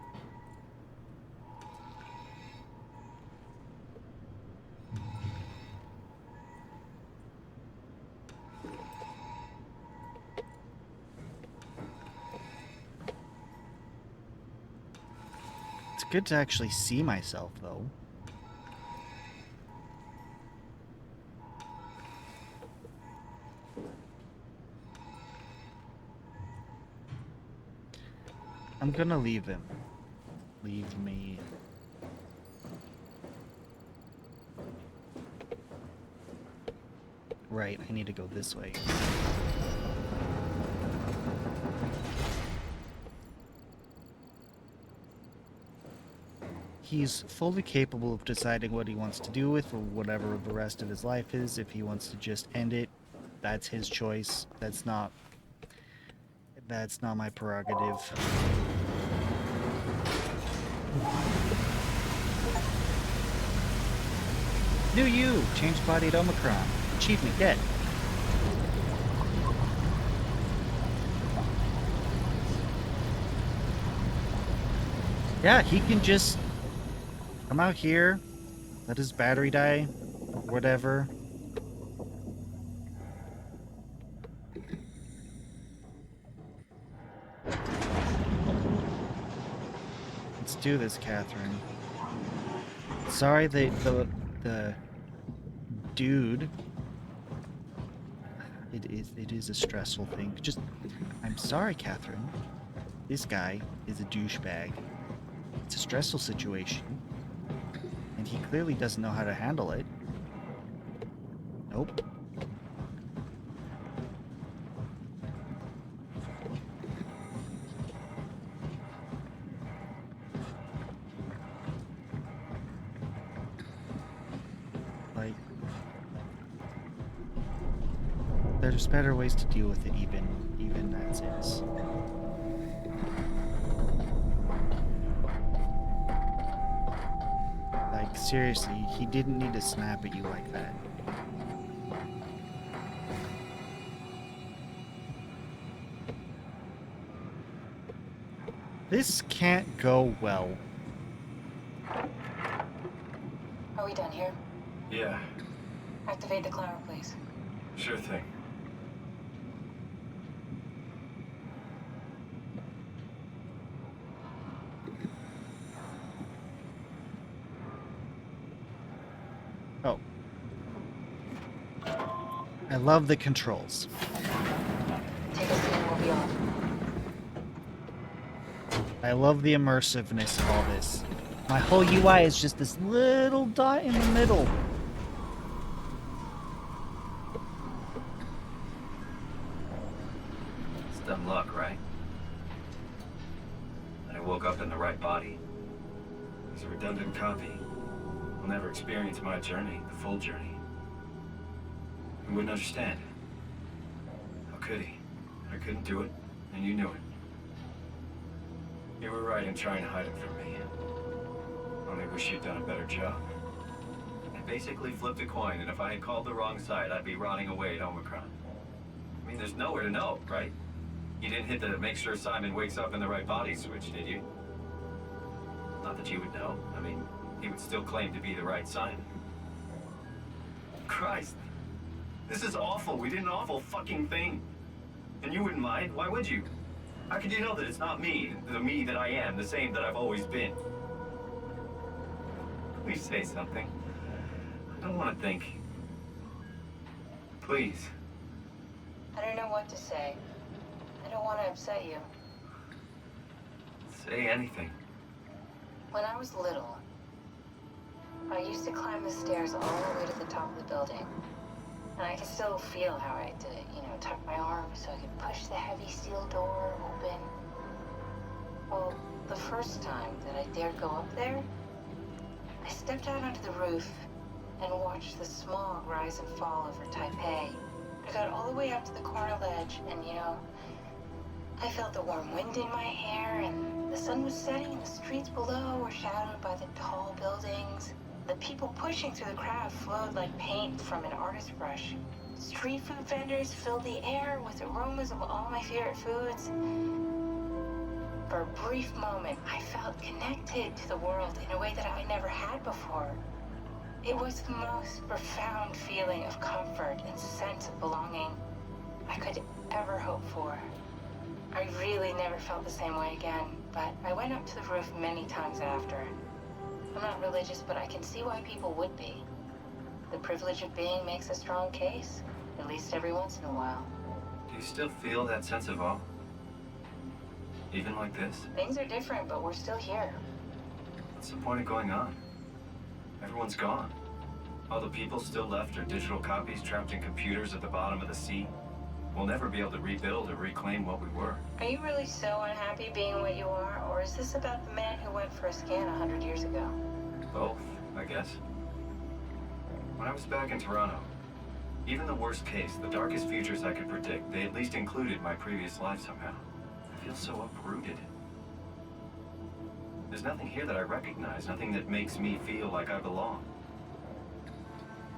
It's good to actually see myself, though. I'm gonna leave him. Leave me. Right, I need to go this way. He's fully capable of deciding what he wants to do with or whatever the rest of his life is. If he wants to just end it, that's his choice. That's not my prerogative. New you! Changed body at Omicron. Achievement get. Yeah, he can just come out here, let his battery die, or whatever. Let's do this, Catherine. Sorry, the dude. It is a stressful thing. I'm sorry, Catherine. This guy is a douchebag. It's a stressful situation, and he clearly doesn't know how to handle it. Nope. there's better ways to deal with it, even as is. Like, seriously, he didn't need to snap at you like that. This can't go well. Are we done here? Yeah, Activate the climber, please. sure thing. Oh. I love the controls. Take a seat and we'll be off. I love the immersiveness of all this. My whole UI is just this little dot in the middle. It's dumb luck, right? I woke up in the right body. He's a redundant copy. He'll never experience my journey, the full journey. He wouldn't understand. How could he? I couldn't do it, and you knew it. You were right in trying to hide it from me. Only wish you'd done a better job. I basically flipped a coin, and if I had called the wrong side, I'd be rotting away at Omicron. I mean, there's nowhere to know, right? You didn't hit the make sure Simon wakes up in the right body switch, did you? Not that you would know. I mean, he would still claim to be the right Simon. Christ. This is awful. We did an awful fucking thing. And you wouldn't mind? Why would you? How could you know that it's not me, the me that I am, the same that I've always been? Please say something. I don't want to think. Please. I don't know what to say. I don't want to upset you. Say anything. When I was little, I used to climb the stairs all the way to the top of the building. And I can still feel how I had to, tuck my arm so I could push the heavy steel door open. Well, the first time that I dared go up there, I stepped out onto the roof and watched the smog rise and fall over Taipei. I got all the way up to the corner ledge and, I felt the warm wind in my hair and the sun was setting and the streets below were shadowed by the tall buildings. The people pushing through the crowd flowed like paint from an artist's brush. Street food vendors filled the air with aromas of all my favorite foods. For a brief moment, I felt connected to the world in a way that I never had before. It was the most profound feeling of comfort and sense of belonging I could ever hope for. I really never felt the same way again, but I went up to the roof many times after. I'm not religious, but I can see why people would be. The privilege of being makes a strong case, at least every once in a while. Do you still feel that sense of awe? Even like this? Things are different, but we're still here. What's the point of going on? Everyone's gone. All the people still left are digital copies trapped in computers at the bottom of the sea. We'll never be able to rebuild or reclaim what we were. Are you really so unhappy being what you are, or is this about the man who went for a scan 100 years ago? Both, I guess. When I was back in Toronto, even the worst case, the darkest futures I could predict, they at least included my previous life somehow. I feel so uprooted. There's nothing here that I recognize, nothing that makes me feel like I belong.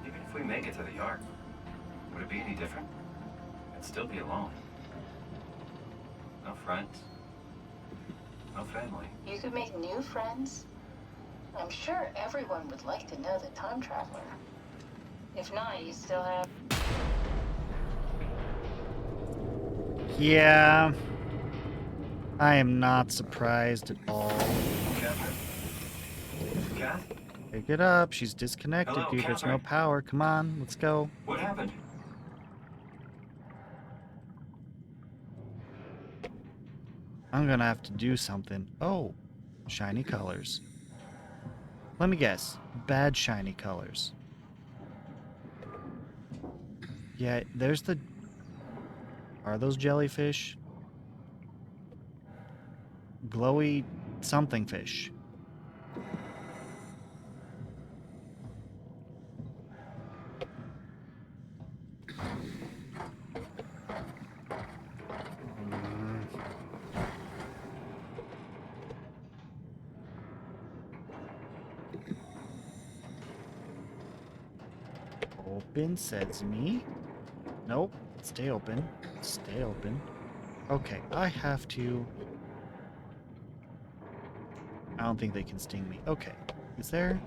Even if we make it to the Ark, would it be any different? I'd still be alone. No friends. No family. You could make new friends. I'm sure everyone would like to know the time traveler. If not, you still have... Yeah. I am not surprised at all. Catherine? Kath? Pick it up. She's disconnected, Hello, dude. There's no Catherine. power. Come on, let's go. What happened? I'm gonna have to do something. Oh, shiny colors. Let me guess. Bad shiny colors. Yeah, there's the... Are those jellyfish? Glowy something fish. Open, says me. Nope. Stay open. Stay open. Okay, I have to... I don't think they can sting me. Okay. Is there...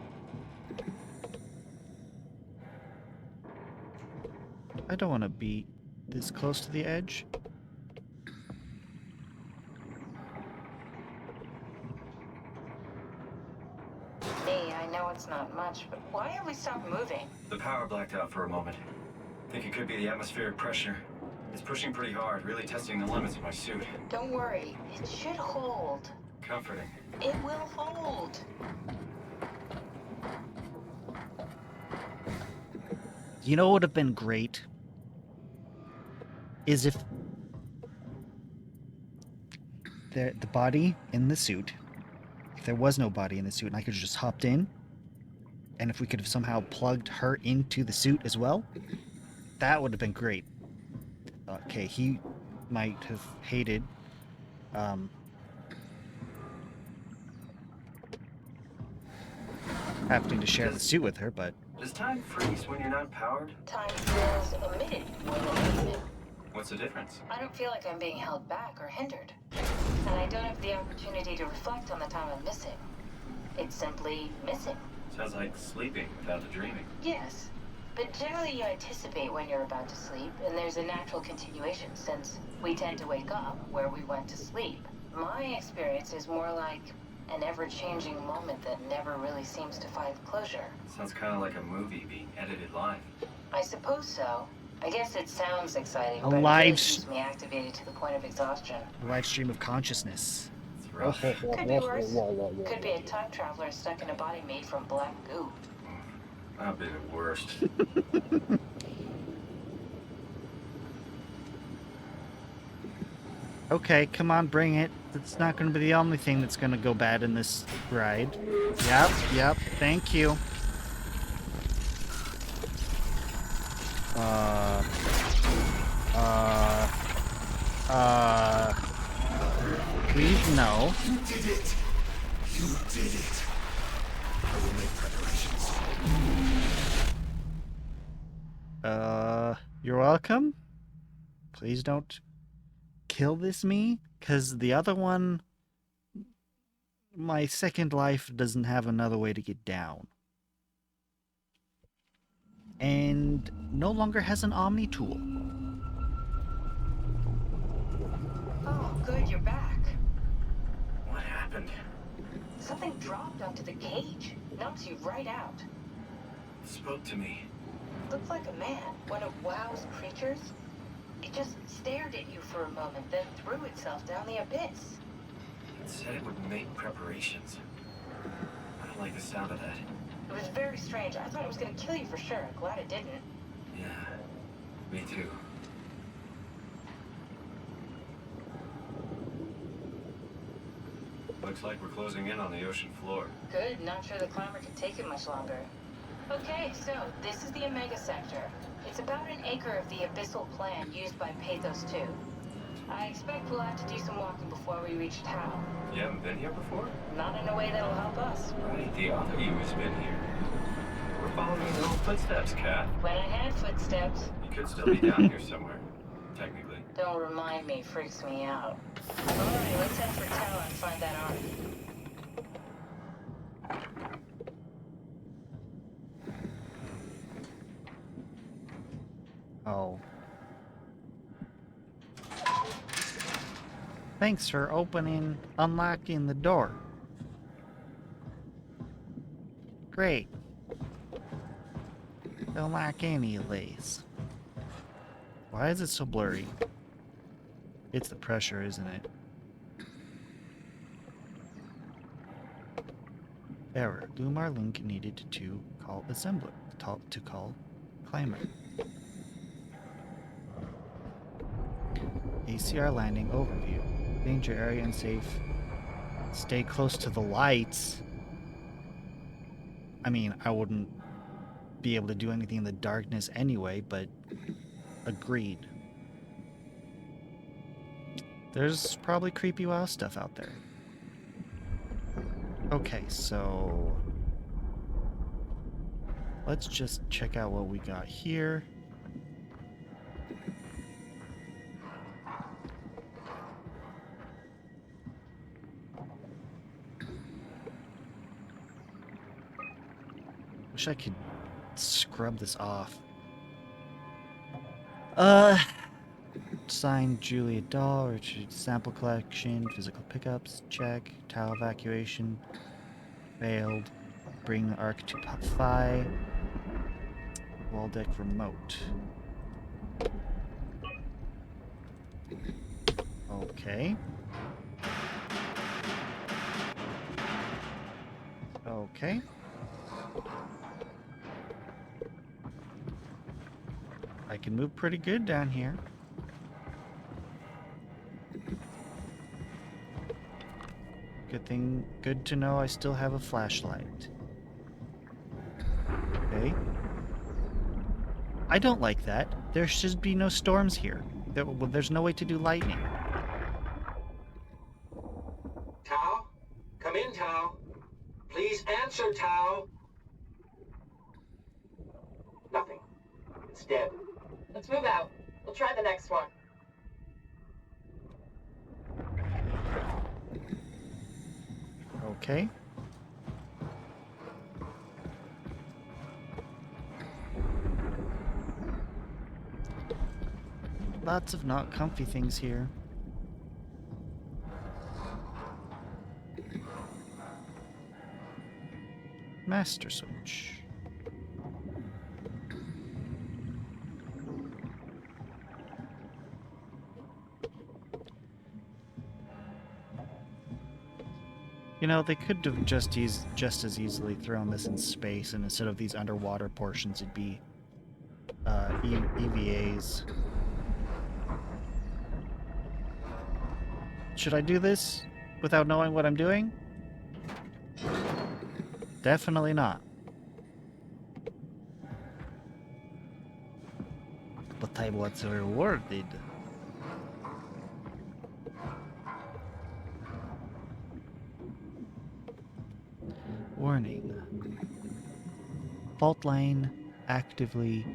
I don't want to be this close to the edge. Me, I know it's not much, but why have we stopped moving? The power blacked out for a moment. Think it could be the atmospheric pressure. It's pushing pretty hard, really testing the limits of my suit. Don't worry, it should hold. Comforting. It will hold. You know what would have been great? Is if the body in the suit, if there was no body in the suit and I could have just hopped in, and if we could have somehow plugged her into the suit as well, that would have been great. Okay, he might have hated having to share the suit with her, but... Does time freeze when you're not powered? Time feels omitted more than needed. What's the difference? I don't feel like I'm being held back or hindered. And I don't have the opportunity to reflect on the time I'm missing. It's simply missing. Sounds like sleeping without the dreaming. Yes. But generally you anticipate when you're about to sleep, and there's a natural continuation since we tend to wake up where we went to sleep. My experience is more like an ever-changing moment that never really seems to find closure. Sounds kind of like a movie being edited live. I suppose so. I guess it sounds exciting, A but it really live keeps me activated to the point of exhaustion. A live stream of consciousness. It's rough. Could be worse. Could be a time traveler stuck in a body made from black goo. That'd be the worst. Okay, come on, bring it. It's not going to be the only thing that's going to go bad in this ride. Yep, thank you. Please, no. You did it! You did it! I will make preparations. You're welcome? Please don't kill this me, because the other one, my second life doesn't have another way to get down. And no longer has an Omni tool. Oh, good, you're back. What happened? Something dropped onto the cage. Knocks you right out. It spoke to me. Looked like a man, one of WoW's creatures. It just stared at you for a moment, then threw itself down the abyss. It said it would make preparations. I don't like the sound of that. It was very strange. I thought it was going to kill you for sure. Glad it didn't. Yeah, me too. Looks like we're closing in on the ocean floor. Good. Not sure the climber can take it much longer. Okay, so this is the Omega Sector. It's about an acre of the abyssal plan used by Pathos 2. I expect we'll have to do some walking before we reach Tau. You haven't been here before? Not in a way that'll help us. Right, the other you has been here. We're following your little footsteps, Kat. When I had footsteps. You could still be down here somewhere, technically. Don't remind me, freaks me out. Alright, let's head for Tau and find that arm. Oh. Thanks for unlocking the door. Great. Don't like any of these. Why is it so blurry? It's the pressure, isn't it? Error. Lumar link needed to call assembler. To call climber. ACR landing overview. Danger area unsafe. Stay close to the lights. I mean, I wouldn't be able to do anything in the darkness anyway, but agreed. There's probably creepy WoW stuff out there. Okay, so let's just check out what we got here. Wish I could scrub this off. Signed Julia Dahl, Richard sample collection, physical pickups, check, towel evacuation, failed, bring arc to Phi, wall deck remote. Okay. Okay. I can move pretty good down here. Good to know I still have a flashlight. Okay. I don't like that. There should be no storms here. There's no way to do lightning. Tao? Come in, Tao. Please answer, Tao. Nothing. It's dead. Let's move out. We'll try the next one. Okay. Lots of not comfy things here. Master switch. You know, they could have just as easily thrown this in space, and instead of these underwater portions, it'd be EVAs. Should I do this without knowing what I'm doing? Definitely not. But I was rewarded. Warning. Fault line activity.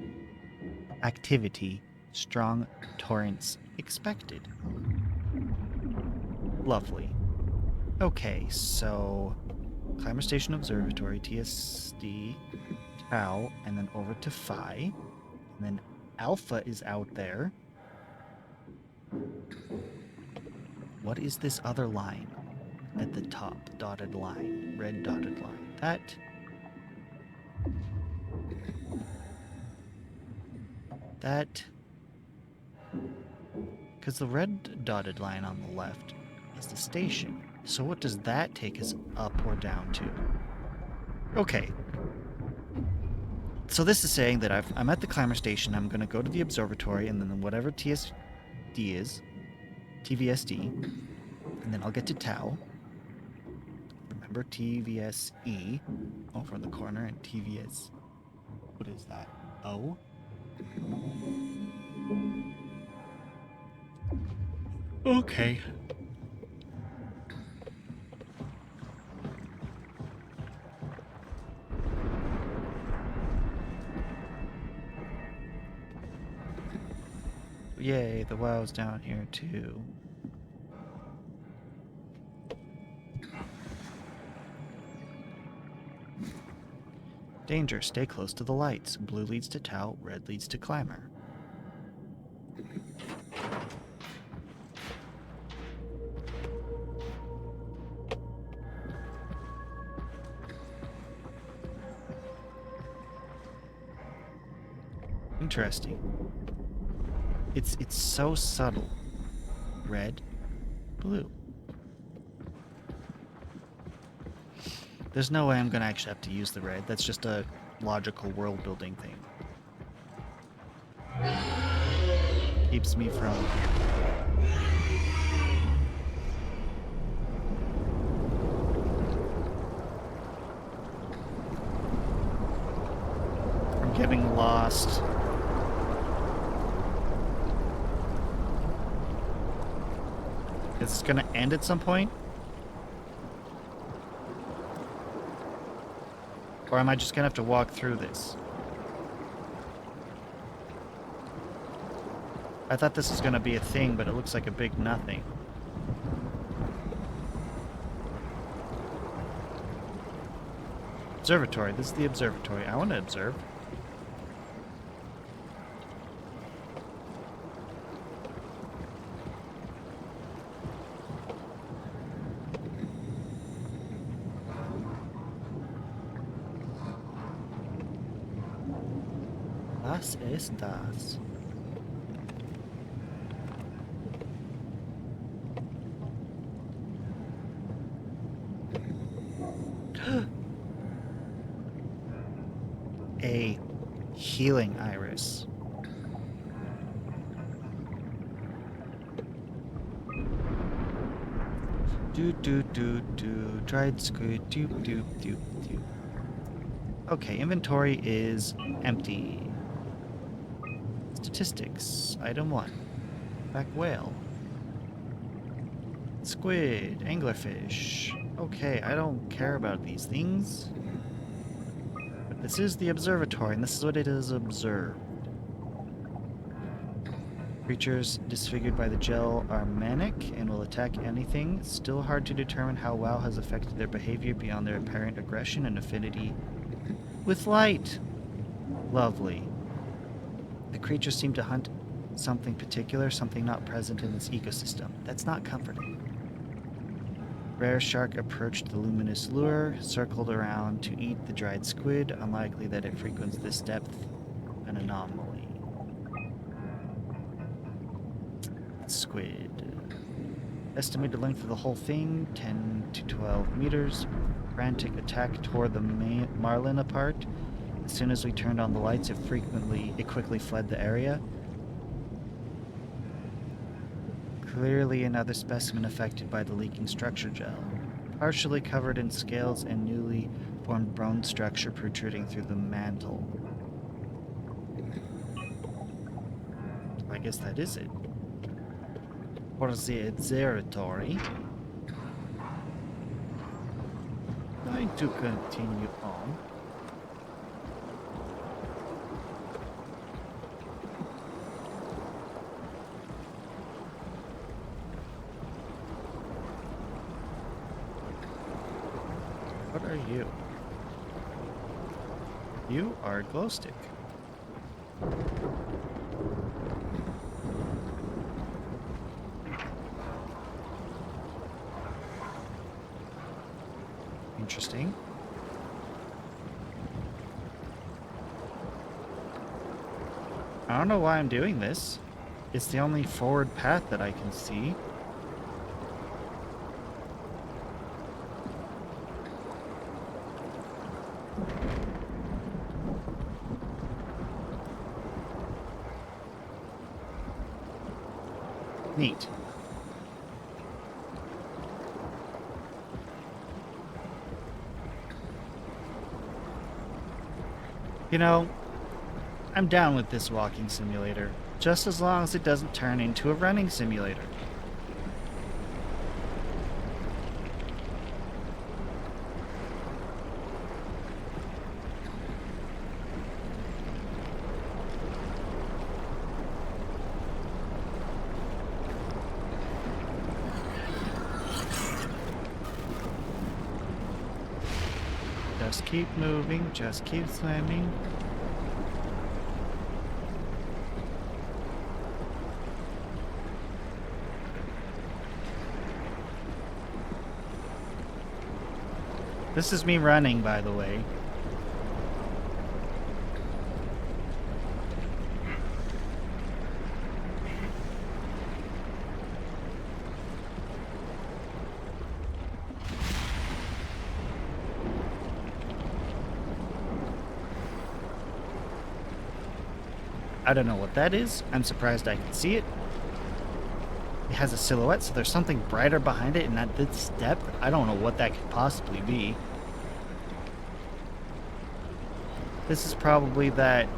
Strong torrents expected. Lovely. Okay, so Climber Station Observatory, TSD, Tau, and then over to Phi. And then Alpha is out there. What is this other line at the top? Dotted line. Red dotted line. That... Because the red dotted line on the left is the station. So what does that take us up or down to? Okay. So this is saying that I'm at the climber station, I'm going to go to the observatory, and then whatever TSD is, TVSD, and then I'll get to Tau. Remember TVSE over in the corner, and TVS... What is that? O? Okay. Yay, the WoW's down here too. Danger, stay close to the lights. Blue leads to Tau, red leads to Climber. Interesting. It's so subtle. Red, blue. There's no way I'm gonna actually have to use the red. That's just a logical world building thing. Keeps me from... getting lost. Is this gonna end at some point? Or am I just gonna have to walk through this? I thought this was gonna be a thing, but it looks like a big nothing. Observatory. This is the observatory. I want to observe. Was ist das? A healing iris. Do dried squid do. Okay, inventory is empty. Statistics, item 1. Back whale. Squid, anglerfish. Okay, I don't care about these things. But this is the observatory, and this is what it is observed. Creatures disfigured by the gel are manic and will attack anything. It's still hard to determine how WoW has affected their behavior beyond their apparent aggression and affinity with light. Lovely. The creatures seem to hunt something particular, something not present in this ecosystem. That's not comforting. Rare shark approached the luminous lure, circled around to eat the dried squid. Unlikely that it frequents this depth. An anomaly. Squid. Estimated length of the whole thing, 10 to 12 meters. Frantic attack tore the marlin apart. As soon as we turned on the lights, it quickly fled the area. Clearly another specimen affected by the leaking structure gel. Partially covered in scales and newly formed bone structure protruding through the mantle. I guess that is it. For the observatory. Going to continue on. What are you? You are a glow stick. Interesting. I don't know why I'm doing this. It's the only forward path that I can see. Neat. You know, I'm down with this walking simulator, just as long as it doesn't turn into a running simulator. Just keep moving, just keep swimming. This is me running, by the way. I don't know what that is. I'm surprised I can see it. It has a silhouette, so there's something brighter behind it, and at this depth, I don't know what that could possibly be. This is probably that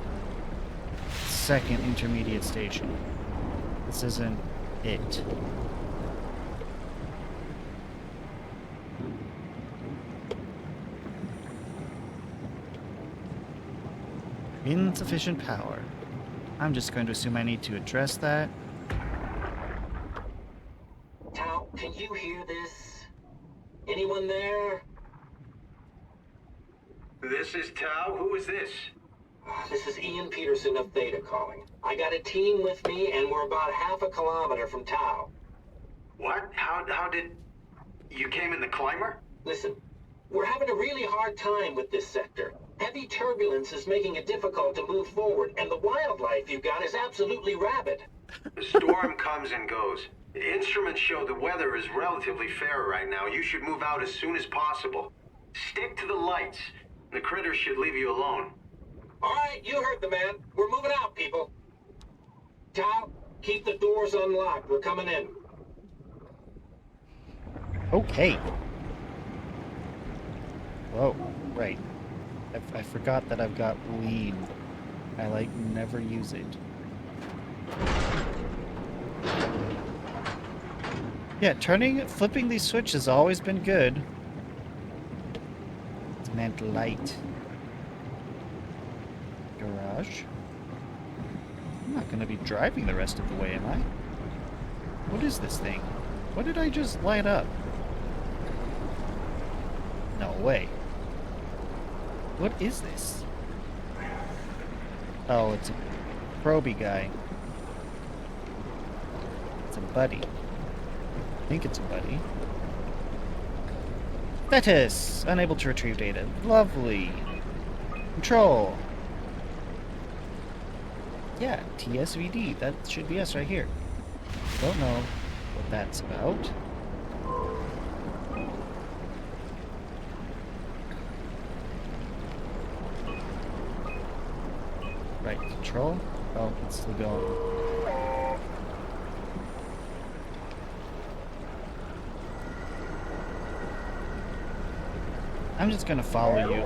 second intermediate station. This isn't it. Insufficient power. I'm just going to assume I need to address that. Anyone there? This is Tau. Who is this? This is Ian Peterson of Theta calling. I got a team with me, and we're about half a kilometer from Tau. What? How did... You came in the climber? Listen, we're having a really hard time with this sector. Heavy turbulence is making it difficult to move forward, and the wildlife you got is absolutely rabid. The storm comes and goes. The instruments show the weather is relatively fair right now. You should move out as soon as possible. Stick to the lights. The critters should leave you alone. All right, you heard the man. We're moving out, people. Tau, keep the doors unlocked. We're coming in. Okay. Whoa, right. I forgot that I've got lead. I, like, never use it. Yeah, flipping these switches has always been good. It's meant light. Garage. I'm not gonna be driving the rest of the way, am I? What is this thing? What did I just light up? No way. What is this? Oh, it's a proby guy. It's a buddy. I think it's a buddy. Thetis! Unable to retrieve data. Lovely. Control. Yeah, TSVD. That should be us right here. Don't know what that's about. Right, control. Oh, it's still going. I'm just gonna follow you.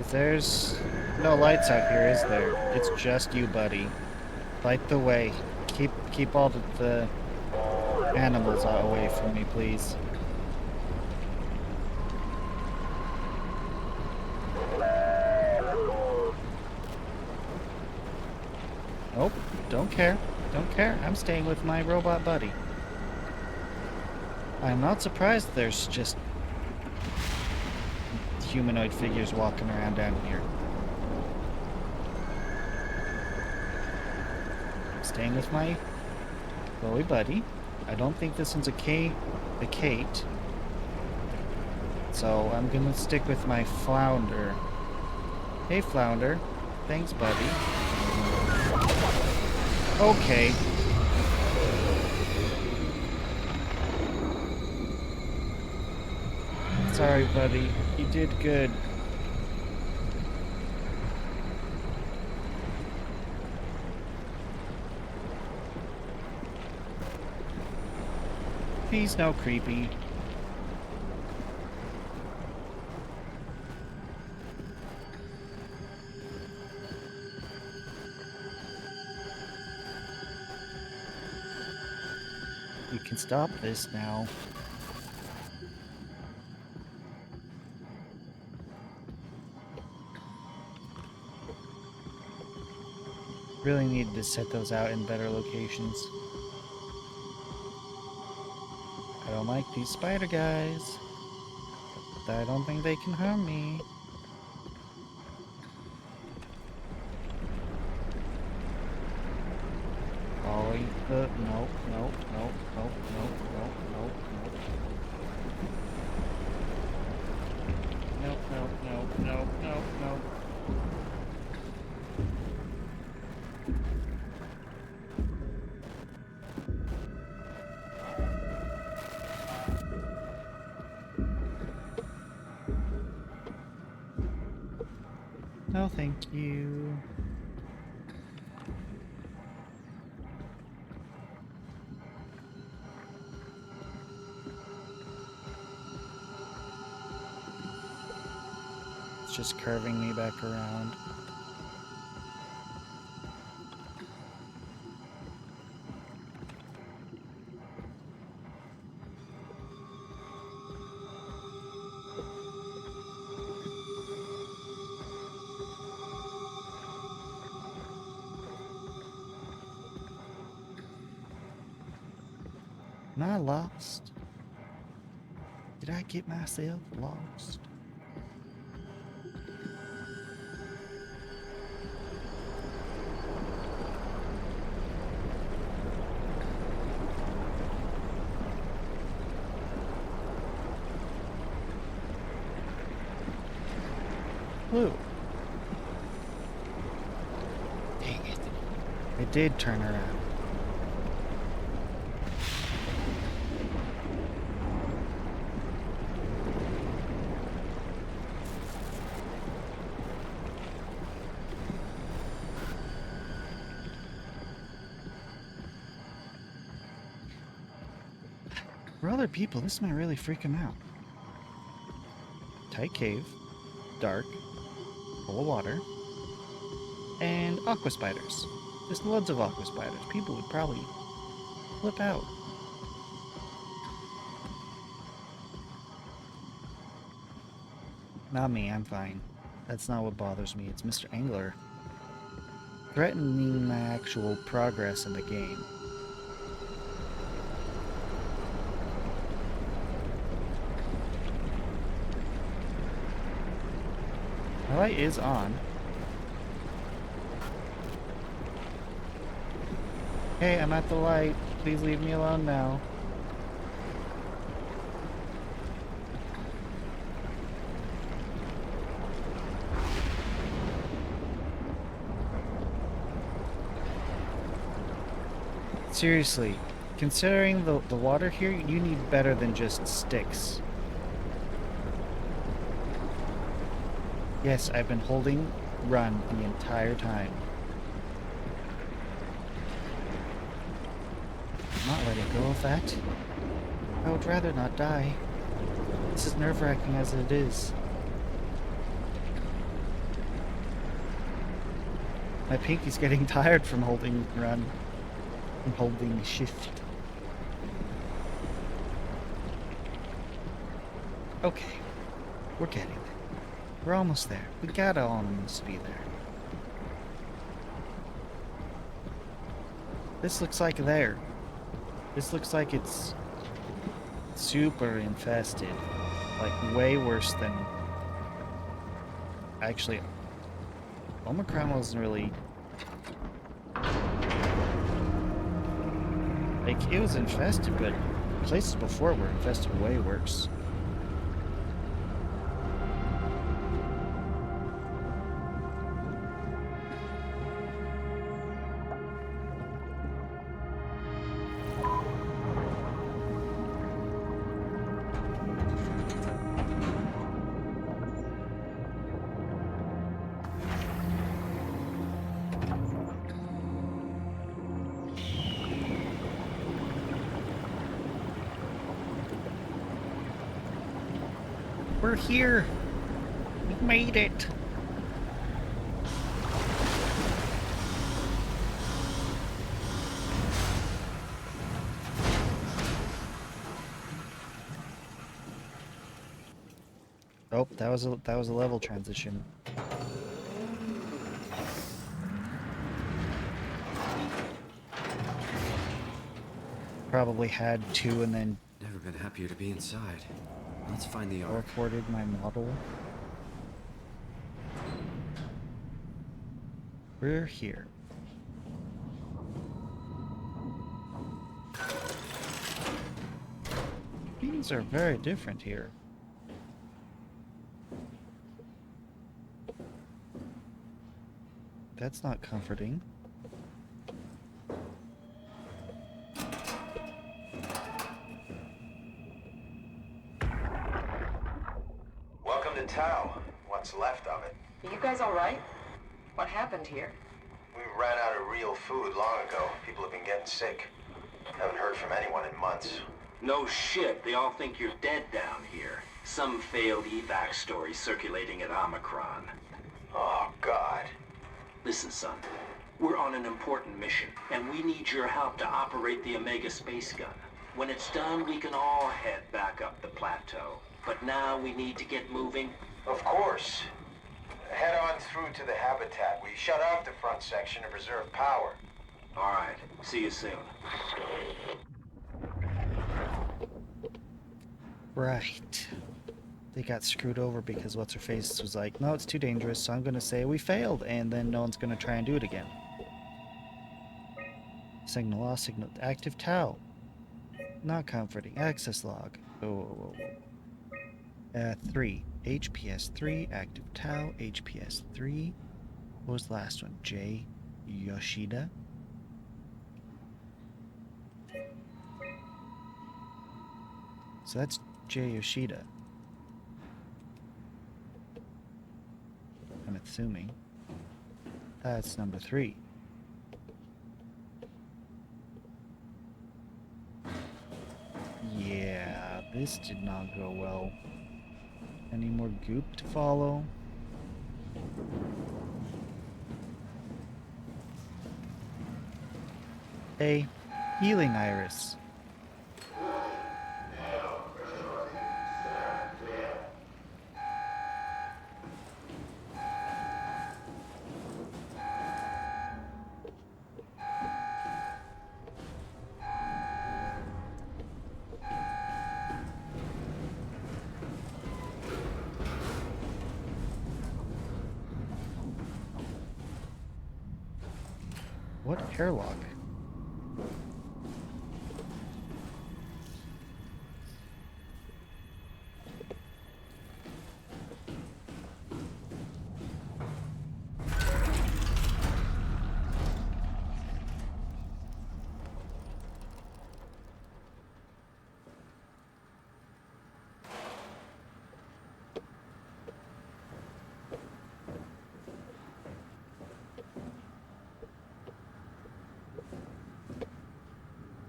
If there's no lights out here, is there? It's just you, buddy. Light the way. Keep all the animals away from me, please. Nope, don't care. Don't care. I'm staying with my robot buddy. I'm not surprised there's just humanoid figures walking around down here. I'm staying with my Chloe buddy. I don't think this one's a Kate. So I'm gonna stick with my Flounder. Hey Flounder. Thanks, buddy. Okay. Sorry, buddy. You did good. He's no creepy. You can stop this now. Really needed to set those out in better locations. I don't like these spider guys. But I don't think they can harm me. Ollie, no. No. No, thank you. It's just curving me back around. Am I lost? Did I get myself lost? Blue. Dang it. It did turn around. For other people, this might really freak them out. Tight cave, dark, full of water, and aqua spiders. Just loads of aqua spiders. People would probably flip out. Not me, I'm fine. That's not what bothers me. It's Mr. Angler threatening my actual progress in the game. The light is on. Hey, I'm at the light. Please leave me alone now. Seriously, considering the water here, you need better than just sticks. Yes, I've been holding run the entire time. I'm not letting go of that. I would rather not die. This is nerve-wracking as it is. My pinky's getting tired from holding run and holding shift. Okay, we're getting there. We're almost there. We gotta almost be there. This looks like there. This looks like it's super infested. Like, way worse than... Actually, Omicron wasn't really... Like, it was infested, but places before were infested way worse. We're here. We made it. Oh, that was a level transition. Probably had two and then Never been happier to be inside. Let's find the ark. teleported my model. We're here. Things are very different here. That's not comforting. Welcome to Tau. What's left of it. Are you guys alright? What happened here? We ran out of real food long ago. People have been getting sick. Haven't heard from anyone in months. No shit, they all think you're dead down here. Some failed evac story circulating at Omicron. Oh, God. Listen, son. We're on an important mission, and we need your help to operate the Omega space gun. When it's done, we can all head back up the plateau. But now we need to get moving. Of course. Head on through to the habitat. We shut off the front section to preserve power. All right, see you soon. Right. They got screwed over because what's-her-face was like, no, it's too dangerous, so I'm gonna say we failed, and then no one's gonna try and do it again. Signal lost, signal active tau. Not comforting. Access log. Oh, 3. HPS 3, active tau, HPS 3. What was the last one? J. Yoshida. So that's J. Yoshida. I'm assuming. That's number 3. Yeah, this did not go well. Any more goop to follow? A healing iris. What airlock?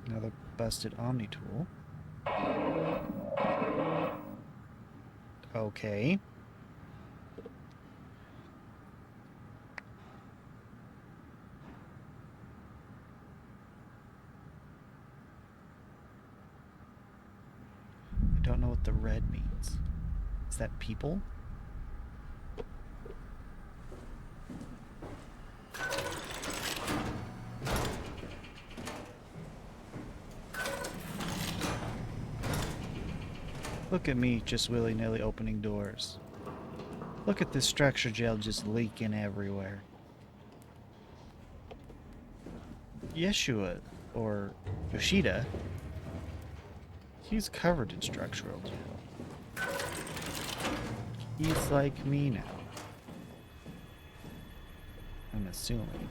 Another busted Omni tool. Okay. I don't know what the red means. Is that people? Look at me just willy-nilly opening doors. Look at this structure gel just leaking everywhere. Yeshua, or Yoshida, he's covered in structural gel. He's like me now. I'm assuming.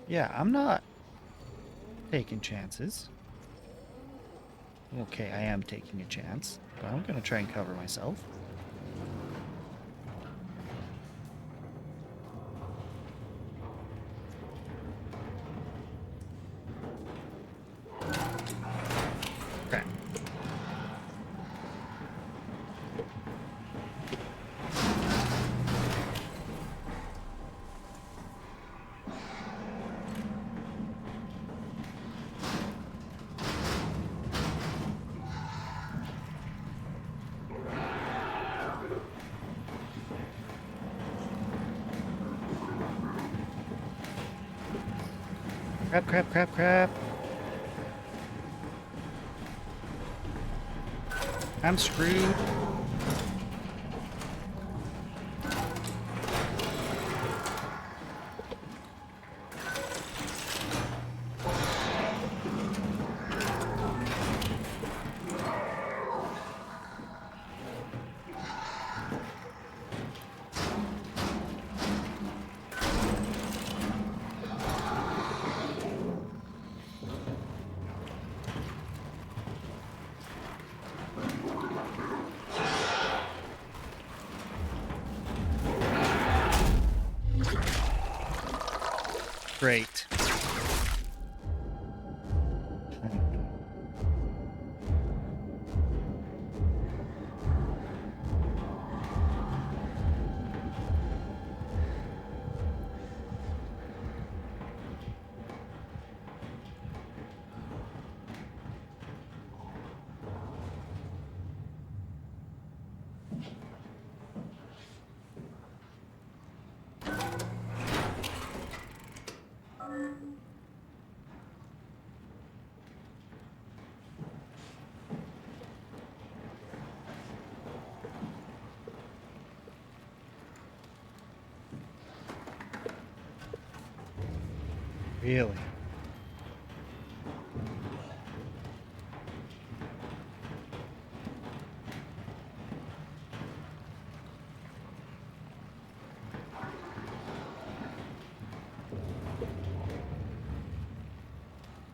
Yeah, I'm not taking chances. Okay, I am taking a chance, but I'm gonna try and cover myself. Crap. Crap, crap, crap, crap. I'm screwed. Great. Really?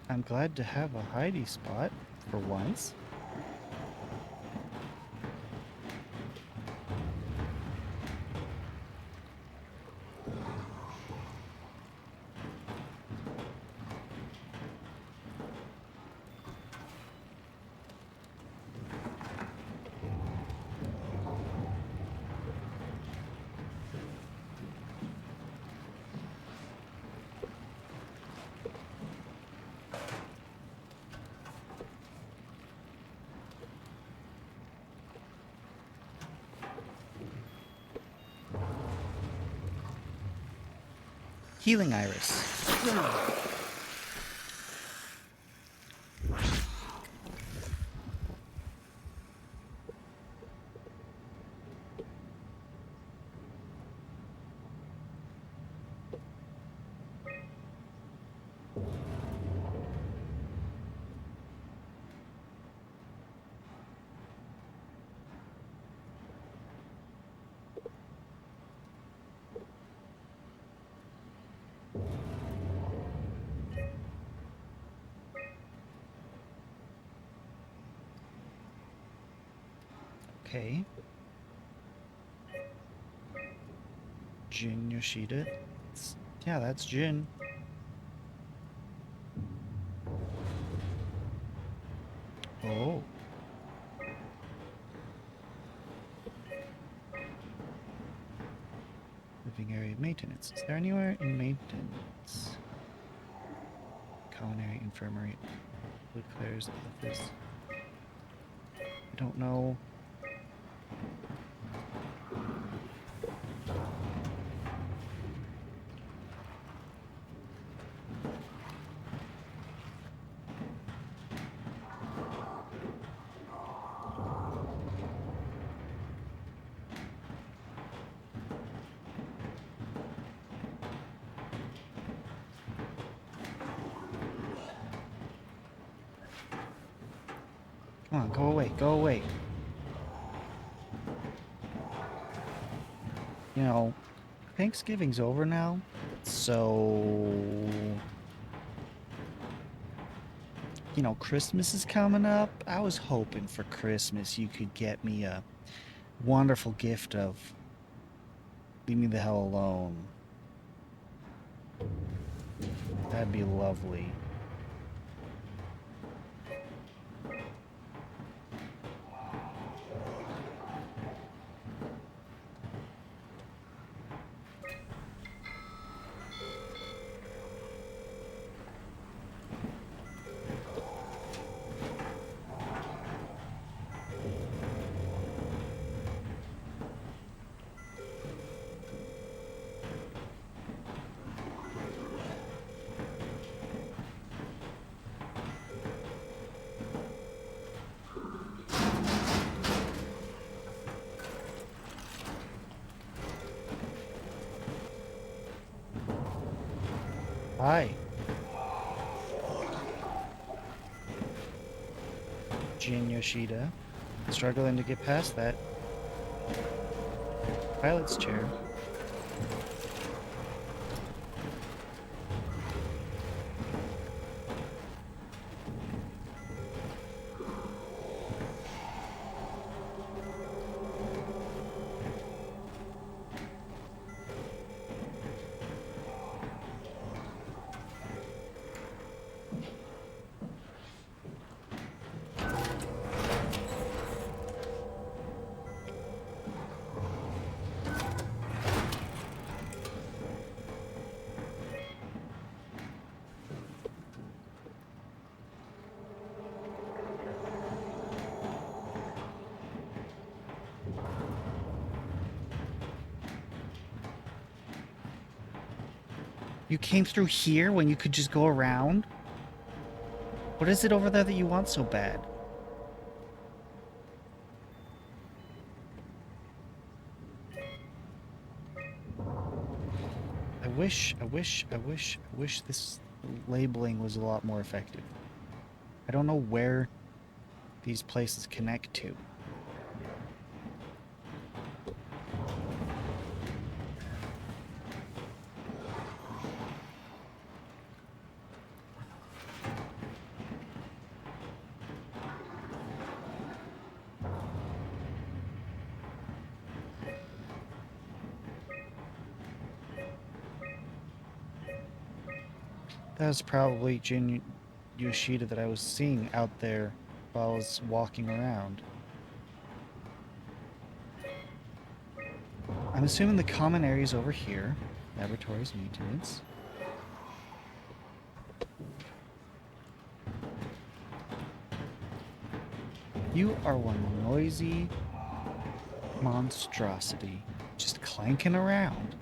I'm glad to have a hidey spot for once. Healing Iris. Okay. Jin Yoshida. Yeah, that's Jin. Oh. Living area maintenance. Is there anywhere in maintenance? Culinary infirmary. Wood Claire's office. I don't know. Come on, go away, go away. You know, Thanksgiving's over now, so... You know, Christmas is coming up. I was hoping for Christmas you could get me a wonderful gift of Leave Me the Hell Alone. That'd be lovely. Hi. Jin Yoshida. Struggling to get past that pilot's chair. You came through here when you could just go around? What is it over there that you want so bad? I wish this labeling was a lot more effective. I don't know where these places connect to. That was probably Jin Yoshida that I was seeing out there while I was walking around. I'm assuming the common area's over here. Laboratories, maintenance. You are one noisy monstrosity, just clanking around.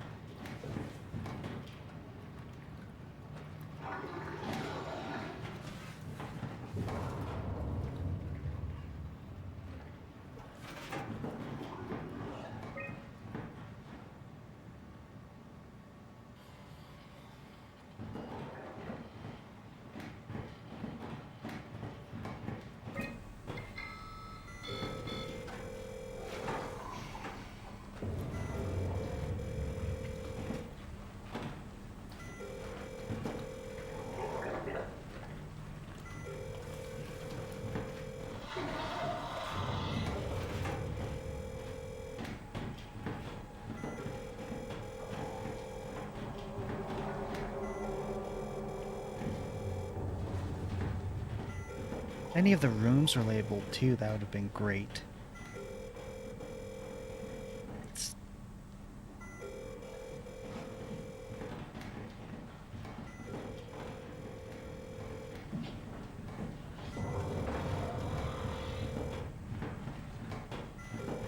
Any of the rooms were labeled too, that would have been great. It's...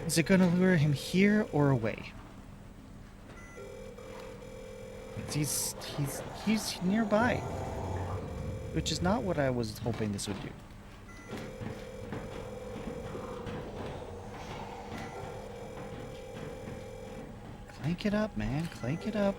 Is it going to lure him here or away? He's nearby, which is not what I was hoping this would do. Clank it up, man. Clank it up.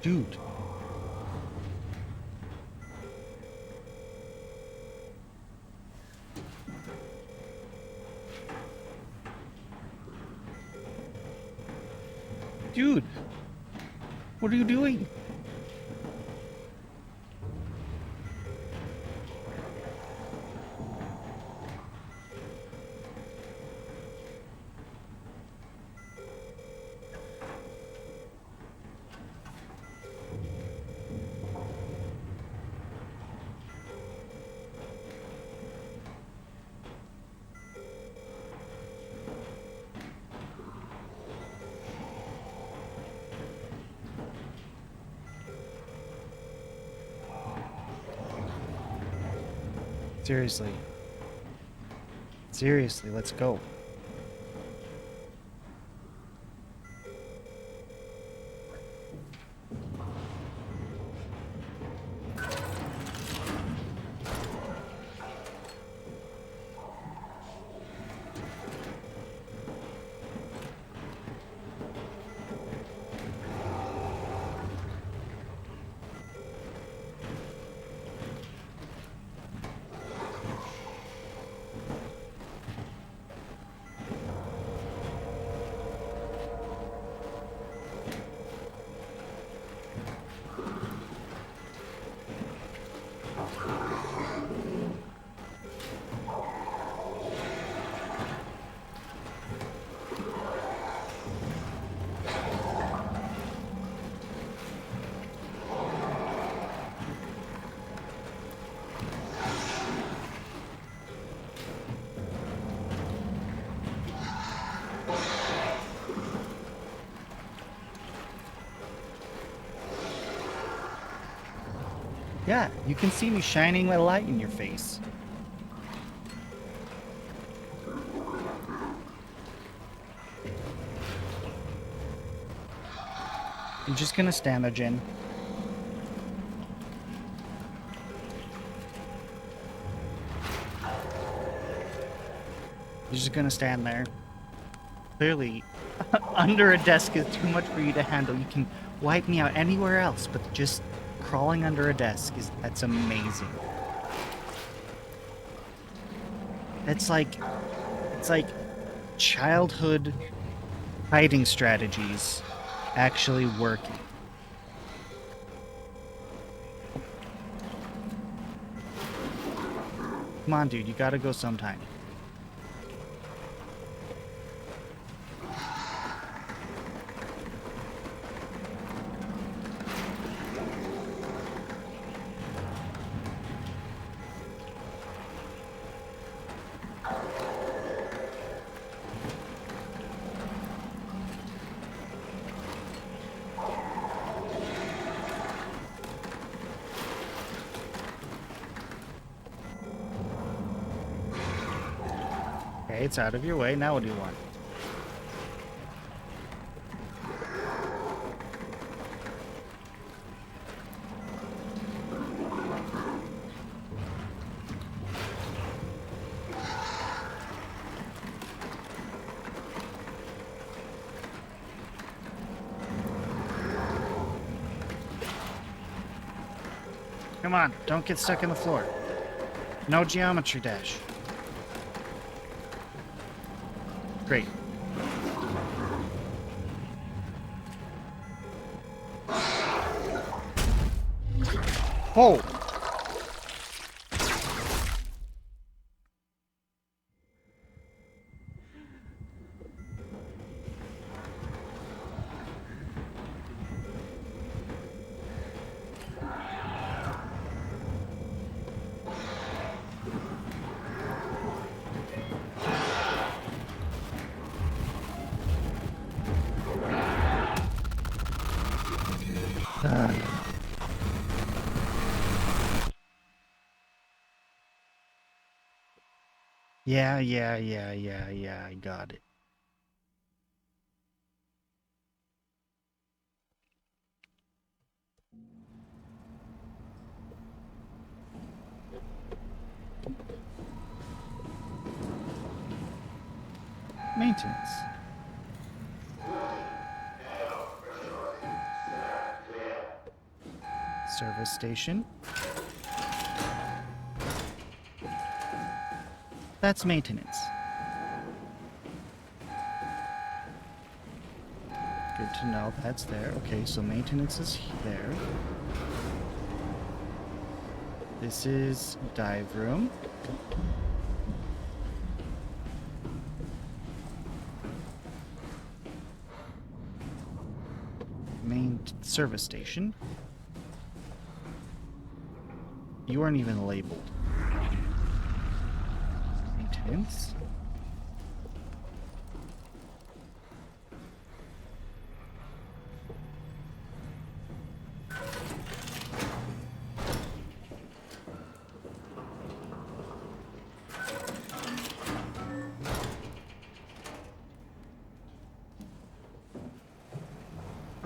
Dude. Dude, what are you doing? Seriously. Seriously, let's go. Yeah, you can see me shining my light in your face. I'm just gonna stand there, Jen. You're just gonna stand there. Clearly, under a desk is too much for you to handle. You can wipe me out anywhere else, but just crawling under a desk that's amazing. It's like childhood hiding strategies actually working. Come on, dude, you gotta go sometime. Okay, it's out of your way. Now what do you want? Come on, don't get stuck in the floor. No geometry dash. Great. Oh! Yeah, I got it. Maintenance. Service station. That's maintenance. Good to know that's there. Okay, so maintenance is there. This is dive room. Main service station. You aren't even labeled. Maintenance.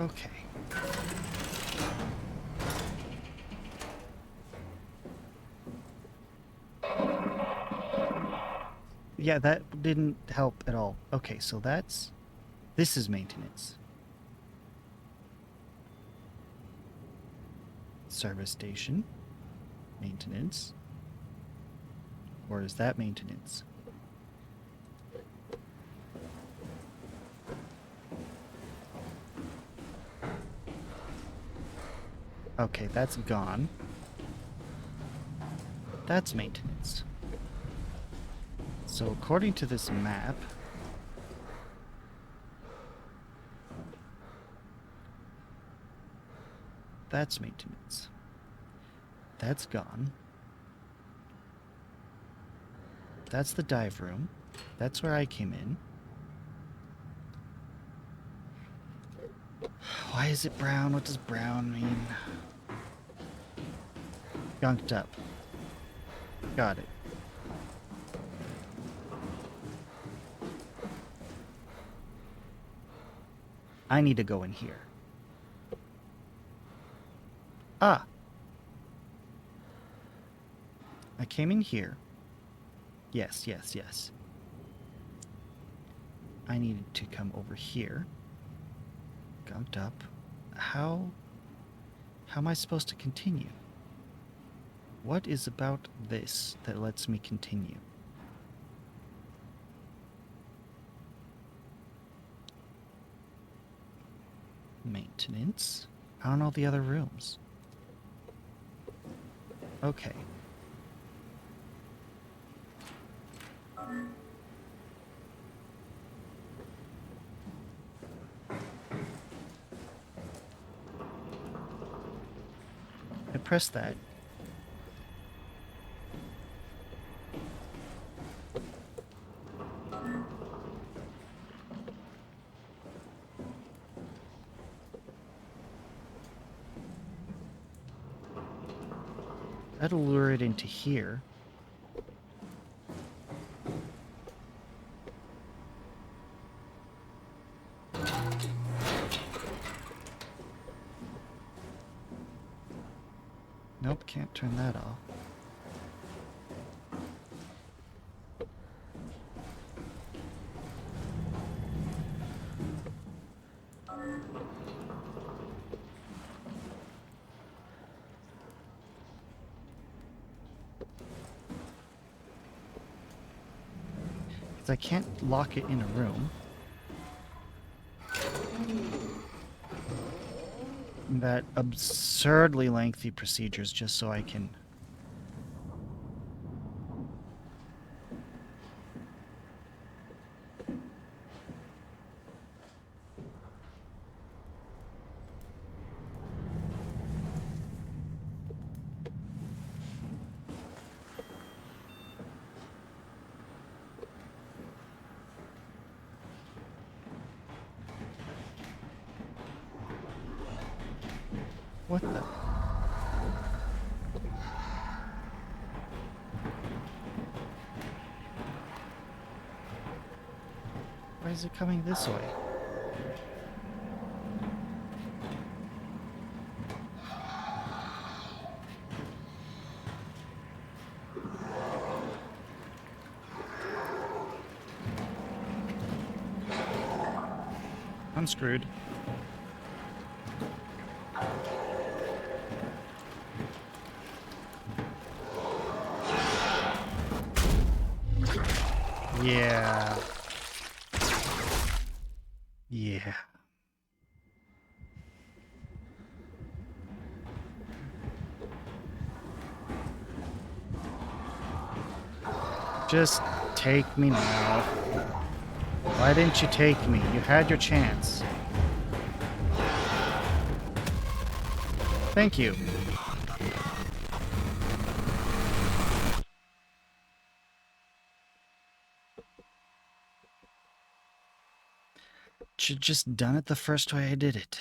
Okay. Yeah, that didn't help at all. Okay, so this is maintenance. Service station. Maintenance. Or is that maintenance? Okay, that's gone. That's maintenance. So according to this map, that's maintenance. That's gone. That's the dive room. That's where I came in. Why is it brown? What does brown mean? Gunked up. Got it. I need to go in here. Ah! I came in here. Yes, yes, yes. I needed to come over here. Gunked up. How am I supposed to continue? What is about this that lets me continue? Maintenance? I don't know the other rooms. Okay. I pressed that. That'll lure it into here. Nope, can't turn that off. I can't lock it in a room. That absurdly lengthy procedures just so I can... What the... Why is it coming this way? I'm screwed. Yeah. Yeah. Just take me now. Why didn't you take me? You had your chance. Thank you. Should just done it the first way I did it.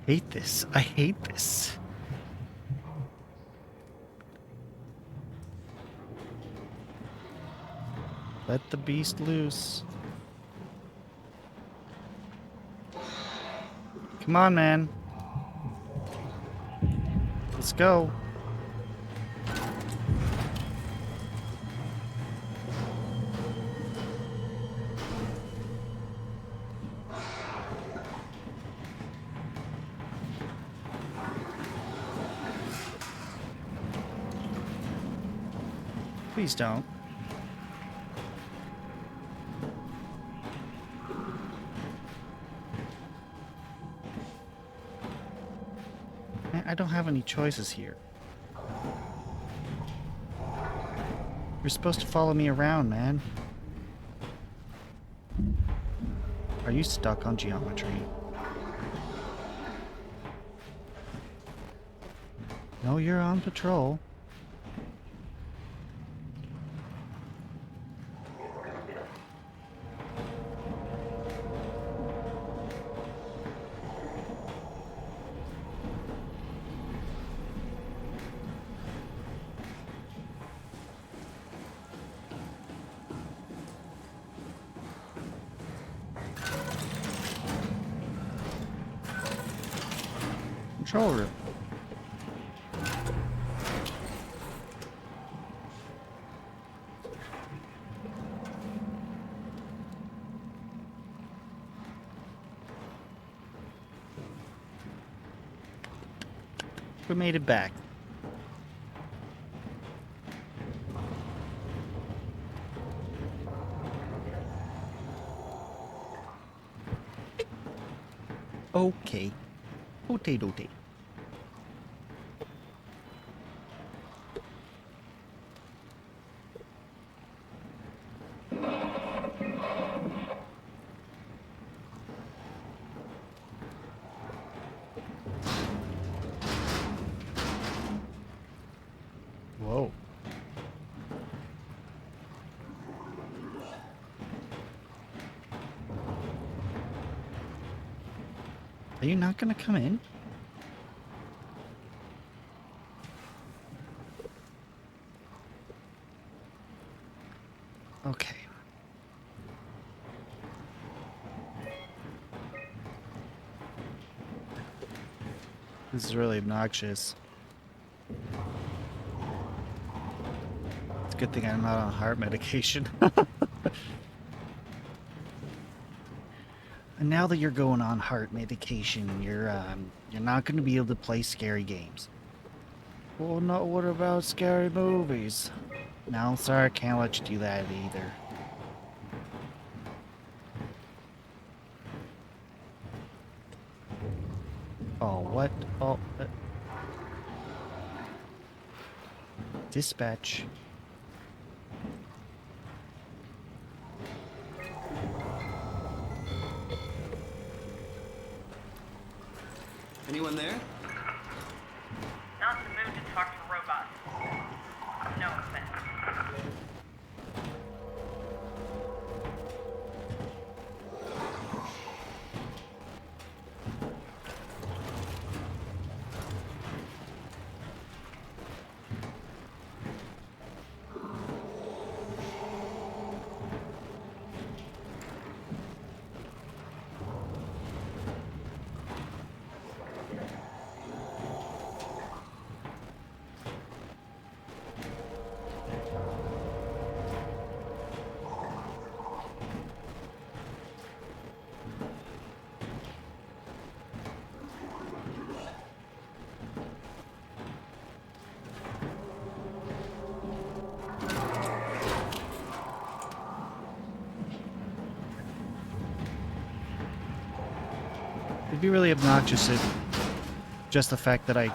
Hate this. I hate this. Let the beast loose. Come on, man. Let's go. Please don't. Man, I don't have any choices here. You're supposed to follow me around, man. Are you stuck on geometry? No, you're on patrol. Control room. We made it back. Okay. Potato. Whoa. Are you not gonna come in? Okay. This is really obnoxious. It's a good thing I'm not on heart medication. And now that you're going on heart medication, you're not going to be able to play scary games. Well, no, what about scary movies? No, sorry, I can't let you do that either. Oh, what? Oh, dispatch. Anyone there? Not in the mood to talk to robots. No offense. It'd be really obnoxious if just the fact that I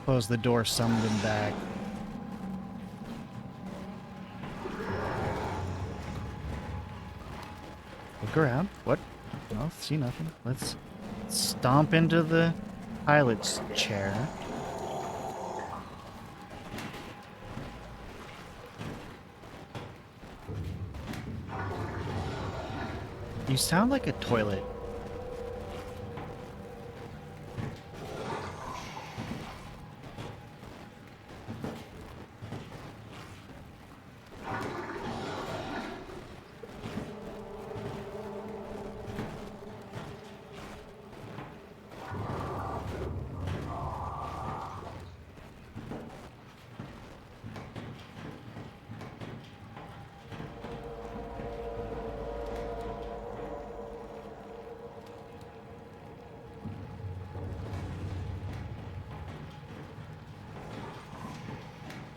closed the door summoned him back. Look around. What? No, see nothing. Let's stomp into the pilot's chair. You sound like a toilet.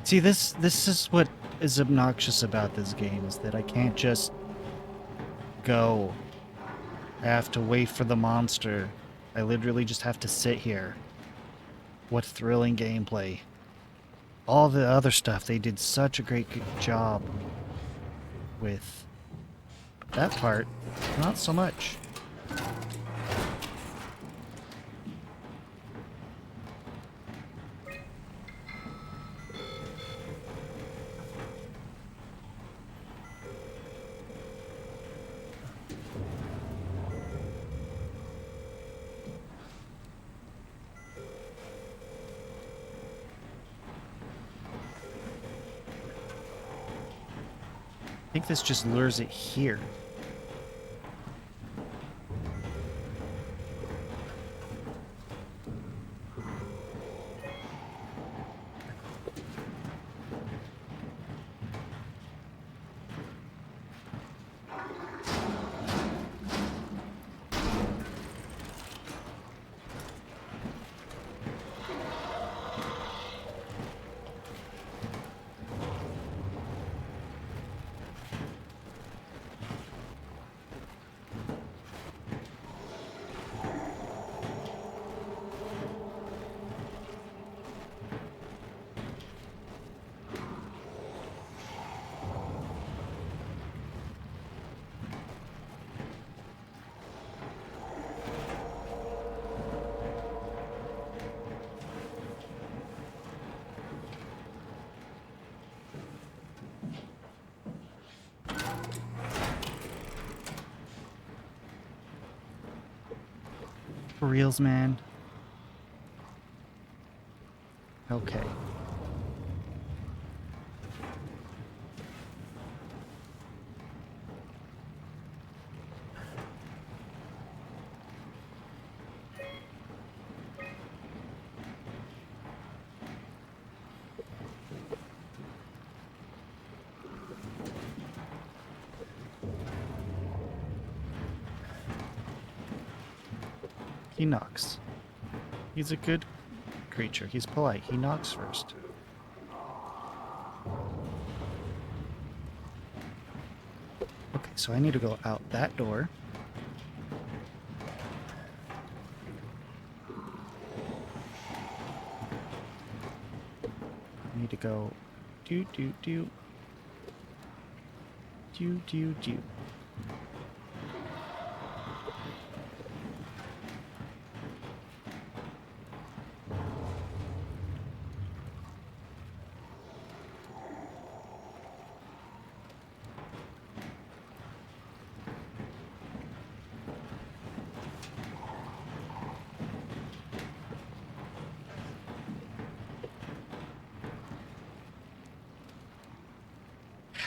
See, this is what is obnoxious about this game, is that I can't just go. I have to wait for the monster. I literally just have to sit here. What thrilling gameplay. All the other stuff they did such a great job with. But that part, not so much. I think this just lures it here. For reals, man. Okay. He knocks. He's a good creature. He's polite. He knocks first. Okay, so I need to go out that door. I need to go do do do do do do.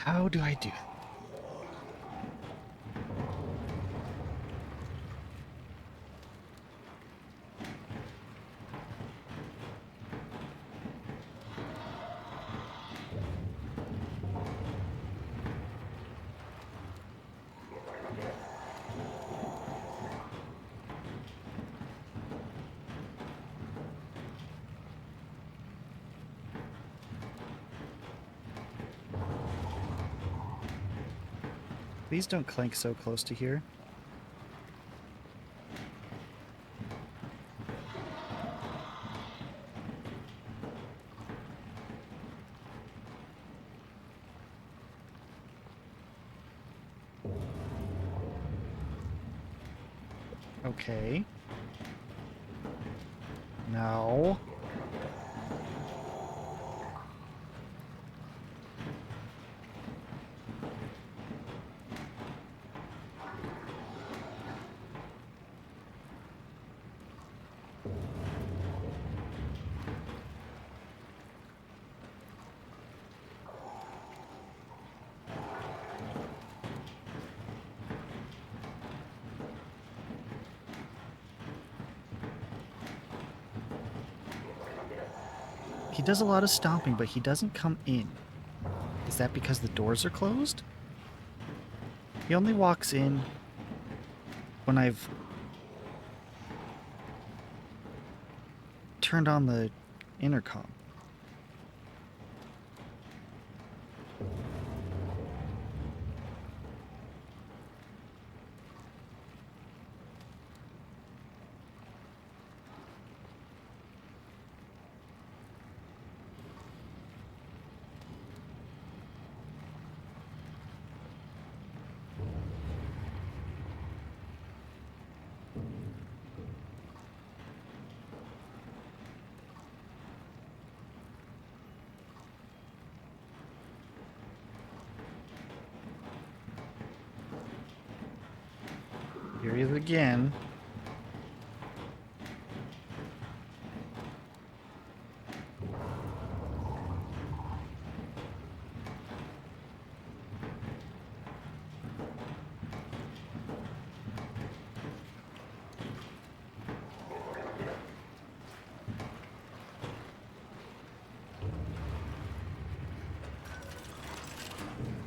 How do I do that? Please don't clank so close to here. Okay. Now. He does a lot of stomping, but he doesn't come in. Is that because the doors are closed? He only walks in when I've turned on the intercom. Here he is again.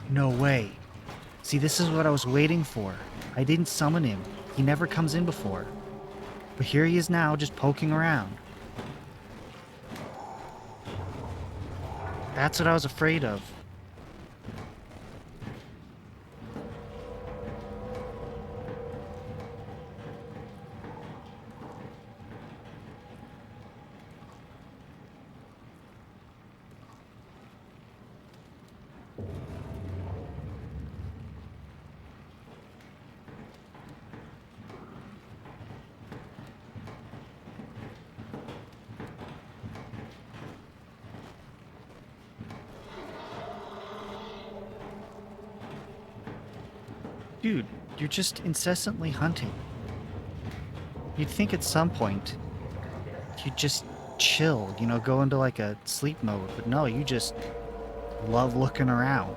No way. See, this is what I was waiting for. I didn't summon him. He never comes in before. But here he is now, just poking around. That's what I was afraid of. Dude, you're just incessantly hunting. You'd think at some point you'd just chill, you know, go into like a sleep mode, but no, you just love looking around.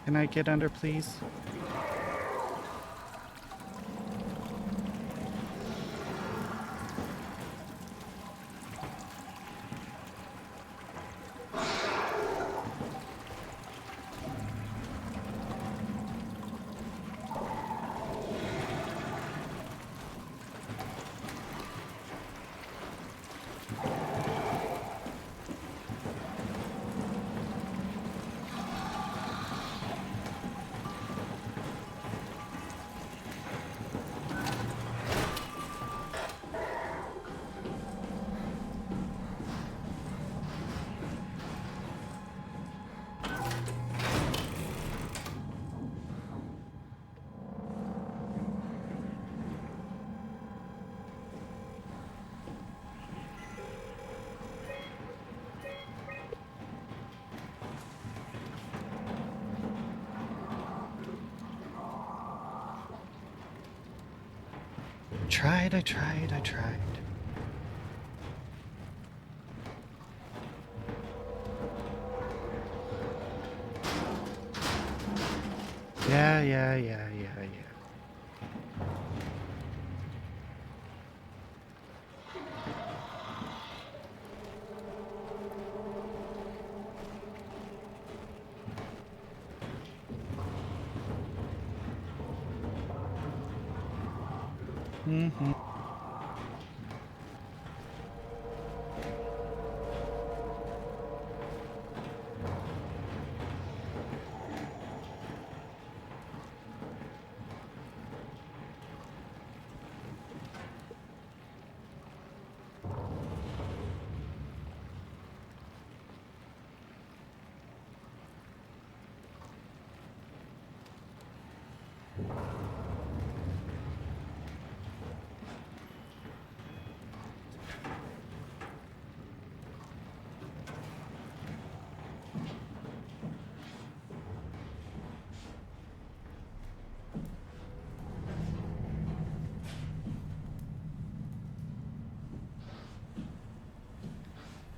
Can I get under, please? I tried. Yeah. Mm-hmm.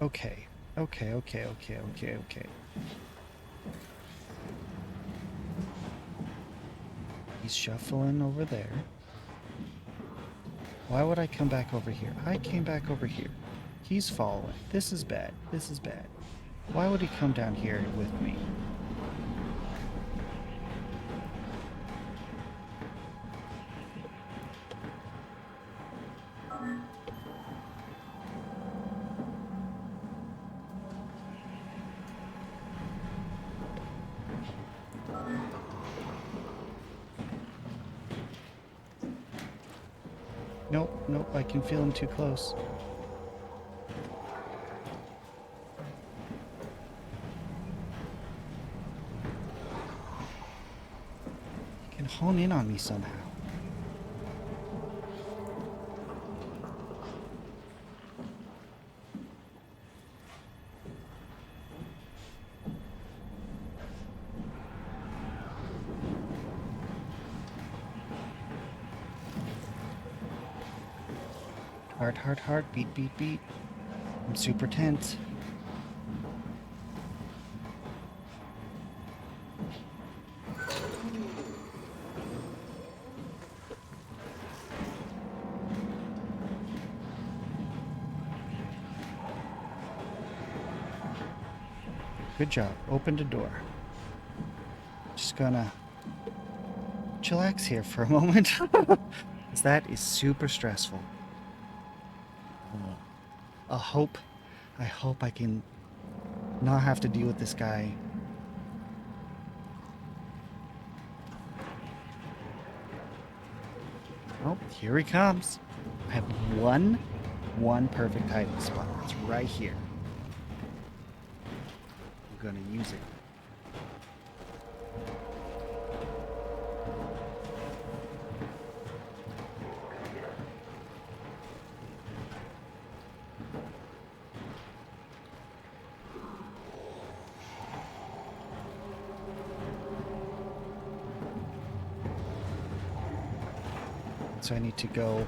Okay. Okay. He's shuffling over there. Why would I come back over here? I came back over here. He's following. This is bad. This is bad. Why would he come down here with me? Nope, I can feel him too close. He can hone in on me somehow. Heart, beat. I'm super tense. Good job. Opened a door. Just gonna chillax here for a moment. 'Cause that is super stressful. I hope I can not have to deal with this guy. Oh, here he comes. I have one perfect hiding spot. It's right here. I'm gonna use it. So I need to go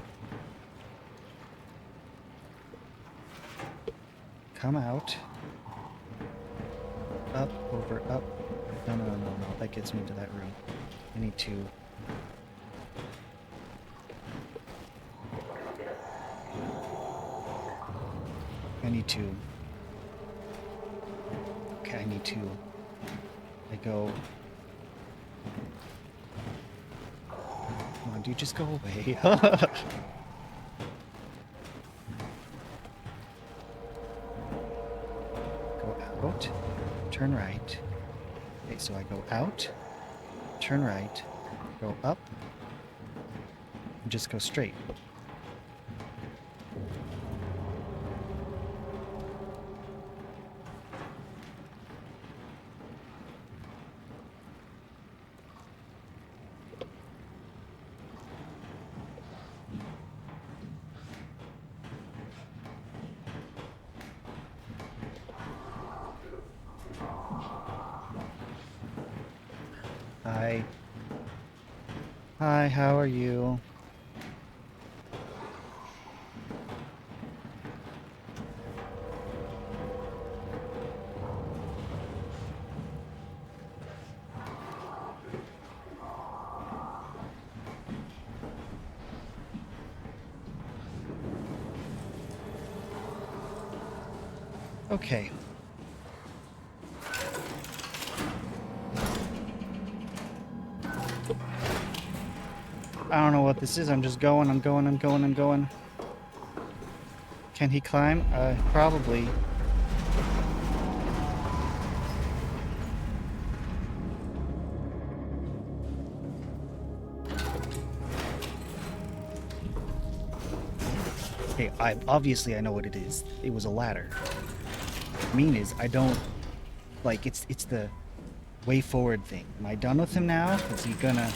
come out, up, over, up. No, that gets me into that room. I need to I go. Come on, dude, just go away. Go out, turn right. Okay, so I go out, turn right, go up, and just go straight. Hi, how are you? Okay. I don't know what this is. I'm just going. I'm going. Can he climb? Probably. Okay, obviously I know what it is. It was a ladder. What I mean is, I don't like it's the way forward thing. Am I done with him now? Is he gonna?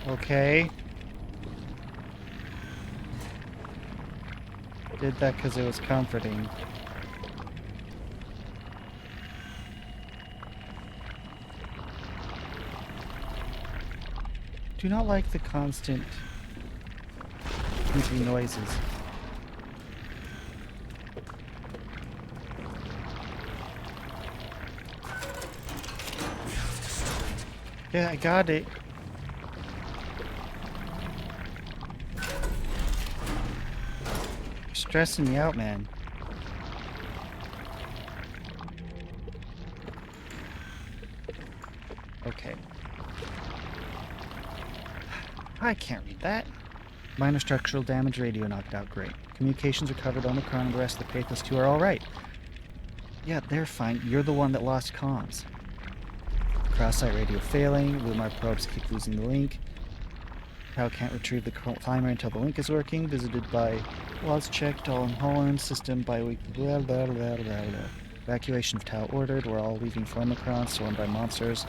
Okay. Did that because it was comforting. Do not like the constant creepy noises. Yeah, I got it. You're stressing me out, man. Okay. I can't read that. Minor structural damage, radio knocked out. Great. Communications recovered. Omicron and the rest of the Pathos 2 are alright. Yeah, they're fine. You're the one that lost comms. Cross-site radio failing. Lumar probes keep losing the link. How can't retrieve the climber until the link is working. Visited by was checked all in Holland. System bi-weekly. Blah, blah, blah, blah, blah. Evacuation of Tau ordered. We're all leaving for Omicron. Stormed by monsters.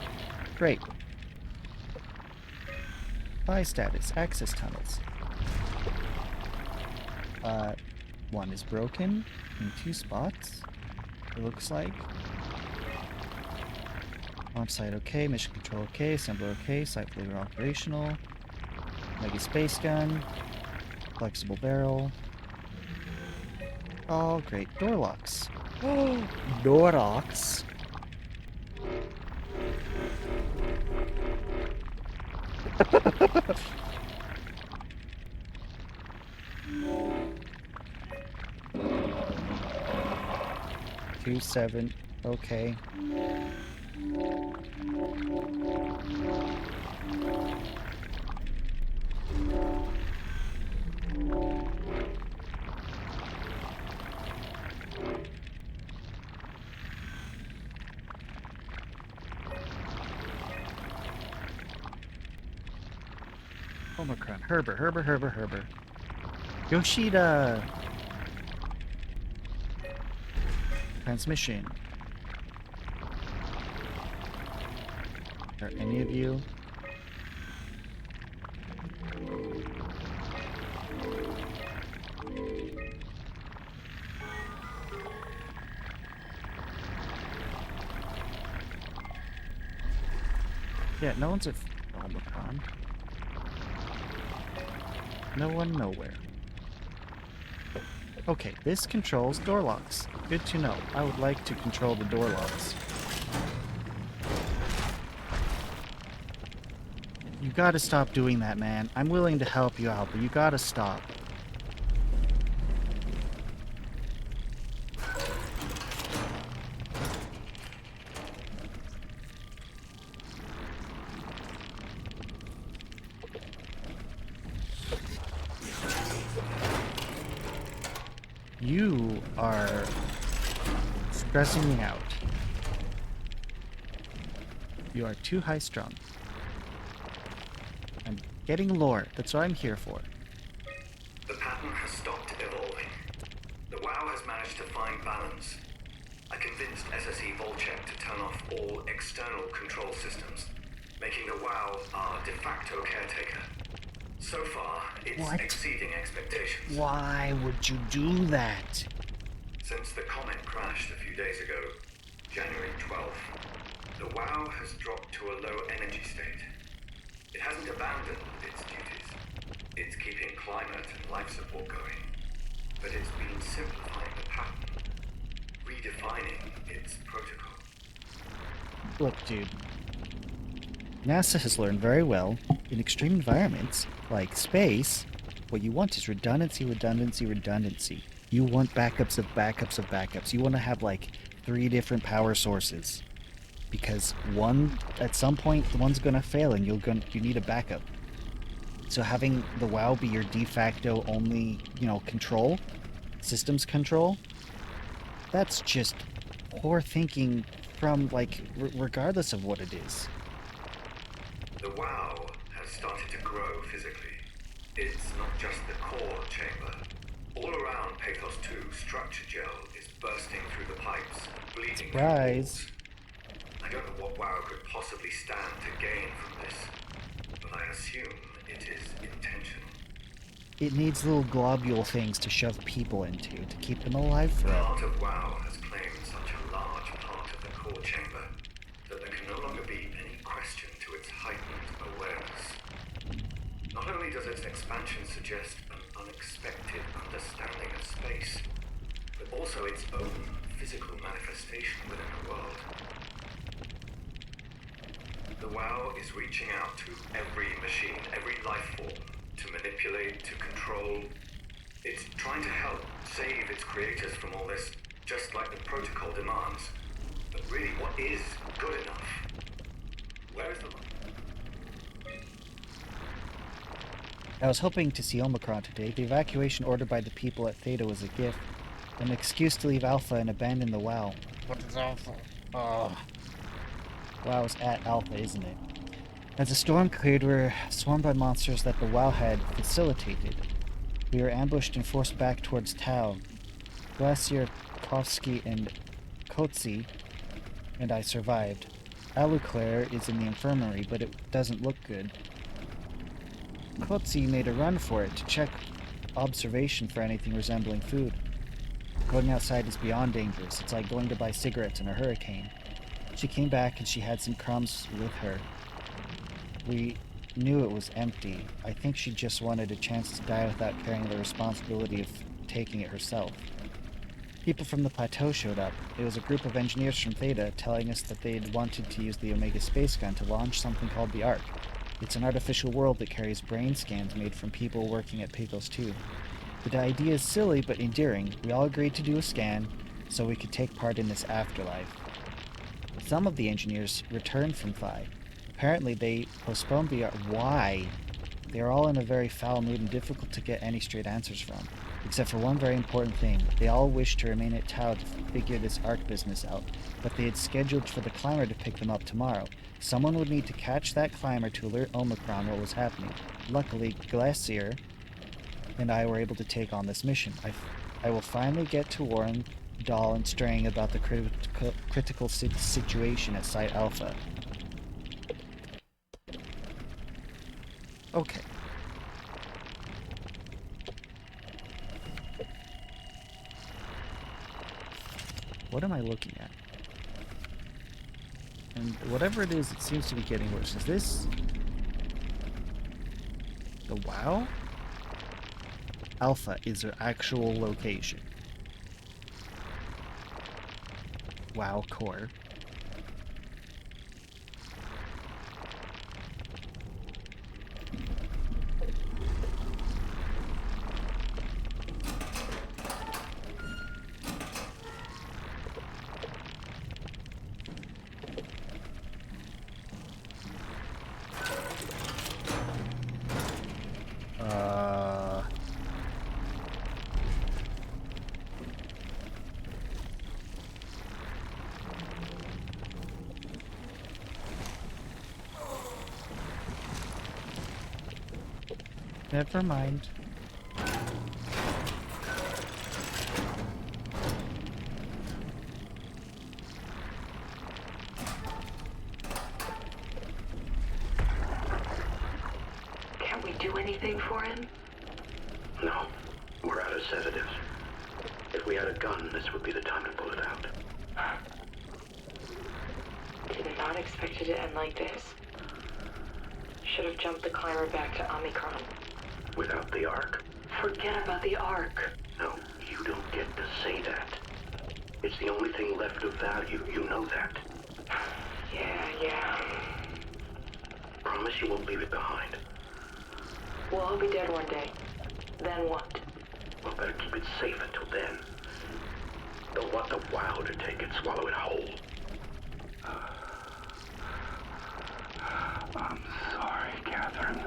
Great. Buy status. Access tunnels. One is broken in 2 spots. It looks like. Launch site okay. Mission control okay. Assembler okay. Site flavor operational. Mega space gun. Flexible barrel. Oh, great. Door locks. Oh, door locks. Two, 7. Okay. Omicron. Herber. Yoshida! Transmission. Are any of you? Yeah, no one's at Omicron. No one nowhere. Okay, this controls door locks. Good to know. I would like to control the door locks. You gotta stop doing that, man. I'm willing to help you out, but you gotta stop. You are stressing me out. You are too high strung. I'm getting lore. That's what I'm here for. The pattern has stopped evolving. The WoW has managed to find balance. I convinced SSE Volcheck to turn off all external control systems, making the WoW our de facto caretaker. So far, it's exceeding expectations. Why would you do that? Since the comet crashed a few days ago, January 12th, the WoW has dropped to a low energy state. It hasn't abandoned its duties. It's keeping climate and life support going. But it's been simplifying the pattern, redefining its protocol. Look, dude. NASA has learned very well, in extreme environments, like space, what you want is redundancy. You want backups of backups of backups. You want to have like 3 different power sources. Because one, at some point, one's gonna fail and you need a backup. So having the WoW be your de facto only, control, systems control, that's just poor thinking from, regardless of what it is. The WoW has started to grow physically. It's not just the core chamber. All around Pathos 2, structure gel is bursting through the pipes, bleeding through walls. I don't know what WoW could possibly stand to gain from this, but I assume it is intentional. it needs little globule things to shove people into to keep them alive The forever. heart of WoW has claimed such a large part of the core chamber that there can no longer be any question to its heightened awareness. Not only does its expansion suggest an unexpected understanding of space, but also its own physical manifestation within the world. The WoW is reaching out to every machine, every life form, to manipulate, to control. It's trying to help save its creators from all this, just like the protocol demands. But really, what is good enough? Where is the line? I was hoping to see Omicron today. The evacuation ordered by the people at Theta was a gift. An excuse to leave Alpha and abandon the WoW. What is Alpha? Oh. WoW's at Alpha, isn't it? As the storm cleared, we were swarmed by monsters that the WoW had facilitated. We were ambushed and forced back towards Tau. Glacier, Kovsky, and Kotzi and I survived. Aluclaire is in the infirmary, but it doesn't look good. Kotzi made a run for it to check observation for anything resembling food. Going outside is beyond dangerous. It's like going to buy cigarettes in a hurricane. She came back and she had some crumbs with her. We knew it was empty. I think she just wanted a chance to die without carrying the responsibility of taking it herself. People from the plateau showed up. It was a group of engineers from Theta telling us that they had wanted to use the Omega space gun to launch something called the Ark. It's an artificial world that carries brain scans made from people working at Pecos 2. The idea is silly but endearing. We all agreed to do a scan so we could take part in this afterlife. Some of the engineers returned from Phi. Apparently they postponed the Ark. Why? They are all in a very foul mood and difficult to get any straight answers from. Except for one very important thing. They all wished to remain at Tau to figure this Ark business out, but they had scheduled for the climber to pick them up tomorrow. Someone would need to catch that climber to alert Omicron what was happening. Luckily, Glacier and I were able to take on this mission. I will finally get to warn Dahl and Strang about the critical situation at Site Alpha. Okay. What am I looking at? And whatever it is, it seems to be getting worse. Is this the WoW? Alpha is their actual location. WoW core. Never mind. Can't we do anything for him? No, we're out of sedatives. If we had a gun, this would be the time to pull it out. Did not expect it to end like this. Should have jumped the climber back to Omicron. Without the Ark. Forget about the Ark. No, you don't get to say that. It's the only thing left of value, you know that. Yeah. Promise you won't leave it behind. We'll all be dead one day. Then what? We'll better keep it safe until then. Don't want the WoW to take it, swallow it whole. I'm sorry, Catherine.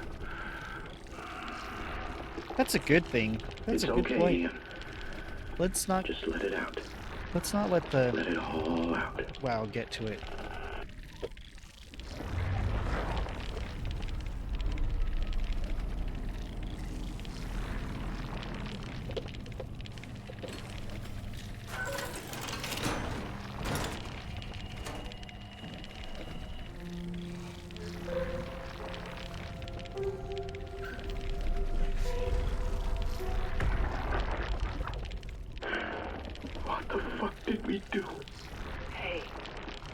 That's a good thing. That's a good okay, point. Ian. Let's not just let it out. Let's not let the let it all out. WoW get to it. do. Hey,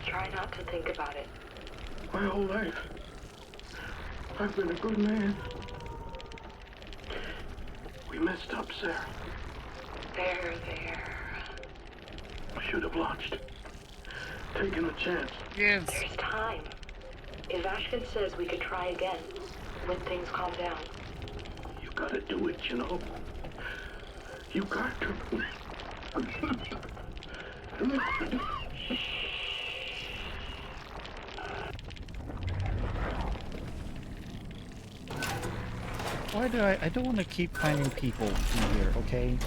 try not to think about it. My whole life, I've been a good man. We messed up, Sarah. There. I should have launched. Taken the chance. Yes. There's time. Ivashkin says we could try again when things calm down. You gotta do it, you know. You got to. Why do I don't want to keep finding people in here, okay?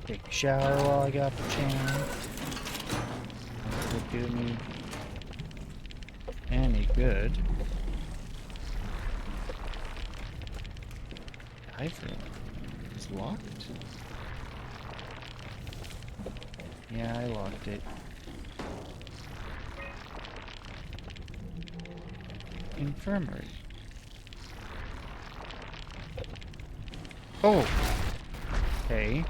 Take a shower while I got the chance. Not to do me any good. Dive room. It's locked? Yeah, I locked it. Infirmary. Oh! Okay.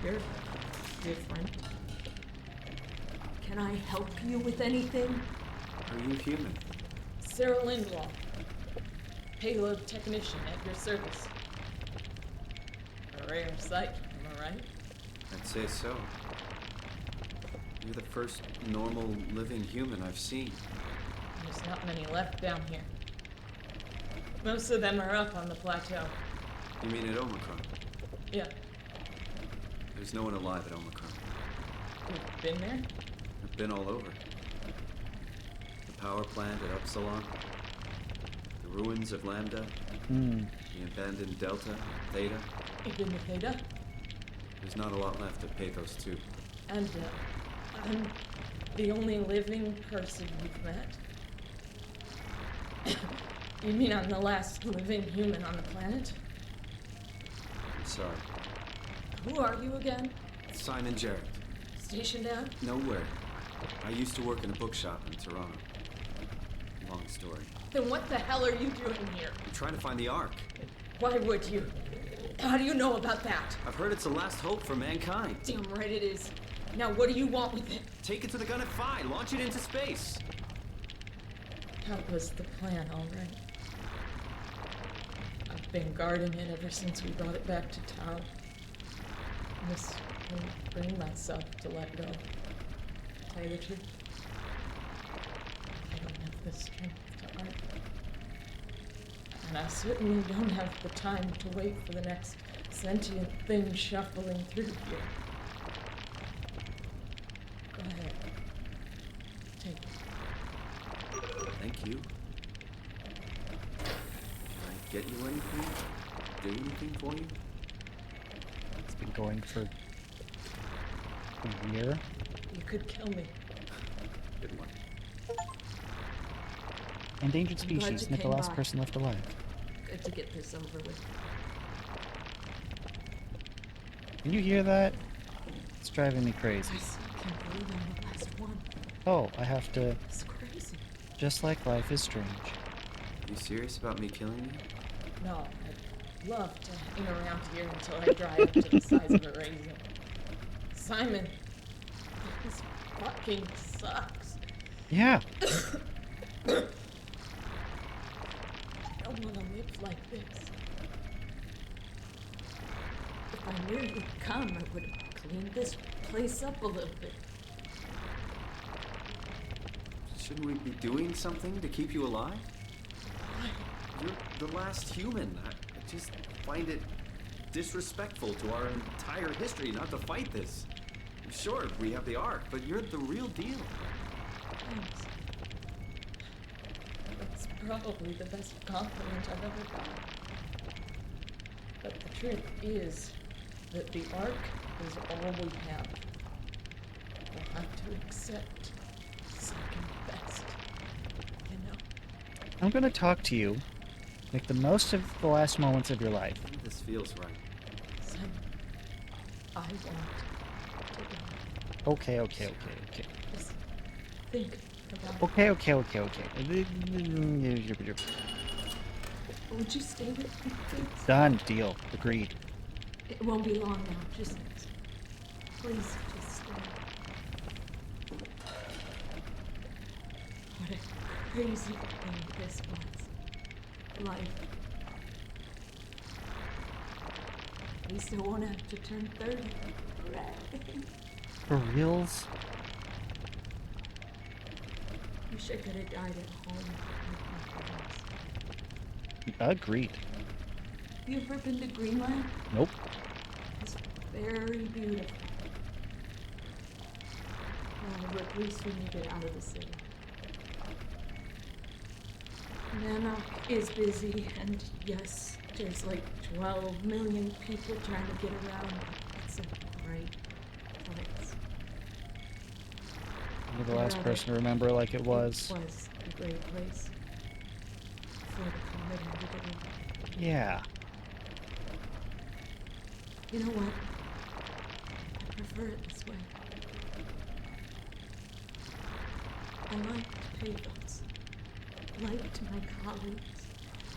You're different. Can I help you with anything? Are you human? Sarah Lindwall, payload technician at your service. A rare sight, am I right? I'd say so. You're the first normal living human I've seen. There's not many left down here. Most of them are up on the plateau. You mean at Omicron? Yeah, There's no one alive at Omicron. you've been there? I've been all over. The power plant at Upsilon. The ruins of Lambda. The abandoned Delta, Theta. You've been to Theta? There's not a lot left at Pathos 2. And I'm the only living person you've met? You mean I'm the last living human on the planet? I'm sorry. Who are you again? Simon Jarrett. Stationed out? Nowhere. I used to work in a bookshop in Toronto. Long story. Then what the hell are you doing here? I'm trying to find the Ark. Why would you? How do you know about that? I've heard it's the last hope for mankind. Damn right it is. Now what do you want with it? Take it to the Gun at Phi. Launch it into space. That was the plan, all right. I've been guarding it ever since we brought it back to town. I just couldn't bring myself to let go. To tell you the truth, I don't have the strength to argue. And I certainly don't have the time to wait for the next sentient thing shuffling through here. Go ahead. Take it. Thank you. Can I get you anything? Do anything for you? It's been going for a year. You could kill me. Good one. Endangered I'm glad species, you not the came last by. person left alive. Good to get this over with. Can you hear that? It's driving me crazy. I still can't believe I'm the last one. Oh, I have to... It's crazy. Just like life is strange. You serious about me killing you? No, I'd love to hang around here until I dry up to the size of a raisin. Simon, this fucking sucks. Yeah. I don't want to live like this. If I knew you'd come, I would clean this place up a little bit. Shouldn't we be doing something to keep you alive? Why? You're the last human. I just find it disrespectful to our entire history not to fight this. Sure, we have the Ark, but you're the real deal. Thanks. That's probably the best compliment I've ever gotten. But the truth is that the Ark is all we have. We'll have to accept second best. I'm gonna talk to you. Make the most of the last moments of your life. This feels right. Simon, I want to die. Okay. Just think about Okay. Would you stay with me, please? Done. Deal. Agreed. It won't be long now. Just please, just stay. What a crazy thing this was. Life. At least I won't have to turn 30. Right? For reals? Wish I could have died at home with my friends. Agreed. Have you ever been to Greenland? Nope. It's very beautiful. Well, at least when you get out of the city. Nana is busy, and yes, there's like 12 million people trying to get around. It's a great place. You're the last person to remember like it was. It was a great place. Before the comet ended it all. Yeah. You know what? I prefer it this way. I liked pathos. Liked my colleagues.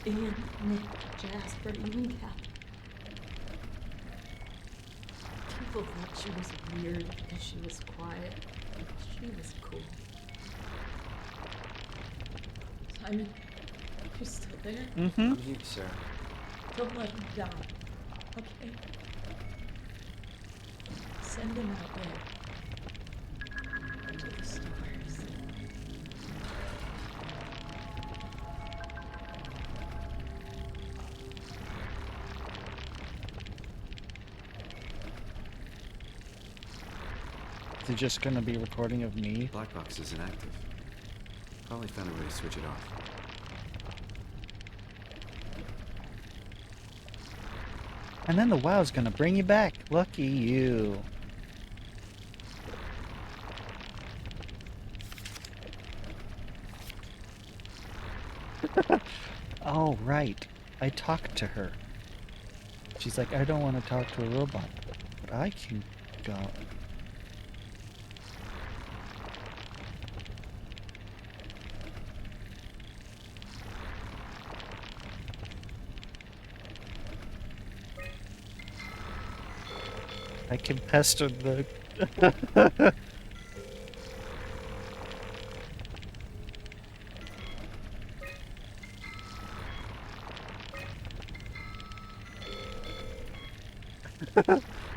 Ian, Nick, Jasper, even Kat. People thought she was weird because she was quiet, but she was cool. Simon, you still there? Mm-hmm. I'm here, Sarah. Don't let him die, okay? Send him out there. To the stars. Is it just gonna be a recording of me? Black box is inactive. Probably found a way to switch it off. And then the WoW's gonna bring you back. Lucky you. Oh, right. I talked to her. She's like, I don't want to talk to a robot, but I can go. I can pester the...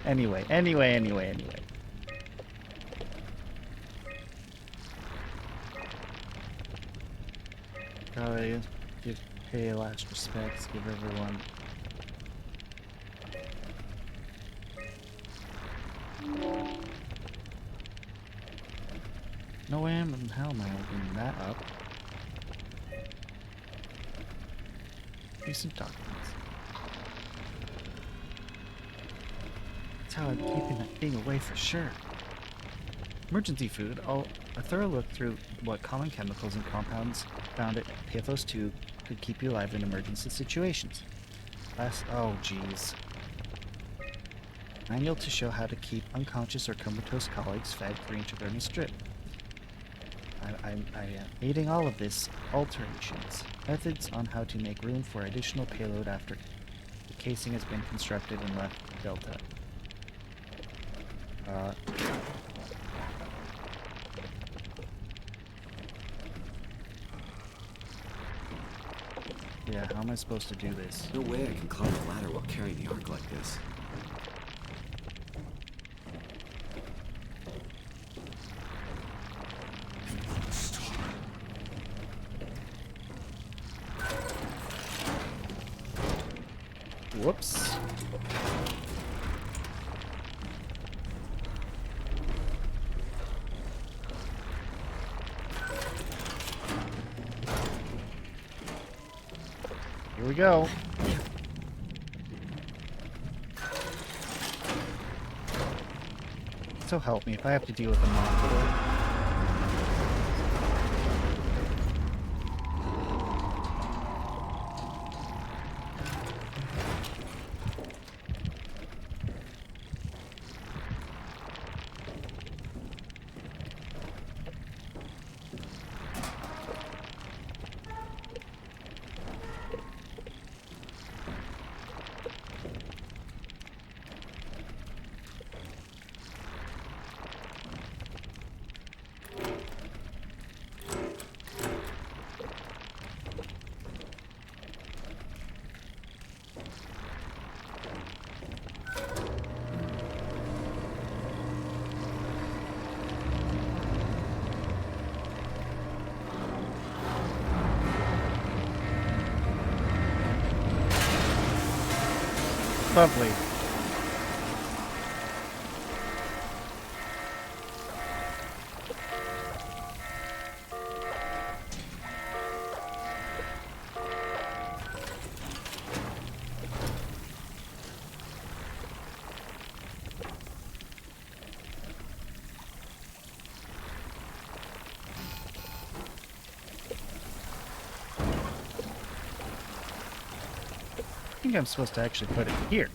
Anyway. Gotta pay last respects, give everyone... No way in hell am I opening that up. Recent documents. That's how I'm keeping that thing away for sure. Emergency food. A thorough look through what common chemicals and compounds found at Pathos 2 could keep you alive in emergency situations. Oh jeez. Manual to show how to keep unconscious or comatose colleagues fed for intravenous drip. I am aiding all of this. Alterations. Methods on how to make room for additional payload after the casing has been constructed and left Delta. Yeah, how am I supposed to do this? No way I can climb the ladder while carrying the ark like this. Whoops. Here we go. So help me if I have to deal with a monster. Lovely. I think I'm supposed to actually put it here.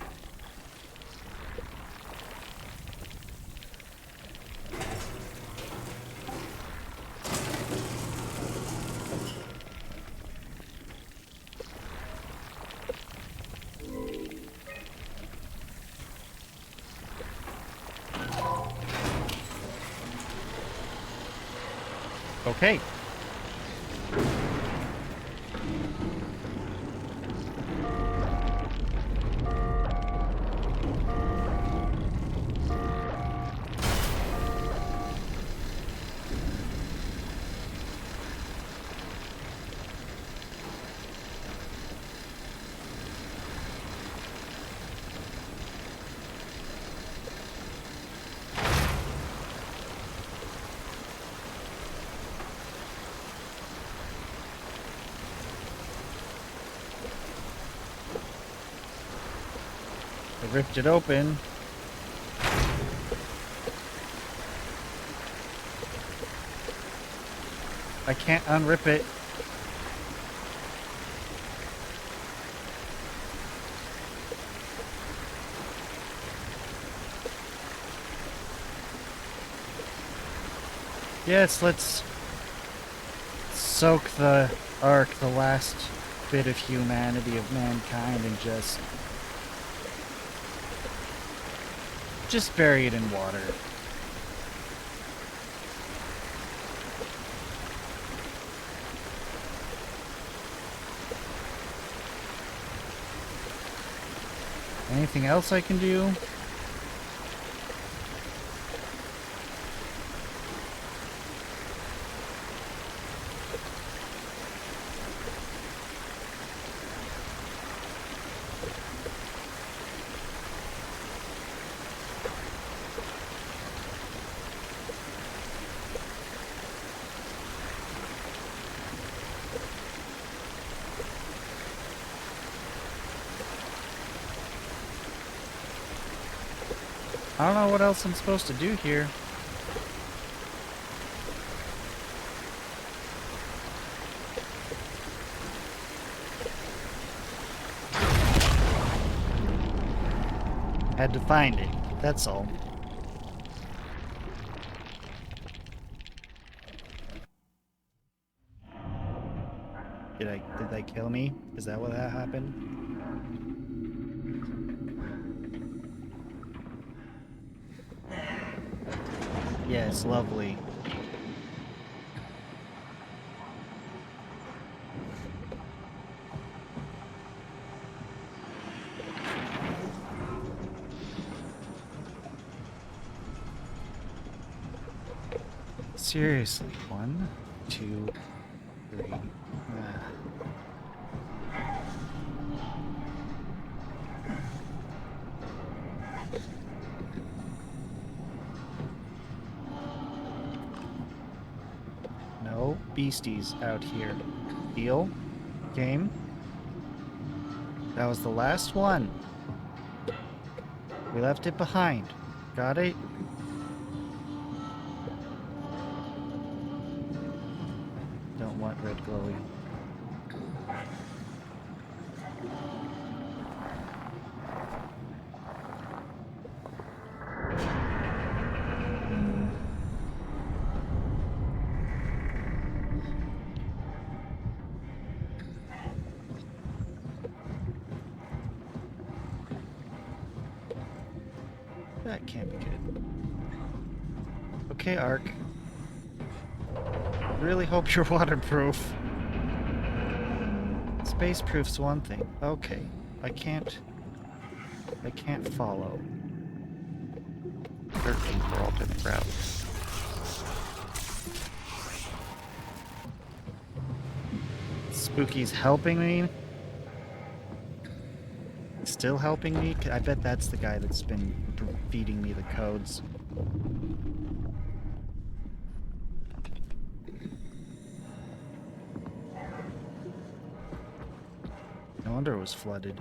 Okay. I ripped it open. I can't unrip it. Yes, let's soak the Ark, the last bit of humanity of mankind, and just bury it in water. Anything else I can do? I don't know what else I'm supposed to do here. Had to find it, that's all. Did they kill me? Is that what that happened? Yes, lovely. Seriously, 1, 2, 3. No beasties out here. Deal? Game? That was the last one. We left it behind. Got it? Don't want red glowy. That can't be good. Okay, Ark. Really hope you're waterproof. Spaceproof's one thing. Okay. I can't follow. 13 for alternate route. Spooky's helping me. Still helping me? I bet that's the guy that's been feeding me the codes. No wonder it was flooded.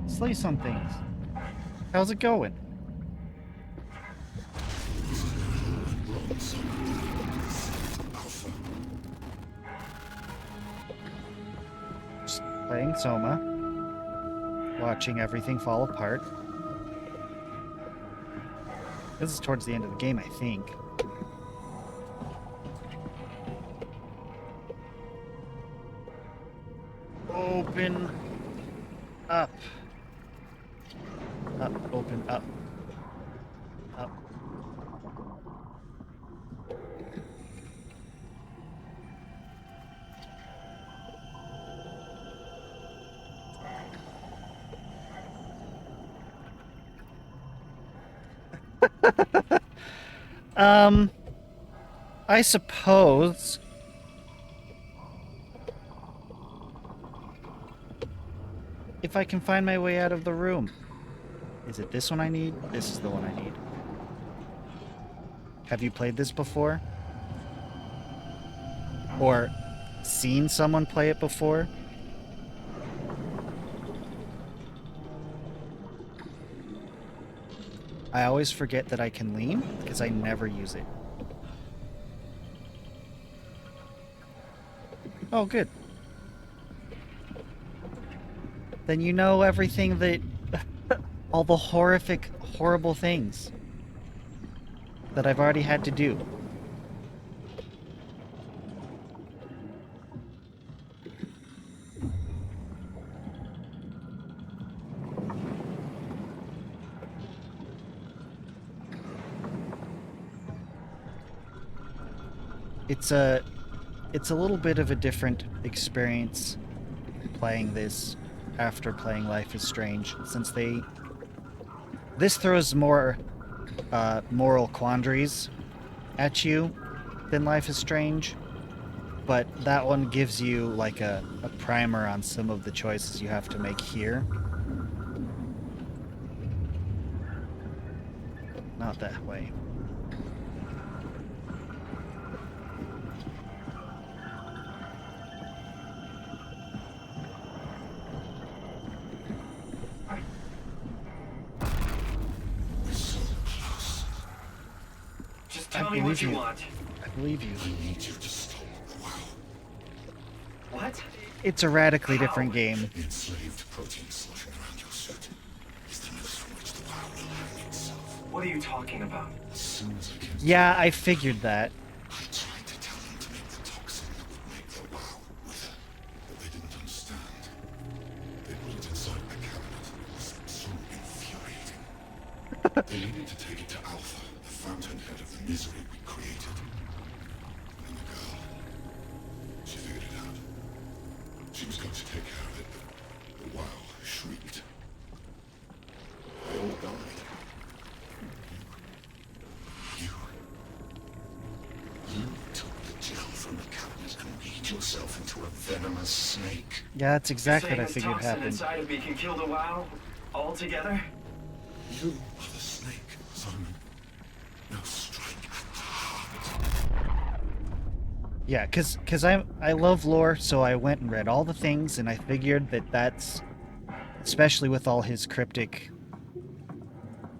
Slay some things. How's it going? Just playing SOMA. Watching everything fall apart. This is towards the end of the game, I think. Open up. Up, open up. Up. I suppose. If I can find my way out of the room. Is it this one I need? This is the one I need. Have you played this before? Or seen someone play it before? I always forget that I can lean because I never use it. Oh, good. Then you know everything that... all the horrific, horrible things that I've already had to do. It's a little bit of a different experience playing this after playing Life is Strange, since this throws more moral quandaries at you than Life is Strange, but that one gives you like a primer on some of the choices you have to make here. Not that way. Tell me what you want. I believe you. I need you to stop. Wow. What? It's a radically different game. The enslaved protein sloshing around your suit is the noose from which the WoW will hang itself. What are you talking about? As soon as I came Yeah, I figured that. I tried to tell them to make the toxin that would make the WoW wither, but they didn't understand. They put it inside my cabinet. It was so infuriating. They needed to take it to Alpha, the fountainhead of the misery we created. And the girl, she figured it out. She was going to take care of it, but the WoW shrieked. They all died. You took the gel from the cabinet and made yourself into a venomous snake. Yeah, that's exactly what I You're saying figured this toxin happened. inside of me can kill the WoW altogether? You are the snake, Simon. Now strike at the heart. Yeah, cause I love lore, so I went and read all the things, and I figured that that's, especially with all his cryptic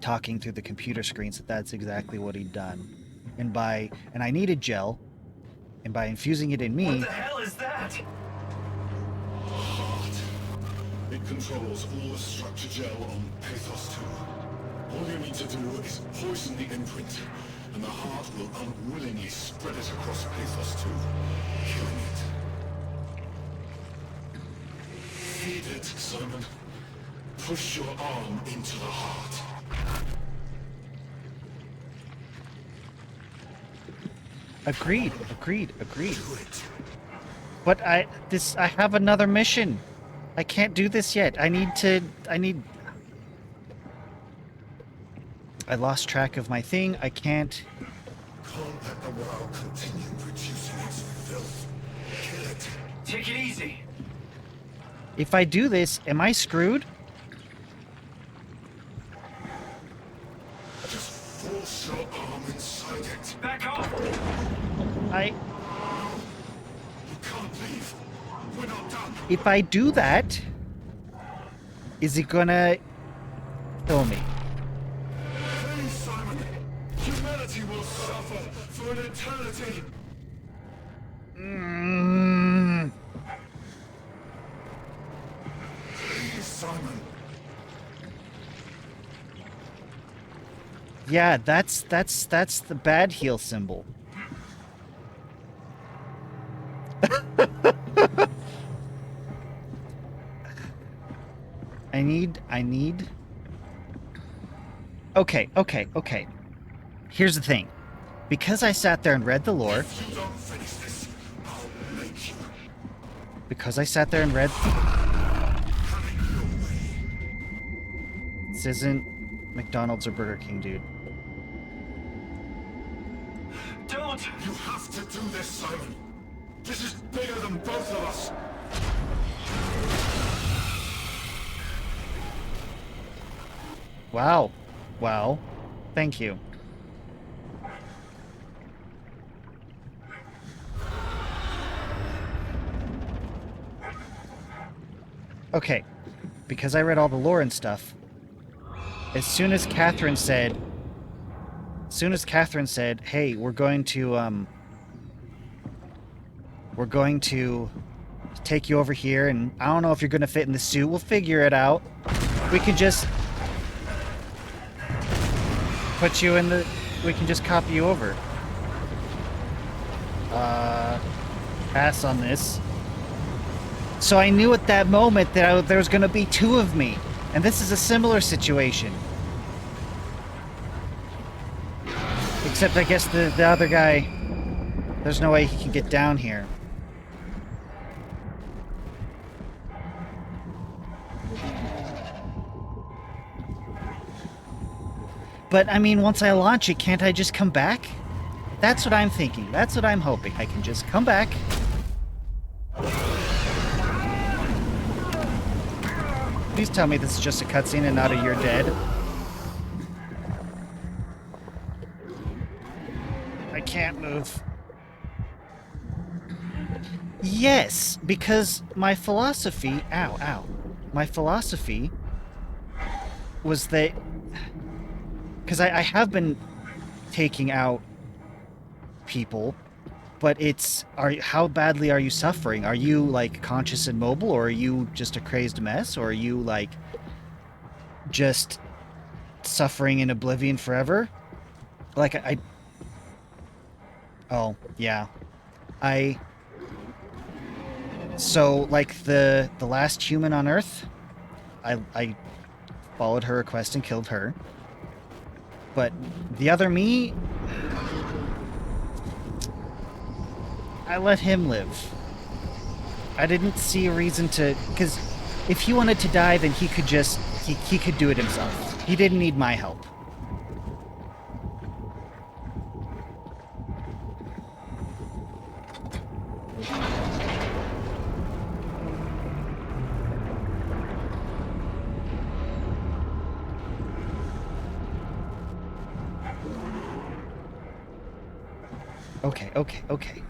talking through the computer screens, that's exactly what he'd done. And I needed gel, and by infusing it in me. What the hell is that? Heart. It controls all the structure gel on Pathos 2. All you need to do is poison the imprint, and the heart will unwillingly spread it across Pathos 2, killing it. Feed it, Simon. Push your arm into the heart. Agreed. Do it. But I have another mission. I can't do this yet. I lost track of my thing. I can't. Can't let the WoW continue producing its filth. Kill it. Take it easy. If I do this, am I screwed? Just force your arm inside it. Back off! I... You can't leave. We're not done. If I do that, is it gonna kill me? Please, Simon. Humanity will suffer for an eternity. Please, Simon. Yeah, that's the bad heal symbol. I need... Okay. Here's the thing. Because I sat there and read the lore... If you don't finish this, I'll make you. Because I sat there and read... This isn't McDonald's or Burger King, dude. Don't! You have to do this, Simon. This is bigger than both of us. Wow. Wow. Thank you. Okay. Because I read all the lore and stuff, as soon as Catherine said, hey, we're going to take you over here, and I don't know if you're going to fit in the suit. We'll figure it out. We can just put you in the... We can just copy you over. Pass on this. So I knew at that moment that there was going to be two of me. And this is a similar situation. Except I guess the other guy... There's no way he can get down here. But, I mean, once I launch it, can't I just come back? That's what I'm thinking. That's what I'm hoping. I can just come back. Please tell me this is just a cutscene and not a you're dead. I can't move. Yes, because my philosophy... Ow. My philosophy was that... Because I have been taking out people, but it's... How badly are you suffering? Are you, like, conscious and mobile, or are you just a crazed mess? Or are you, like, just suffering in oblivion forever? Like, Oh, yeah. So, like, the last human on Earth, I followed her request and killed her. But the other me... I let him live. I didn't see a reason to... Because if he wanted to die, then he could just... He could do it himself. He didn't need my help. Okay.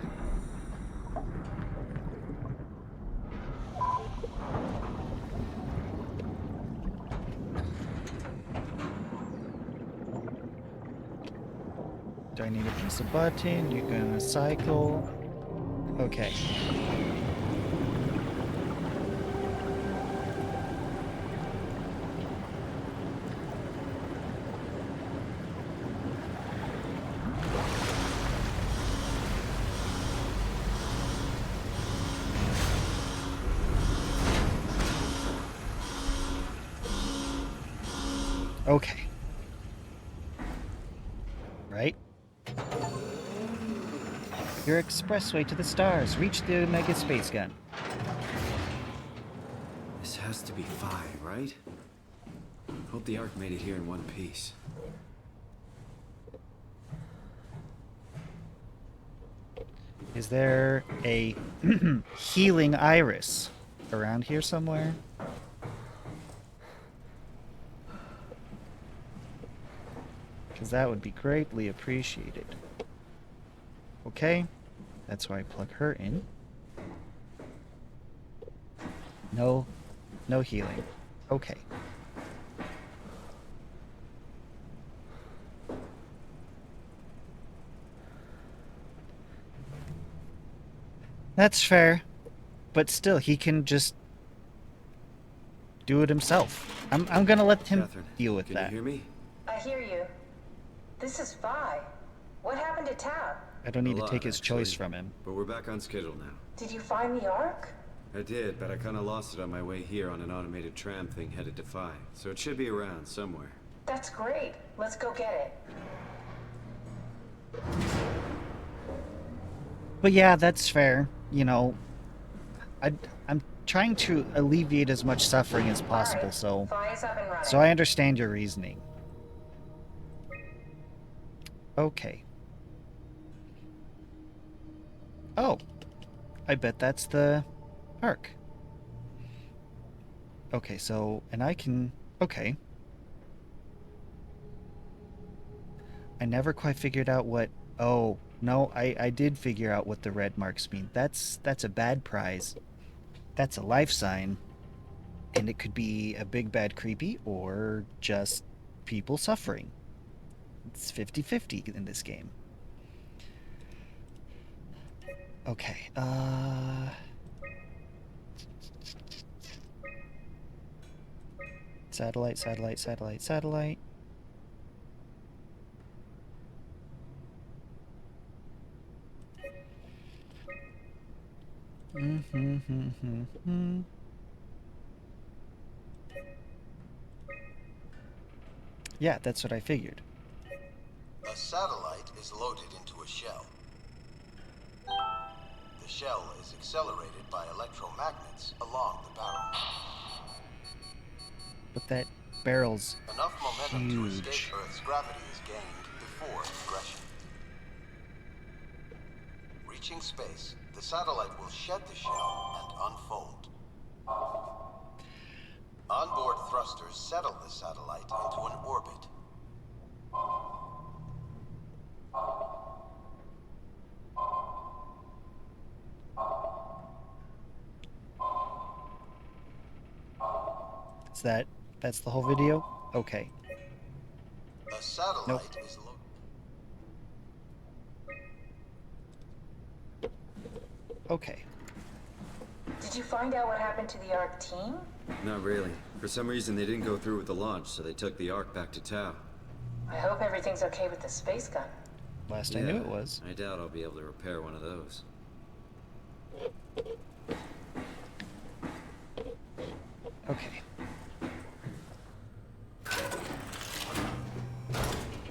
Do I need to press a button? You're gonna cycle. Okay. Okay. Right? Your expressway to the stars. Reach the Omega space gun. This has to be Phi, right? Hope the Ark made it here in one piece. Is there a healing iris around here somewhere? Because that would be greatly appreciated. Okay, that's why I plug her in. No healing. Okay. That's fair. But still, he can just do it himself. I'm gonna let him Catherine, deal with can that. you hear me? I hear you. This is Phi. What happened to Tau? I don't need A to lot, take his choice actually. from him. But we're back on schedule now. Did you find the Ark? I did, but I kind of lost it on my way here on an automated tram thing headed to Phi. So it should be around somewhere. That's great. Let's go get it. But yeah, that's fair. You know, I'm trying to alleviate as much suffering as possible, Alright, so Phi is up and running. I understand your reasoning. Okay. Oh, I bet that's the Ark. Okay, so, and I can, okay. I never quite figured out what, oh, no, I did figure out what the red marks mean. That's a bad prize. That's a life sign. And it could be a big bad creepy or just people suffering. It's 50-50 in this game. Okay, satellite, satellite, satellite, satellite. Yeah, that's what I figured. A satellite is loaded into a shell. The shell is accelerated by electromagnets along the barrel. But that barrel's Enough momentum to huge. escape Earth's gravity is gained before regression. Reaching space, the satellite will shed the shell and unfold. Onboard thrusters settle the satellite into an orbit. That's the whole video? Okay. A satellite Nope. is Okay. Did you find out what happened to the Ark team? Not really. For some reason, they didn't go through with the launch, so they took the Ark back to Tau. I hope everything's okay with the space gun. Last I knew it was. I doubt I'll be able to repair one of those. Okay.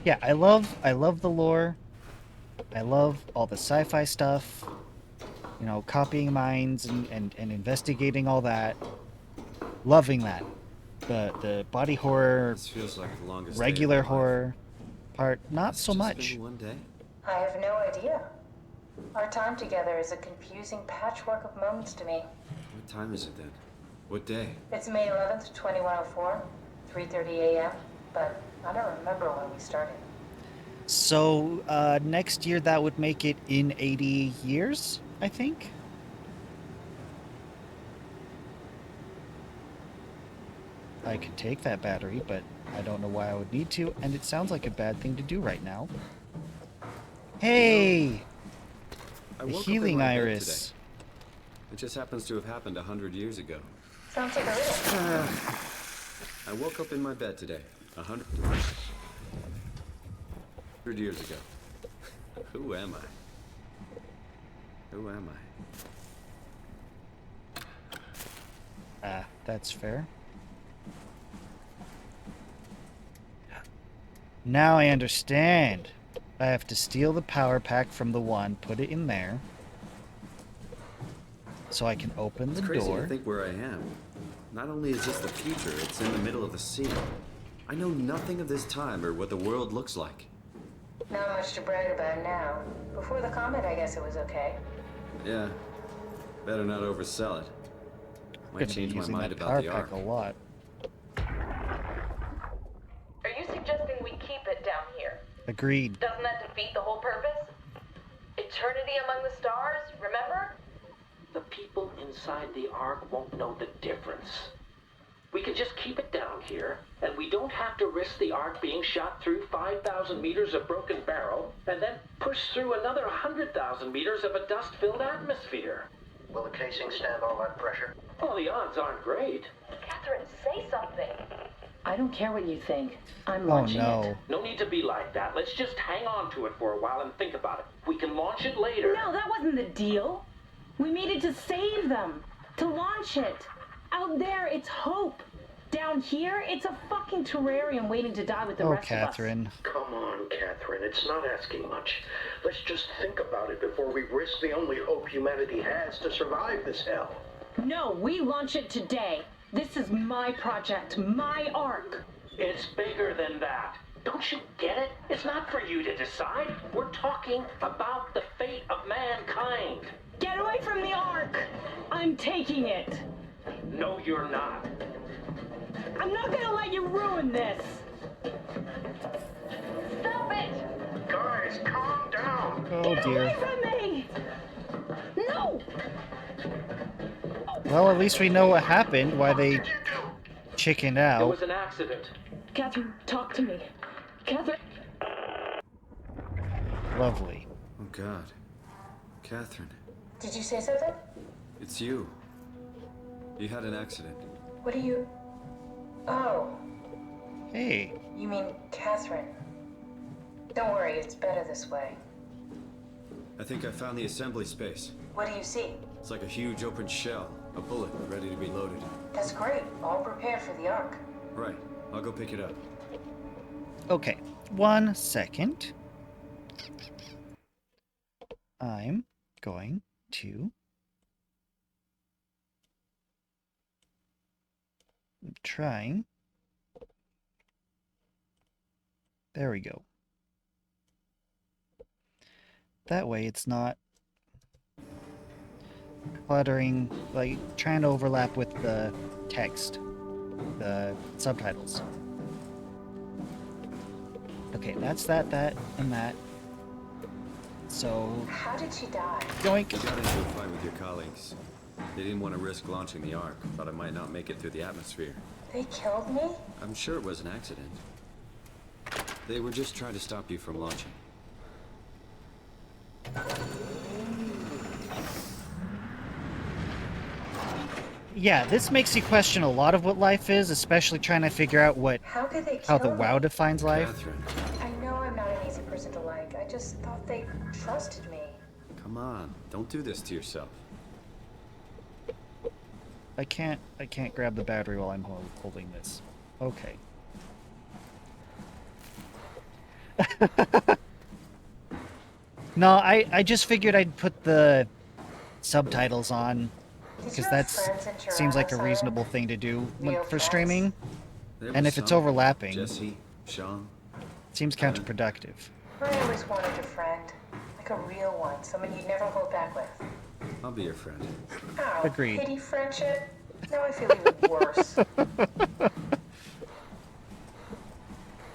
Yeah, I love the lore. I love all the sci-fi stuff. You know, copying minds and investigating all that. Loving that. The body horror, This feels like the longest day of regular my life. horror part, not It's so just much. been one day. I have no idea. Our time together is a confusing patchwork of moments to me. What time is it then? What day? It's May 11th, 2104, 3:30 a.m., but I don't remember when we started. So, next year that would make it in 80 years, I think? I could take that battery, but I don't know why I would need to, and it sounds like a bad thing to do right now. Hey! I The woke up in healing my bed iris. today. It just happens to have happened 100 years ago. Sounds like a riddle. I woke up in my bed today, 100 years ago. Who am I? Who am I? That's fair. Now I understand. I have to steal the power pack from the one, put it in there, so I can open It's the crazy door. to think where I am. Not only is this the future, it's in the middle of the sea. I know nothing of this time or what the world looks like. Not much to brag about now. Before the comet, I guess it was okay. Yeah. Better not oversell it. I'm Might gonna be change my using mind that about power the pack arc. a lot. Are you suggesting we keep it down here? Agreed. Doesn't that defeat the whole purpose? Eternity among the stars, remember? The people inside the Ark won't know the difference. We can just keep it down here, and we don't have to risk the Ark being shot through 5,000 meters of broken barrel, and then push through another 100,000 meters of a dust-filled atmosphere. Will the casing stand all that pressure? Well, the odds aren't great. Catherine, say something. I don't care what you think. I'm Oh launching no. it. No need to be like that. Let's just hang on to it for a while and think about it. We can launch it later. No, that wasn't the deal. We needed to save them. To launch it. Out there, it's hope. Down here, it's a fucking terrarium waiting to die with the Oh, rest Catherine. Come on, Catherine. It's not asking much. Let's just think about it before we risk the only hope humanity has to survive this hell. of us. No, we launch it today. This is my project, my Ark. It's bigger than that. Don't you get it? It's not for you to decide. We're talking about the fate of mankind. Get away from the Ark. I'm taking it. No, you're not. I'm not gonna let you ruin this. Stop it! Guys, calm down. Oh Get dear. away from me. No. Well, at least we know what happened, why they chickened It out. was an accident. Catherine, talk to me. Catherine. Lovely. Oh God. Catherine, Did you say something? it's you. You had an accident. What do you... Oh, Hey. you mean Catherine. Don't worry, it's better this way. I think I found the assembly space. What do you see? It's like a huge open shell. A bullet ready to be loaded. That's great. All prepared for the Ark. Right. I'll go pick it up. Okay. 1 second. I'm going to... I'm trying. There we go. That way it's not cluttering, like trying to overlap with the text, the subtitles. Okay, that's that, and that. So, How did she die? yoink. You got into a fight with your colleagues. They didn't want to risk launching the Ark. Thought I might not make it through the atmosphere. They killed me? I'm sure it was an accident. They were just trying to stop you from launching. Yeah, this makes you question a lot of what life is, especially trying to figure out How could they how kill the me? WoW defines life. Catherine, I know I'm not an easy person to like. I just thought they trusted me. come on. Don't do this to yourself. I can't grab the battery while I'm holding this. Okay. No, I just figured I'd put the subtitles on because that seems like a reasonable thing to do for streaming. There And was if it's some. overlapping, Jesse, Sean. seems counterproductive. I always wanted a friend. Like a real one. Someone you'd never hold back with. I'll be your friend. Oh, Agreed. pity friendship? Now I feel even worse.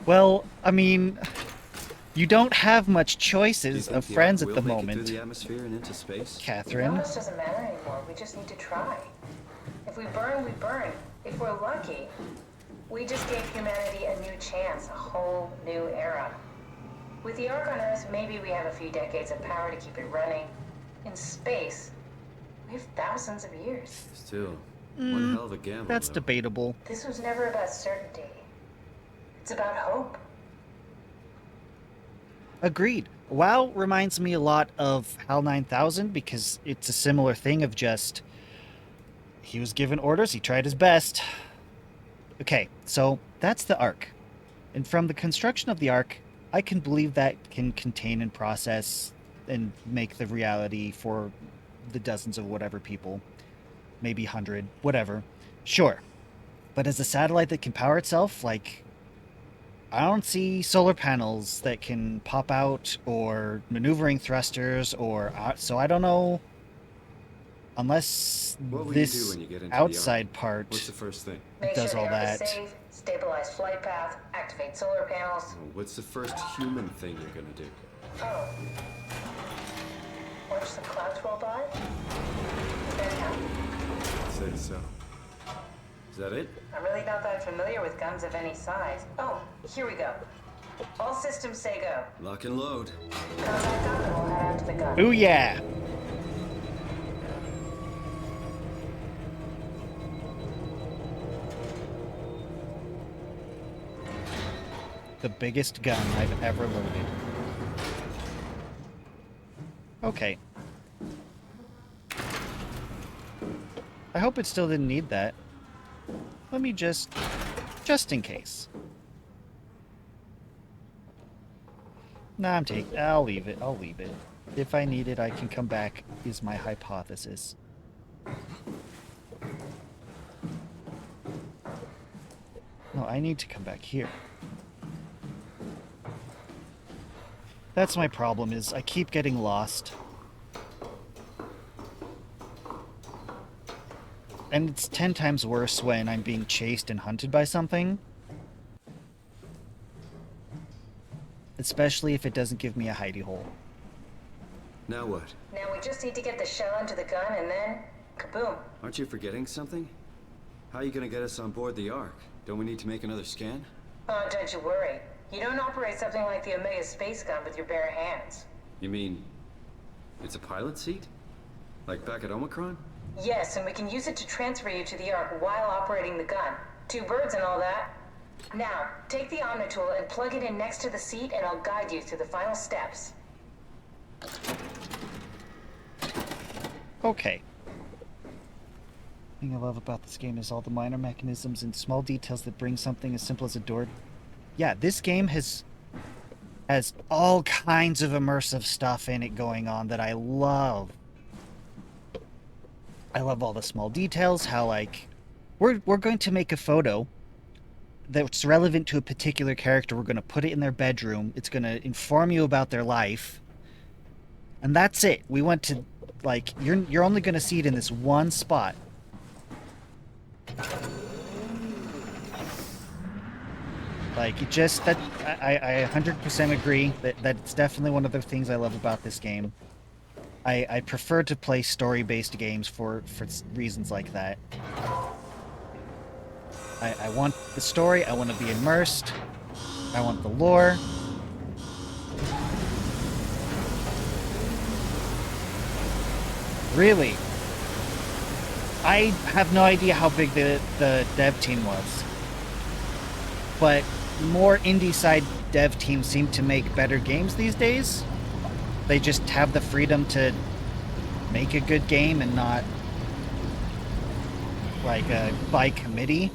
Well, I mean, you don't have much Do you choices think of the friends Ark at will the make it moment, through the atmosphere and into space? Catherine. Numbers doesn't matter anymore. We just need to try. If we burn, we burn. If we're lucky, we just gave humanity a new chance, a whole new era. With the Ark on Earth, maybe we have a few decades of power to keep it running. In space, we have thousands of years. Still, one hell of a gamble. That's though. debatable. This was never about certainty. It's about hope. Agreed. WoW reminds me a lot of HAL 9000 because it's a similar thing of just he was given orders, he tried his best. Okay, so that's the Ark. And from the construction of the Ark, I can believe that can contain and process and make the reality for the dozens of whatever people, maybe 100, whatever. Sure. But as a satellite that can power itself, like, I don't see solar panels that can pop out or maneuvering thrusters or so I don't know. Unless What will this you do when you get into outside the Ark? part What's the first thing? Make does sure all the Ark is that. safe, stabilize flight path, activate solar panels. Oh, what's the first human thing you're gonna do? Oh. Watch some clouds roll by? Does that count? I'd say so. Is that it? I'm really not that familiar with guns of any size. Oh, here we go. All systems say go. Lock and load. Contact up and we'll head out to the gun. Ooh yeah! The biggest gun I've ever loaded. Okay. I hope it still didn't need that. Let me just in case. Nah, I'll leave it. I'll leave it. If I need it, I can come back, is my hypothesis. No, I need to come back here. That's my problem, is I keep getting lost. And it's 10 times worse when I'm being chased and hunted by something. Especially if it doesn't give me a hidey hole. Now what? Now we just need to get the shell into the gun and then, kaboom. Aren't you forgetting something? How are you gonna get us on board the Ark? Don't we need to make another scan? Oh, don't you worry. You don't operate something like the Omega space gun with your bare hands. You mean it's a pilot seat? Like back at Omicron? Yes, and we can use it to transfer you to the Ark while operating the gun. 2 birds and all that. Now, take the Omnitool and plug it in next to the seat and I'll guide you through the final steps. Okay. The thing I love about this game is all the minor mechanisms and small details that bring something as simple as a door. Yeah, this game has all kinds of immersive stuff in it going on that I love. I love all the small details, how like we're going to make a photo that's relevant to a particular character. We're going to put it in their bedroom. It's going to inform you about their life. And that's it. We want to, like, you're only going to see it in this one spot. Like, it just, that, I 100% agree that it's definitely one of the things I love about this game. I prefer to play story-based games for reasons like that. I want the story, I want to be immersed, I want the lore. Really? I have no idea how big the dev team was. But more indie-side dev teams seem to make better games these days. They just have the freedom to make a good game and not like by committee.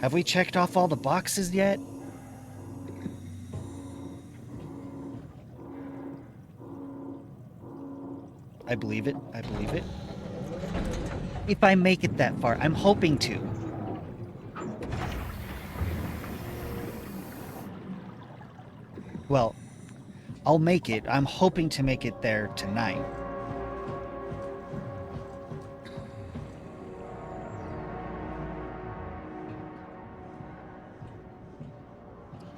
Have we checked off all the boxes yet? I believe it. I believe it. If I make it that far, I'm hoping to. Well, I'll make it. I'm hoping to make it there tonight.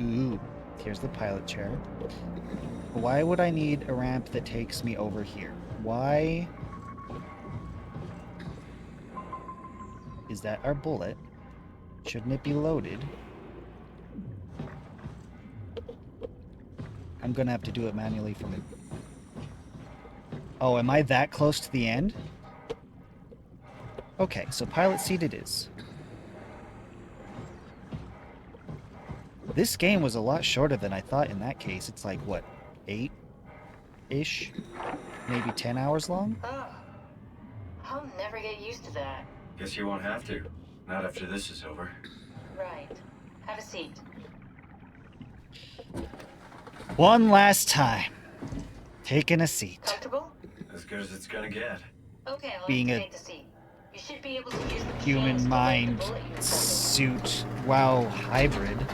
Ooh, here's the pilot chair. Why would I need a ramp that takes me over here? Why? Is that our bullet? Shouldn't it be loaded? I'm gonna have to do it manually from it. Oh, am I that close to the end? Okay, so pilot seat it is. This game was a lot shorter than I thought in that case. It's like, what, 8-ish? Maybe 10 hours long? Oh. I'll never get used to that. Guess you won't have to. Not after this is over. Right. Have a seat. One last time. Taking a seat. Comfortable? As good as it's gonna get. Okay, I'll Being a activate the seat. You should be able to use the human chains to load the mind bullet you're holding. suit WoW hybrid.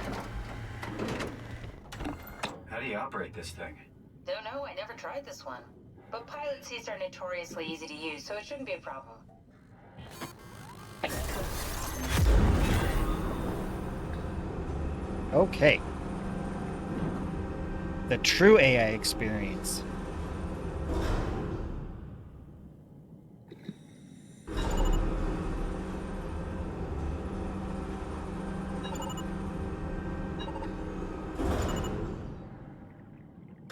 How do you operate this thing? Don't know, I never tried this one. But pilot seats are notoriously easy to use, so it shouldn't be a problem. Okay. The true AI experience.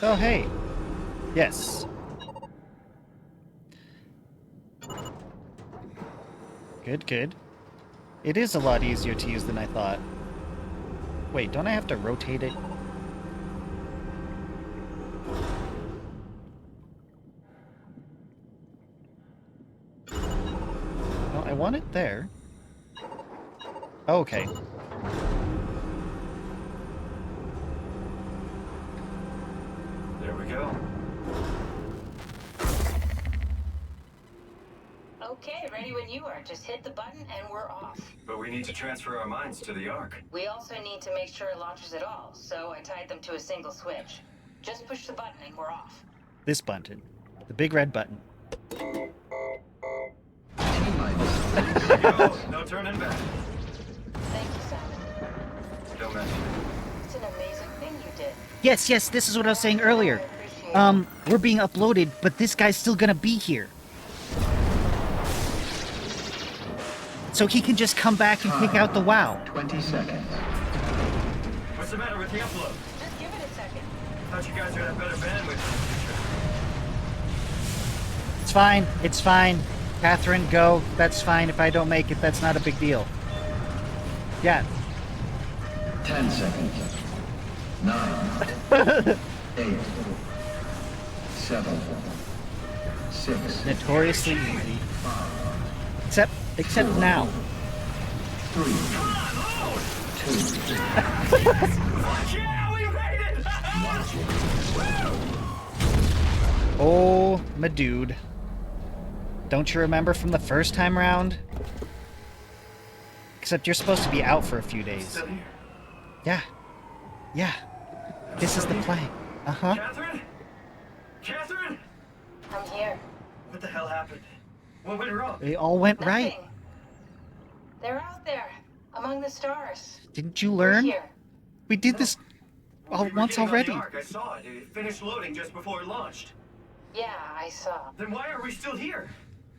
Oh, hey. Yes. Good, good. It is a lot easier to use than I thought. Wait, don't I have to rotate it? No, I want it there. Oh, okay. There we go. Okay, ready when you are. Just hit the button and we're off. But we need to transfer our minds to the Ark. We also need to make sure it launches at all, so I tied them to a single switch. Just push the button and we're off. This button. The big red button. Go. No turning back. Thank you, Simon. Don't mention it. It's an amazing thing you did. Yes, yes, this is what I was saying earlier. We're being uploaded, but this guy's still gonna be here. So he can just come back and kick out the WoW. 20 seconds. What's the matter with the upload? Just give it a second. Thought you guys would have better bandwidth. It's fine, it's fine. Catherine, go. That's fine. If I don't make it, that's not a big deal. Yeah. 10 seconds. 9. 8. 7. 6. Notoriously easy. Except now. 3. 2. Yeah, we made it! Oh, my dude. Don't you remember from the first time round? Except you're supposed to be out for a few days. Still here. Yeah. Yeah. This is the plan. Uh-huh. Catherine? Catherine? I'm here. What the hell happened? What went wrong? It all went Nothing. right. They're out there, among the stars. Didn't you learn? We're here. We did this all We were once getting on already. the Ark. I saw it. It finished loading just before it launched. Yeah, I saw. Then why are we still here?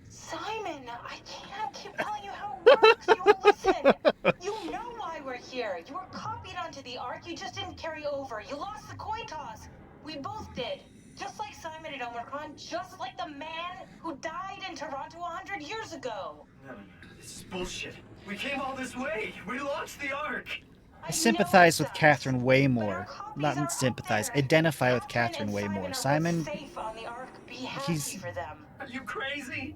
Simon, I can't keep telling you how it works. You won't listen. You know why we're here. You were copied onto the Ark. You just didn't carry over. You lost the coin toss. We both did. Just like Simon at Omicron, just like the man who died in Toronto 100 years ago. No. This is bullshit. We came all this way. We launched the Ark. I sympathize with Catherine way more. Not sympathize. Identify with Catherine way more. Simon, Safe on the Ark. Be happy he's for them. Are you crazy?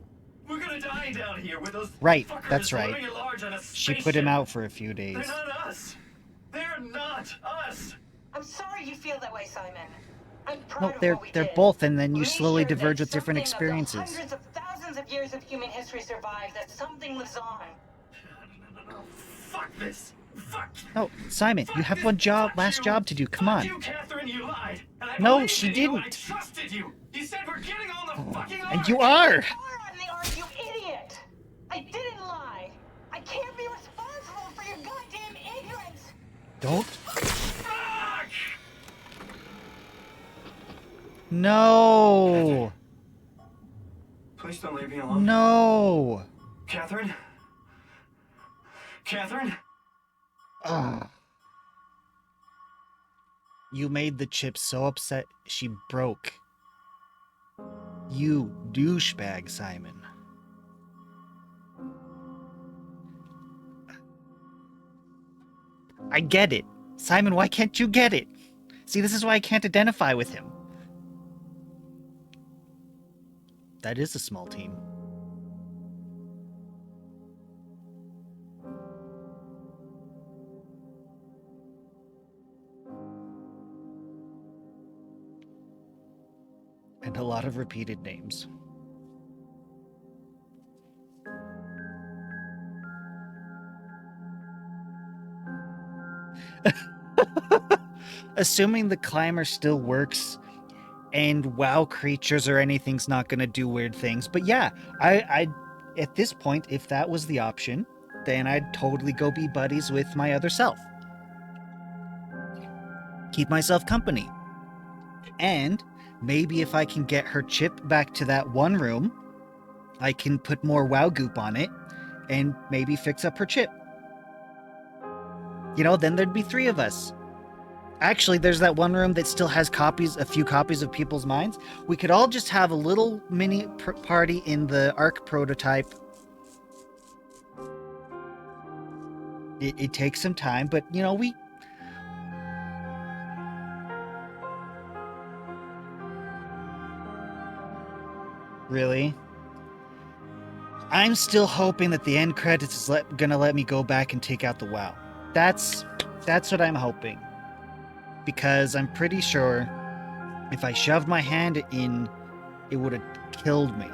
We're gonna die down here with those right. fuckers That's right. living at large on a She put him spaceship. out for a few days. They're not us. They're not us. I'm sorry you feel that way, Simon. I'm proud No, of they're what we they're did. both, and then you We slowly made sure diverge that with different something of the experiences. Hundreds of thousands of years of human history survives. That something lives on. No. Fuck this. Fuck. No, Simon, you have one last job to do. Come Fuck on. you, Catherine. You lied. And I No, believed she in you. I didn't. trusted you. You said we're getting on the fucking Ark. And you are. On the Ark, you idiot! I didn't lie. I can't be responsible for your goddamn ignorance. Don't. Fuck! No. Please don't leave me alone. No. Catherine? Catherine? Ugh. You made the chip so upset she broke. You douchebag, Simon. I get it. Simon, why can't you get it? See, this is why I can't identify with him. That is a small team. a lot of repeated names. Assuming the climber still works and WoW creatures or anything's not going to do weird things. But yeah, I at this point, if that was the option, then I'd totally go be buddies with my other self. Keep myself company. And maybe if I can get her chip back to that one room, I can put more WoW goop on it and maybe fix up her chip. You know, then there'd be 3 of us. Actually, there's that one room that still has a few copies of People's Minds. We could all just have a little mini party in the Arc prototype. It takes some time, but, you know, we... Really? I'm still hoping that the end credits is gonna let me go back and take out the WoW. That's what I'm hoping. Because I'm pretty sure if I shoved my hand in, it would have killed me.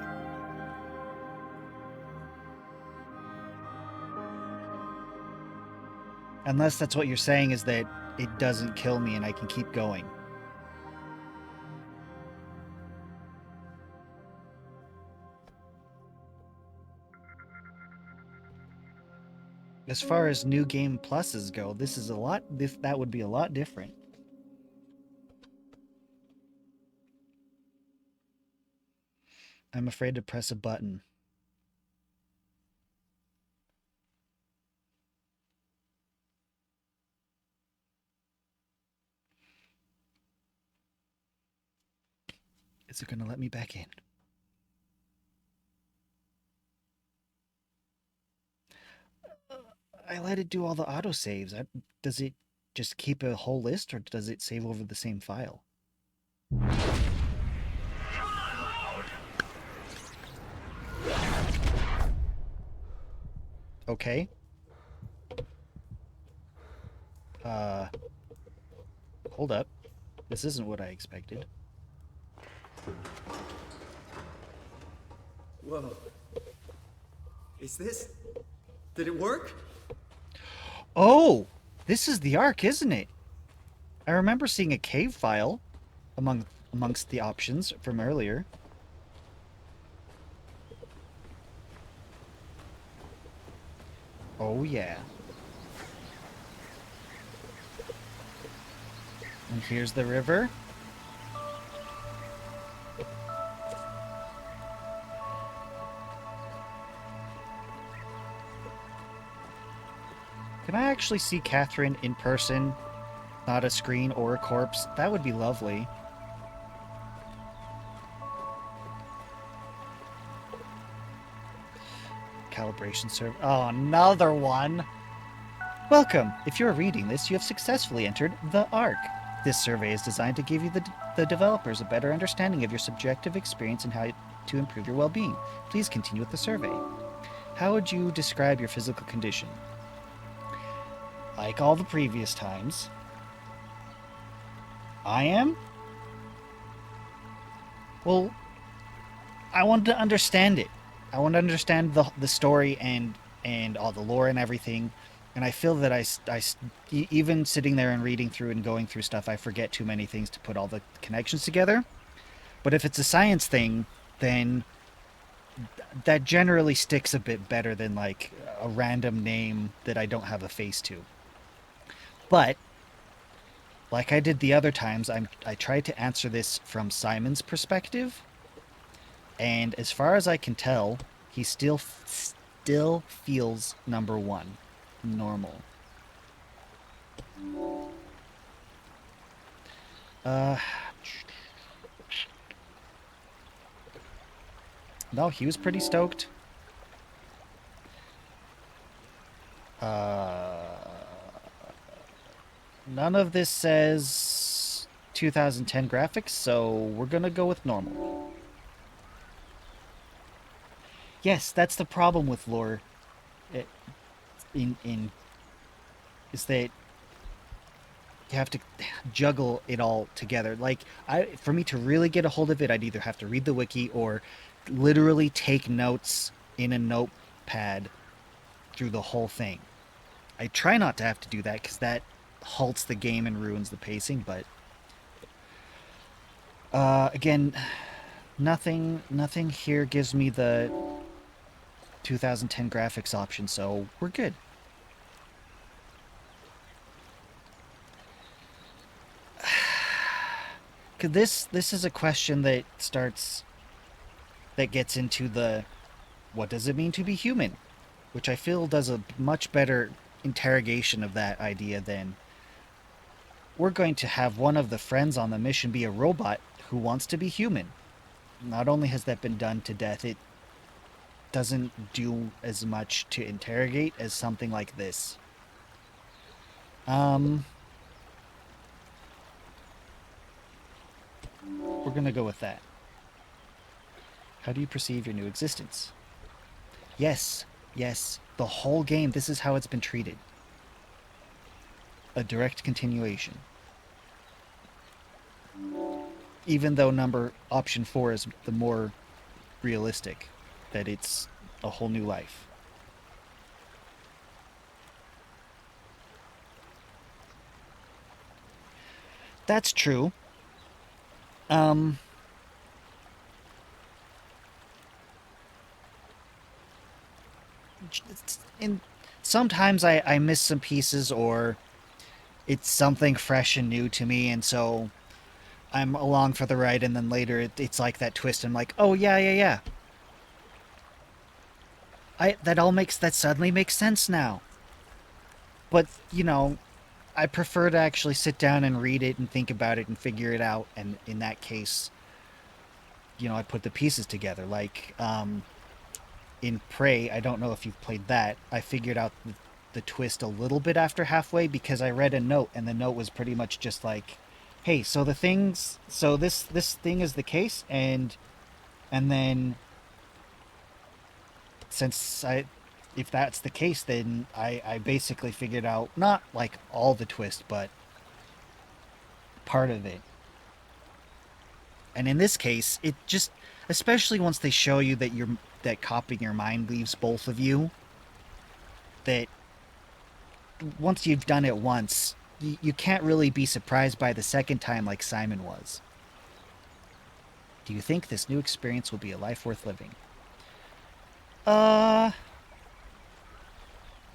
Unless that's what you're saying, is that it doesn't kill me and I can keep going. As far as new game pluses go, that would be a lot different. I'm afraid to press a button. Is it going to let me back in? I let it do all the autosaves. Does it just keep a whole list, or does it save over the same file? Okay. Hold up. This isn't what I expected. Whoa. Is this... Did it work? Oh! This is the Ark, isn't it? I remember seeing a cave file amongst the options from earlier. Oh yeah. And here's the river. Can I actually see Catherine in person? Not a screen or a corpse? That would be lovely. Calibration server. Oh, another one! Welcome! If you're reading this, you have successfully entered the Ark. This survey is designed to give you, the developers, a better understanding of your subjective experience and how to improve your well-being. Please continue with the survey. How would you describe your physical condition? Like all the previous times. I am? Well, I want to understand it. I want to understand the story and all the lore and everything. And I feel that even sitting there and reading through and going through stuff, I forget too many things to put all the connections together. But if it's a science thing, then that generally sticks a bit better than like a random name that I don't have a face to. But like I did the other times, I tried to answer this from Simon's perspective. And as far as I can tell, he still feels number 1. Normal. No, he was pretty stoked. None of this says 2010 graphics, so we're gonna go with normal. Yes, that's the problem with lore. Is that, you have to juggle it all together. Like, for me to really get a hold of it, I'd either have to read the wiki or literally take notes in a notepad through the whole thing. I try not to have to do that because that halts the game and ruins the pacing, but again, nothing here gives me the 2010 graphics option, so we're good. This is a question that gets into the what does it mean to be human, which I feel does a much better interrogation of that idea than we're going to have one of the friends on the mission be a robot who wants to be human. Not only has that been done to death, it doesn't do as much to interrogate as something like this. We're gonna go with that. How do you perceive your new existence? Yes, the whole game, this is how it's been treated. A direct continuation. Even though option 4 is the more realistic, that it's a whole new life. That's true. And sometimes I miss some pieces, or it's something fresh and new to me, and so I'm along for the ride, and then later it's like that twist. I'm like, oh yeah. That suddenly makes sense now. But I prefer to actually sit down and read it and think about it and figure it out. And in that case, I put the pieces together. Like in Prey, I don't know if you've played that. I figured out the twist a little bit after halfway because I read a note, and the note was pretty much just like, hey, so this thing is the case, and then if that's the case, then I basically figured out not like all the twist, but part of it. And in this case, it just, especially once they show you that copying your mind leaves both of you, that once you've done it once, you can't really be surprised by the second time like Simon was. Do you think this new experience will be a life worth living?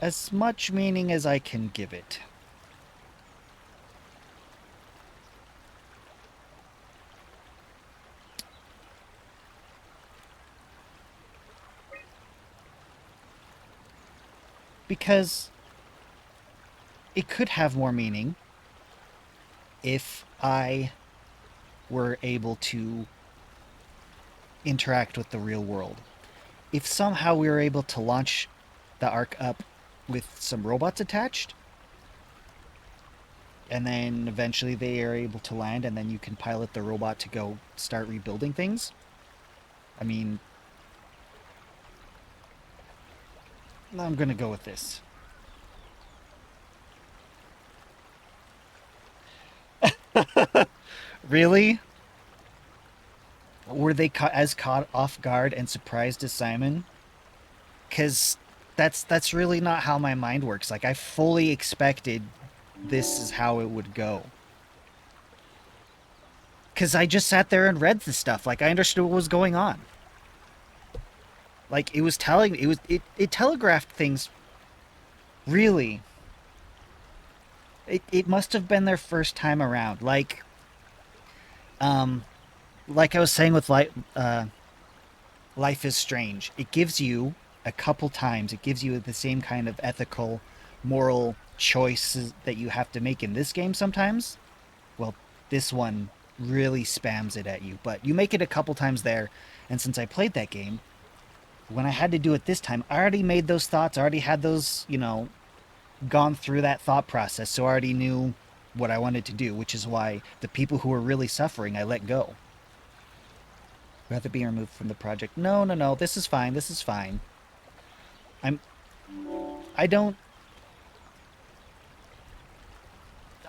As much meaning as I can give it. Because it could have more meaning if I were able to interact with the real world. If somehow we were able to launch the Ark up with some robots attached, and then eventually they are able to land, and then you can pilot the robot to go start rebuilding things. I mean, I'm gonna go with this. Really? Were they as caught off guard and surprised as Simon? Because that's really not how my mind works. Like, I fully expected this is how it would go. Because I just sat there and read the stuff. Like, I understood what was going on. Like, it telegraphed things. Really. It must have been their first time around. Like I was saying with Life is Strange, it gives you a couple times, it gives you the same kind of ethical, moral choices that you have to make in this game sometimes. Well, this one really spams it at you, but you make it a couple times there, and since I played that game, when I had to do it this time, I already made those thoughts, I already had those, gone through that thought process, so I already knew what I wanted to do, which is why the people who were really suffering, I let go. Rather be removed from the project. No, this is fine,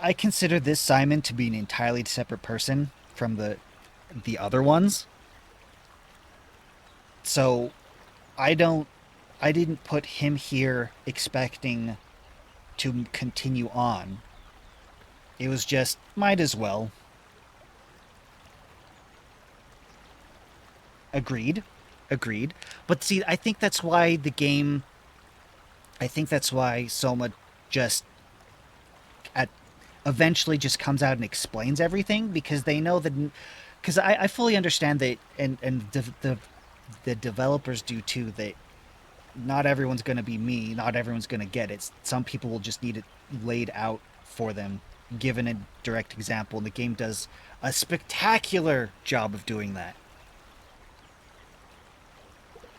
I consider this Simon to be an entirely separate person from the other ones. So I didn't put him here expecting to continue on. It was just, might as well. Agreed. Agreed. But see, I think that's why SOMA just eventually just comes out and explains everything, because they know that, because I fully understand that, and the developers do too, that not everyone's going to be me, not everyone's going to get it. Some people will just need it laid out for them, given a direct example, and the game does a spectacular job of doing that.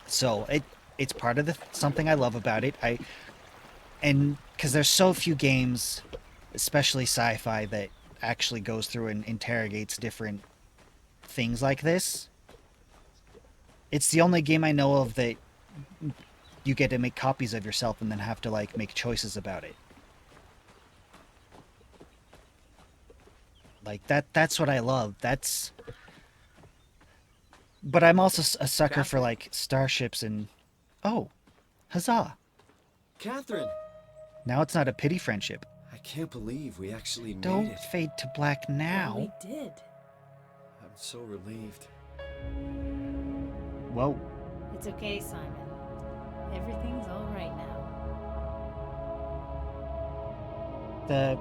So it's part of something I love about it. And because there's so few games, especially sci-fi, that actually goes through and interrogates different things like this. It's the only game I know of that you get to make copies of yourself and then have to, like, make choices about it. Like, that's what I love. But I'm also a sucker for, like, starships and... Oh, huzzah. Catherine! Now it's not a pity friendship. I can't believe we actually made it. Don't fade to black now. Well, we did. I'm so relieved. Whoa. It's okay, Simon. Everything's all right now. The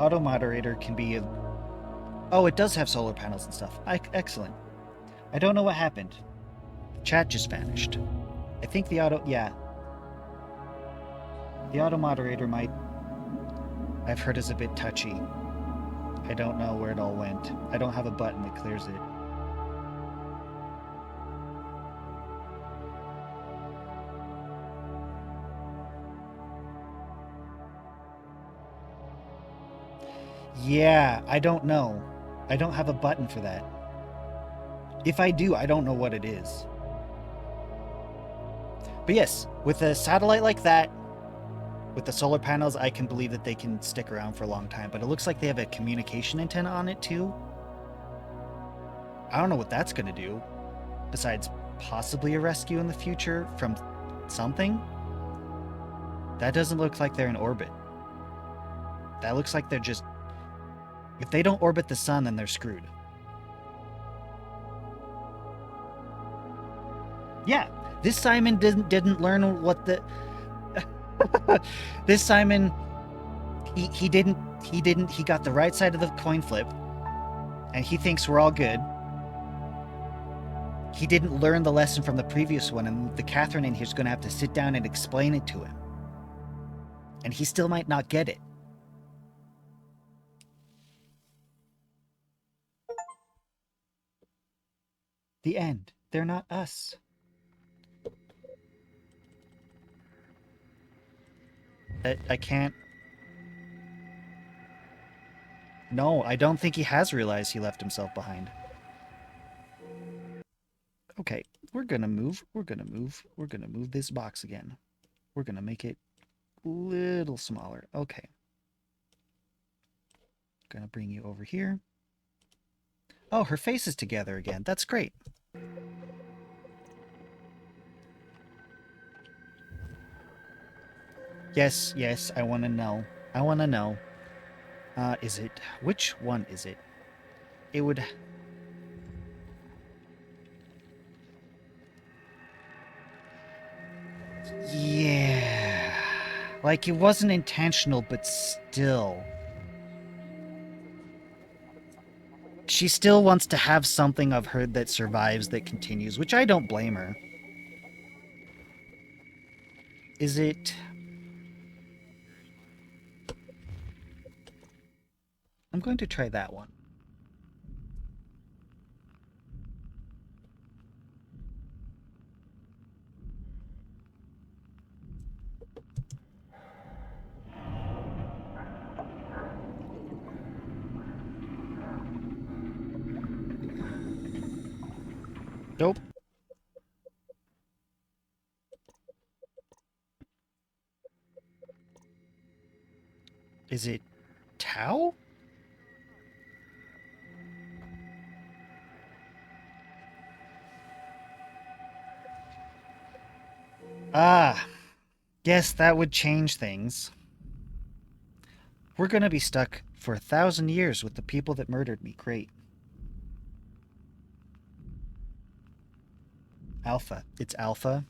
auto moderator can be Oh, it does have solar panels and stuff. Excellent. I don't know what happened. The chat just vanished. I think the auto... Yeah. The auto moderator might... I've heard is a bit touchy. I don't know where it all went. I don't have a button that clears it. Yeah, I don't know. I don't have a button for that. If I do, I don't know what it is. But yes, with a satellite like that, with the solar panels, I can believe that they can stick around for a long time. But it looks like they have a communication antenna on it too. I don't know what that's going to do, besides possibly a rescue in the future from something. That doesn't look like they're in orbit. That looks like they're just... If they don't orbit the sun, then they're screwed. Yeah, this Simon didn't learn what the... This Simon, he got the right side of the coin flip, and he thinks we're all good. He didn't learn the lesson from the previous one, and the Catherine in here's going to have to sit down and explain it to him. And he still might not get it. The end. They're not us. I can't... No, I don't think he has realized he left himself behind. Okay, we're gonna move this box again. We're gonna make it a little smaller. Okay. Gonna bring you over here. Oh, her face is together again. That's great. Yes, yes, I want to know. I want to know. Is it... Which one is it? It would... Yeah. Like, it wasn't intentional, but still. She still wants to have something of her that survives, that continues, which I don't blame her. Is it... I'm going to try that one. Nope. Is it How? Ah, yes, that would change things. We're gonna be stuck for 1,000 years with the people that murdered me. Great. Alpha. It's Alpha.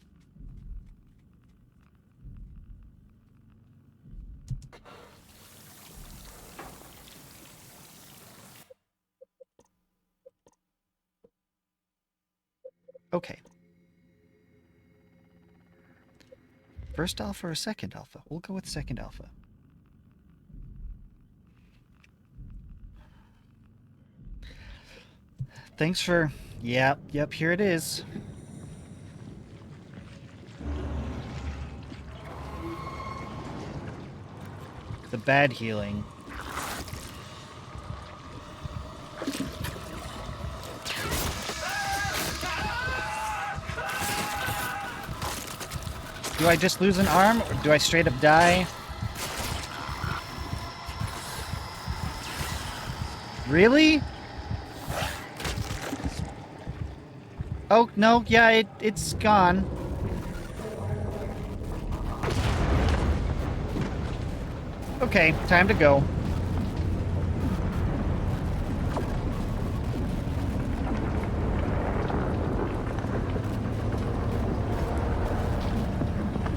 Okay. First alpha or second alpha? We'll go with second alpha. Thanks for... Yep, here it is. The bad healing. Do I just lose an arm, or do I straight up die? Really? Oh, no, yeah, it's gone. Okay, time to go.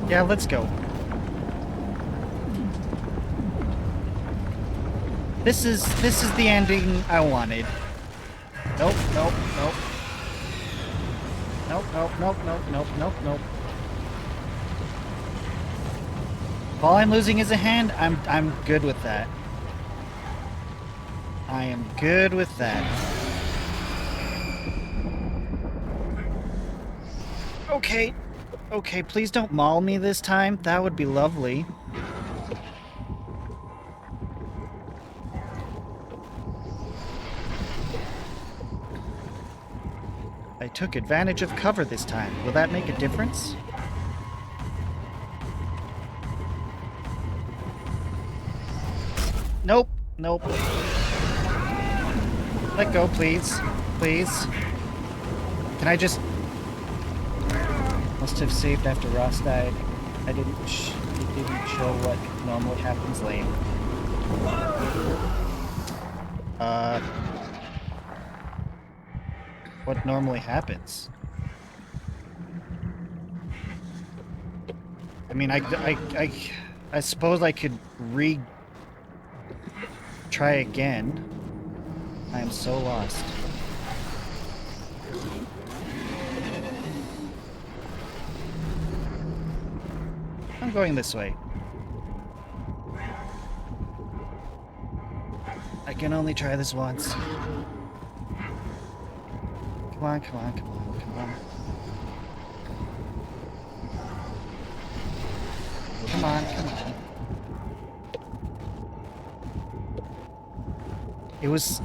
Yeah, let's go. This is the ending I wanted. Nope. Nope. If all I'm losing is a hand, I'm good with that. I am good with that. Okay, please don't maul me this time. That would be lovely. I took advantage of cover this time. Will that make a difference? Nope. Let go, please. Please. Can I just... Must have saved after Ross died. It didn't show what normally happens late. What normally happens? I mean, I suppose I could try again. I am so lost. I'm going this way. I can only try this once. Come on. Come on. It was...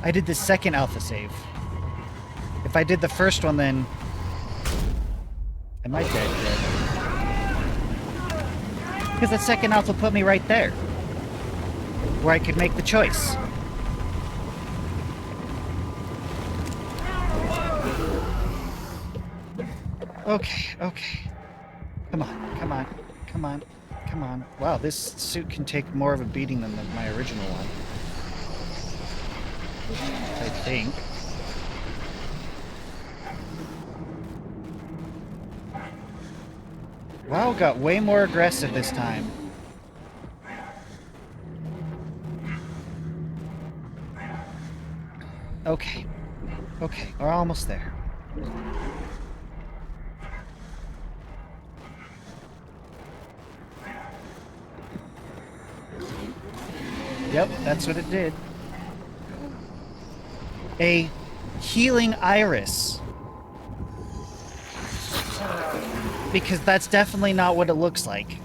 I did the second alpha save. If I did the first one, then... Am I dead? Because the second alpha put me right there. Where I could make the choice. Okay. Come on. Wow, this suit can take more of a beating than my original one. I think. WoW got way more aggressive this time. Okay, we're almost there. Yep, that's what it did. A healing iris. Because that's definitely not what it looks like.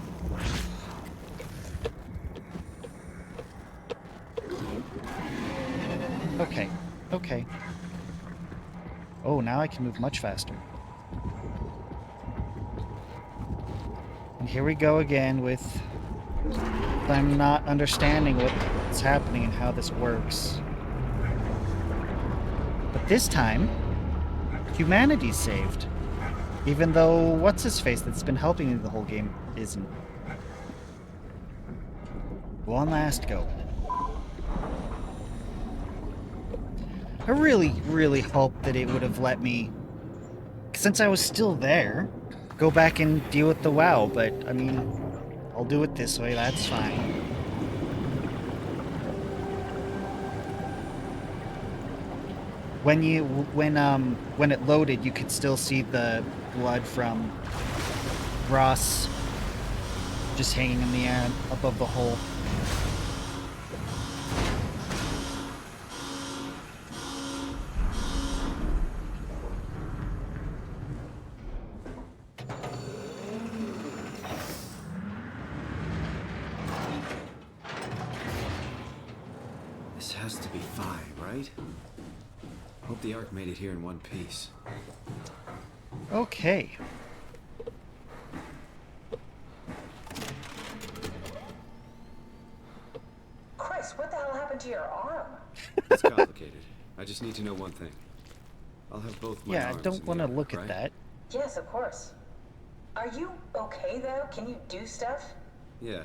Okay. Oh, now I can move much faster. here we go again with them not understanding what's happening and how this works. But this time, humanity's saved. Even though what's-his-face that's been helping me the whole game isn't. One last go. I really, really hoped that it would have let me, since I was still there, go back and deal with the WoW, but, I mean, I'll do it this way, that's fine. When it loaded, you could still see the blood from Ross just hanging in the air above the hole. This has to be Phi, right? Hope the Ark made it here in one piece. Okay. Chris, what the hell happened to your arm? It's complicated. I just need to know one thing. I'll have both my Yeah, I arms don't in want the to Ark, look right? at that. Yes, of course. Are you okay though? Can you do stuff? Yeah.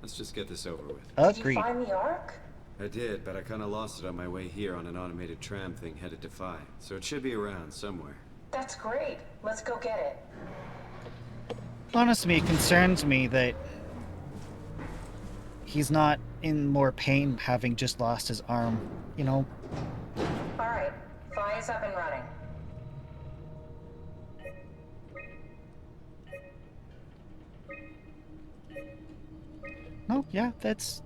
Let's just get this over with. Did Agreed. you find the Ark? I did, but I kind of lost it on my way here on an automated tram thing headed to Phi. So it should be around somewhere. That's great. Let's go get it. Honestly, it concerns me that he's not in more pain having just lost his arm, you know? All right. Phi is up and running. No, yeah, that's...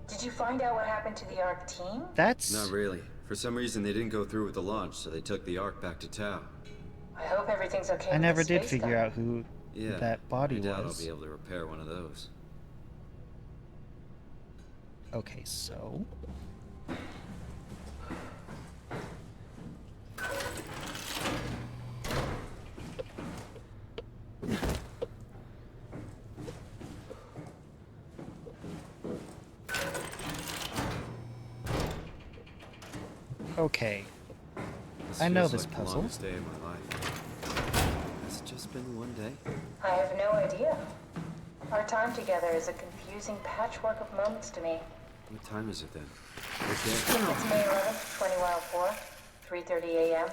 Did you find out what happened to the Ark team? That's... Not really. For some reason, they didn't go through with the launch, so they took the Ark back to Tau. I hope everything's okay. I with never the did space figure gun. out who Yeah, that body I doubt was. I'll be able to repair one of those. Okay, so... Okay. I know feels this like the puzzle. longest day of my life. Has it just been one day? I have no idea. Our time together is a confusing patchwork of moments to me. What time is it then? Okay. It's May 11th, 2004, 3:30 a.m.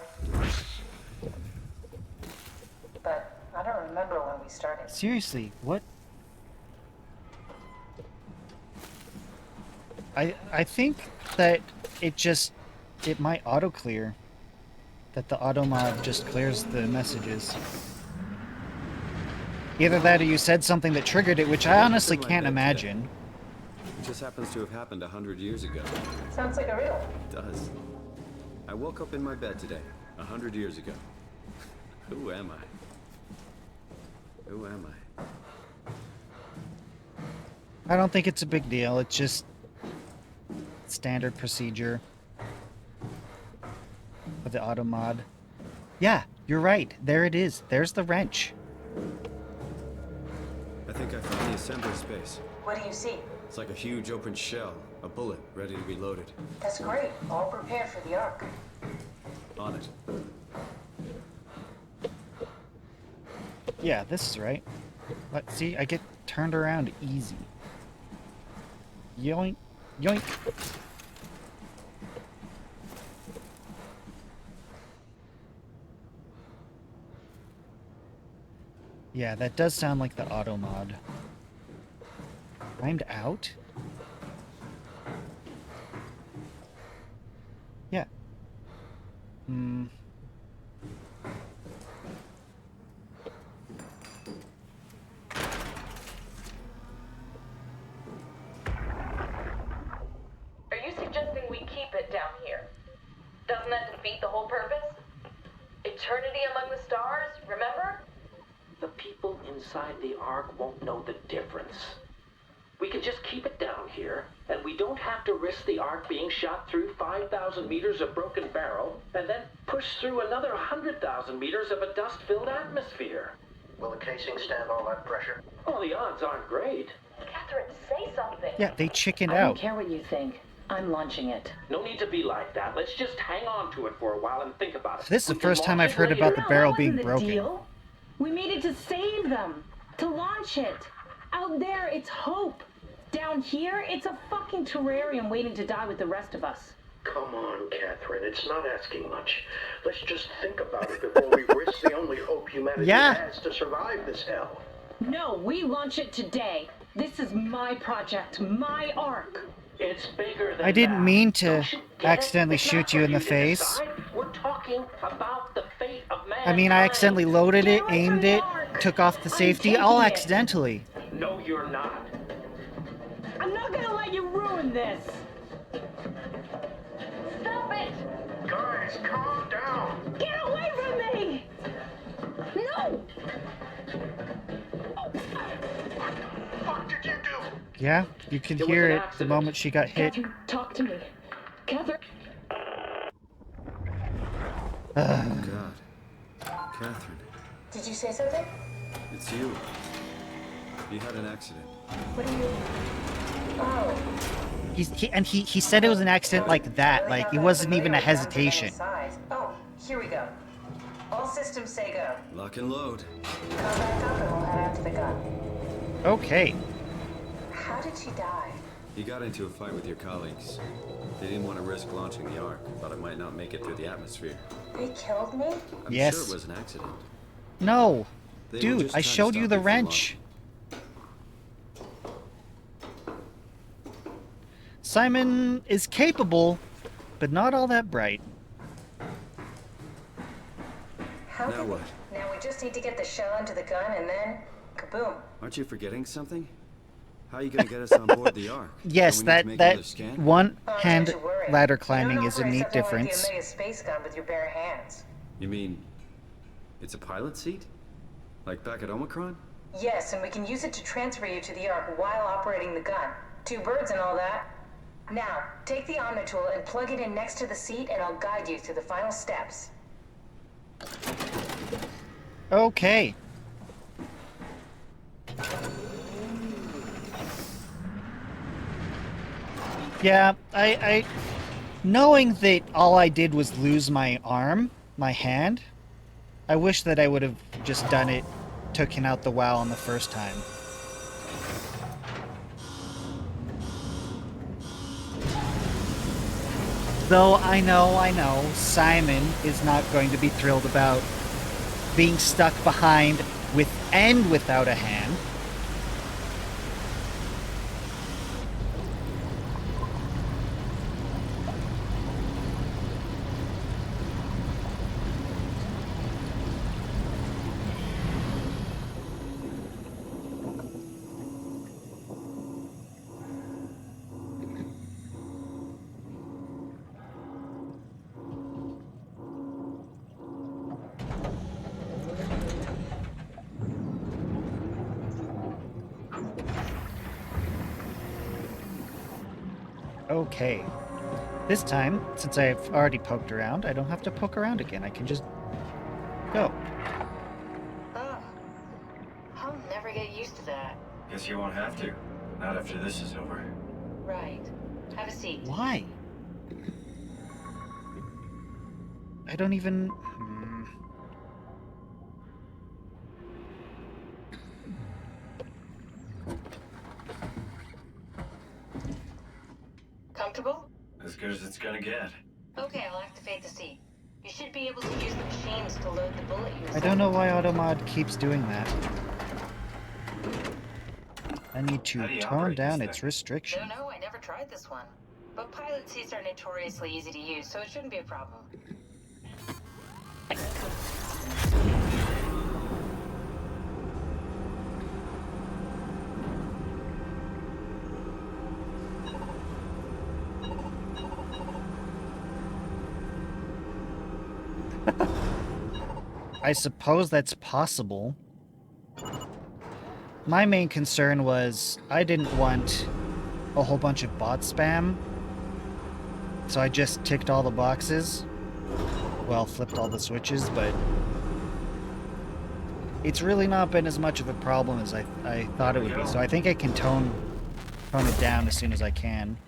But I don't remember when we started. Seriously, what? I think that it might auto clear. That the auto mod just clears the messages. Either that or you said something that triggered it, which I honestly can't imagine. It just happens to have happened 100 years ago. Sounds like a riddle. It does. I woke up in my bed today, 100 years ago. Who am I? Who am I? I don't think it's a big deal. It's just standard procedure for the auto mod. Yeah, you're right. There it is. There's the wrench. I think I found the assembly space. What do you see? It's like a huge open shell, a bullet ready to be loaded. That's great. All prepared for the Ark. On it. Yeah, this is right. Let's see, I get turned around easy. Yoink, yoink. Yeah, that does sound like the auto mod. Timed out? Yeah. Are you suggesting we keep it down here? Doesn't that defeat the whole purpose? Eternity among the stars, remember? The people inside the Ark won't know the difference. We can just keep it down here, and we don't have to risk the Ark being shot through 5,000 meters of broken barrel, and then push through another 100,000 meters of a dust-filled atmosphere. Will the casing stand all that pressure? Well, the odds aren't great. Catherine, say something. Yeah, they chickened I out. don't care what you think. I'm launching it. No need to be like that. Let's just hang on to it for a while and think about it. This is the We can first time launch I've it heard about later. the barrel that being wasn't the broken. deal. We made it to save them. To launch it. Out there, it's hope. Down here, it's a fucking terrarium waiting to die with the rest of us. Come on, Catherine. It's not asking much. Let's just think about it before we risk the only hope humanity has to survive this hell. No, we launch it today. This is my project, my arc. It's bigger than I didn't mean to Don't you get it? accidentally It's not shoot for you in the to face. decide. We're talking about the fate of man. I mean, I accidentally loaded it, aimed it, took off the safety, all accidentally. No, you're not. I'm not gonna let you ruin this. Stop it! Guys, calm down. Get away from me! No! What did you do? Yeah, you could It was hear an it the accident. moment she got hit. Catherine, talk to me. Catherine. Oh, God. Catherine, Did you say something? it's you. You had an accident. What do you... Oh. He said it was an accident like that, like it wasn't even a hesitation. Oh, here we go. All systems say go. Lock and load. Come back up and we'll head out to the gun. Okay. How did she die? You got into a fight with your colleagues. They didn't want to risk launching the Ark. Thought it might not make it through the atmosphere. They killed me? I'm Yes. sure it was an accident. No. They were Dude, just I trying to showed stop you the from wrench. Simon is capable, but not all that bright. How Now did what? Now we just need to get the shell into the gun and then... kaboom. Aren't you forgetting something? How are you going to get us on board the Ark? Yes, Don't we need to make that another scan? one-hand Don't you worry. ladder You climbing don't is a operate neat something difference. Like the Omega space gun with your bare hands. You mean it's a pilot seat? Like back at Omicron? Yes, and we can use it to transfer you to the Ark while operating the gun. 2 birds and all that. Now, take the Omnitool and plug it in next to the seat and I'll guide you through the final steps. Okay. Yeah, I knowing that all I did was lose my arm, my hand, I wish that I would have just done it, taken out the WoW on the first time. Though I know, Simon is not going to be thrilled about being stuck behind with and without a hand. Okay. This time, since I've already poked around, I don't have to poke around again. I can just go. Oh. I'll never get used to that. Guess you won't have to. Not after this is over. Right. Have a seat. Why? I don't even... Comfortable? As good as it's gonna get. Okay, I'll activate the seat. You should be able to use the machines to load the bullet you I don't know why Automod keeps doing that. I need How to do you tone operate down this its thing? restriction. No, I never tried this one. But pilot seats are notoriously easy to use, so it shouldn't be a problem. I suppose that's possible. My main concern was I didn't want a whole bunch of bot spam, so I just ticked all the boxes. Well, flipped all the switches, but it's really not been as much of a problem as I thought it would be. So I think I can tone it down as soon as I can.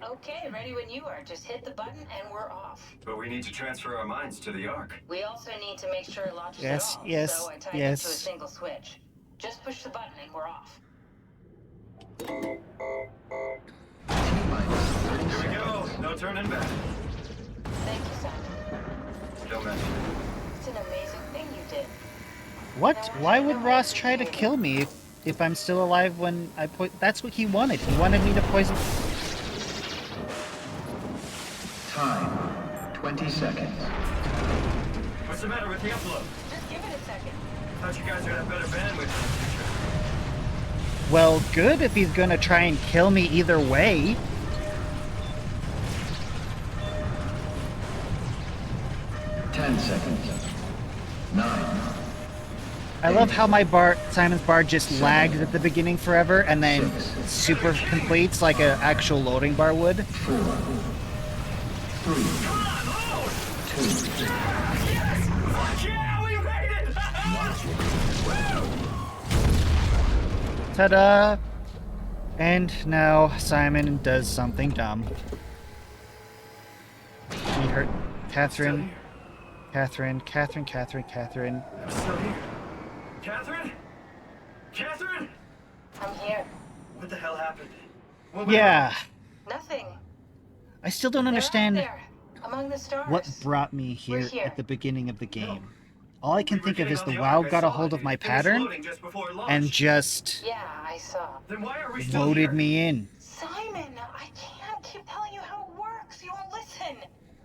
Okay, ready when you are. Just hit the button and we're off. But we need to transfer our minds to the Ark. We also need to make sure it launches Yes, at all, yes, so I tied yes. it to a single switch. Just push the button and we're off. Here we go. No turning back. Thank you, Simon. Don't mention it. It's an amazing thing you did. What? Why would Ross try to kill me if I'm still alive when I that's what he wanted. He wanted me to poison... Time, 20 seconds. What's the matter with the upload? Just give it a second. Thought you guys would have better bandwidth in the future. Well, good if he's gonna try and kill me either way. 10 seconds. 9. I love how my Simon's bar just lags at the beginning forever and then super completes like an actual loading bar would. 4. 3. 2. Yes! Fuck yeah! We made it! Ta-da! And now Simon does something dumb. He hurt Catherine. Catherine. I'm still here. Catherine? Catherine? I'm here. What the hell happened? Yeah. Nothing. I still don't They're out understand there, among the stars. what brought me We're here here. at the beginning of the game. All I can think of is the WoW got a hold of my pattern and just Yeah, I saw. Then why are we still voted here? me in. Simon, I can't keep telling you how it works. You won't listen.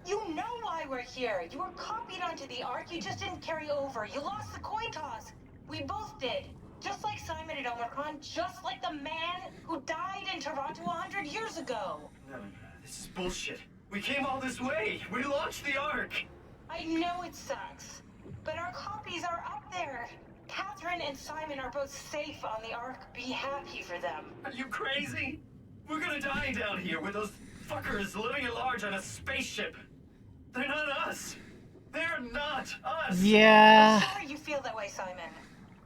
You know why we're here. You were copied onto the Ark. You just didn't carry over. You lost the coin toss. We both did. Just like Simon at Omicron, just like the man who died in Toronto 100 years ago. No, this is bullshit. We came all this way. We launched the Ark. I know it sucks, but our copies are up there. Catherine and Simon are both safe on the Ark. Be happy for them. Are you crazy? We're gonna die down here with those fuckers living at large on a spaceship. They're not us. They're not us. Yeah. I'm sorry you feel that way, Simon.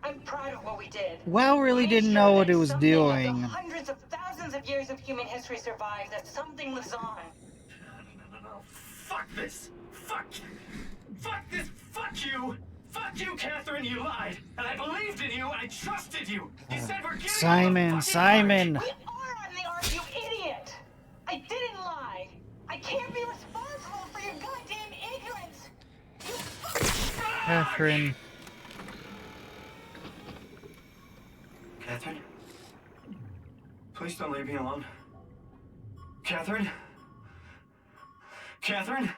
I'm proud of what we did. WoW really We made didn't sure know what that it was something of the doing. hundreds of thousands of years of human history survived, that something lives on. No. Fuck this. Fuck this. Fuck you. Fuck you, Catherine. You lied. And I believed in you. I trusted you. You said we're getting Simon, on the fucking Simon. We are on the Ark, you idiot! I didn't lie. I can't be responsible for your goddamn ignorance. Catherine. Catherine? Please don't leave me alone. Catherine? Catherine?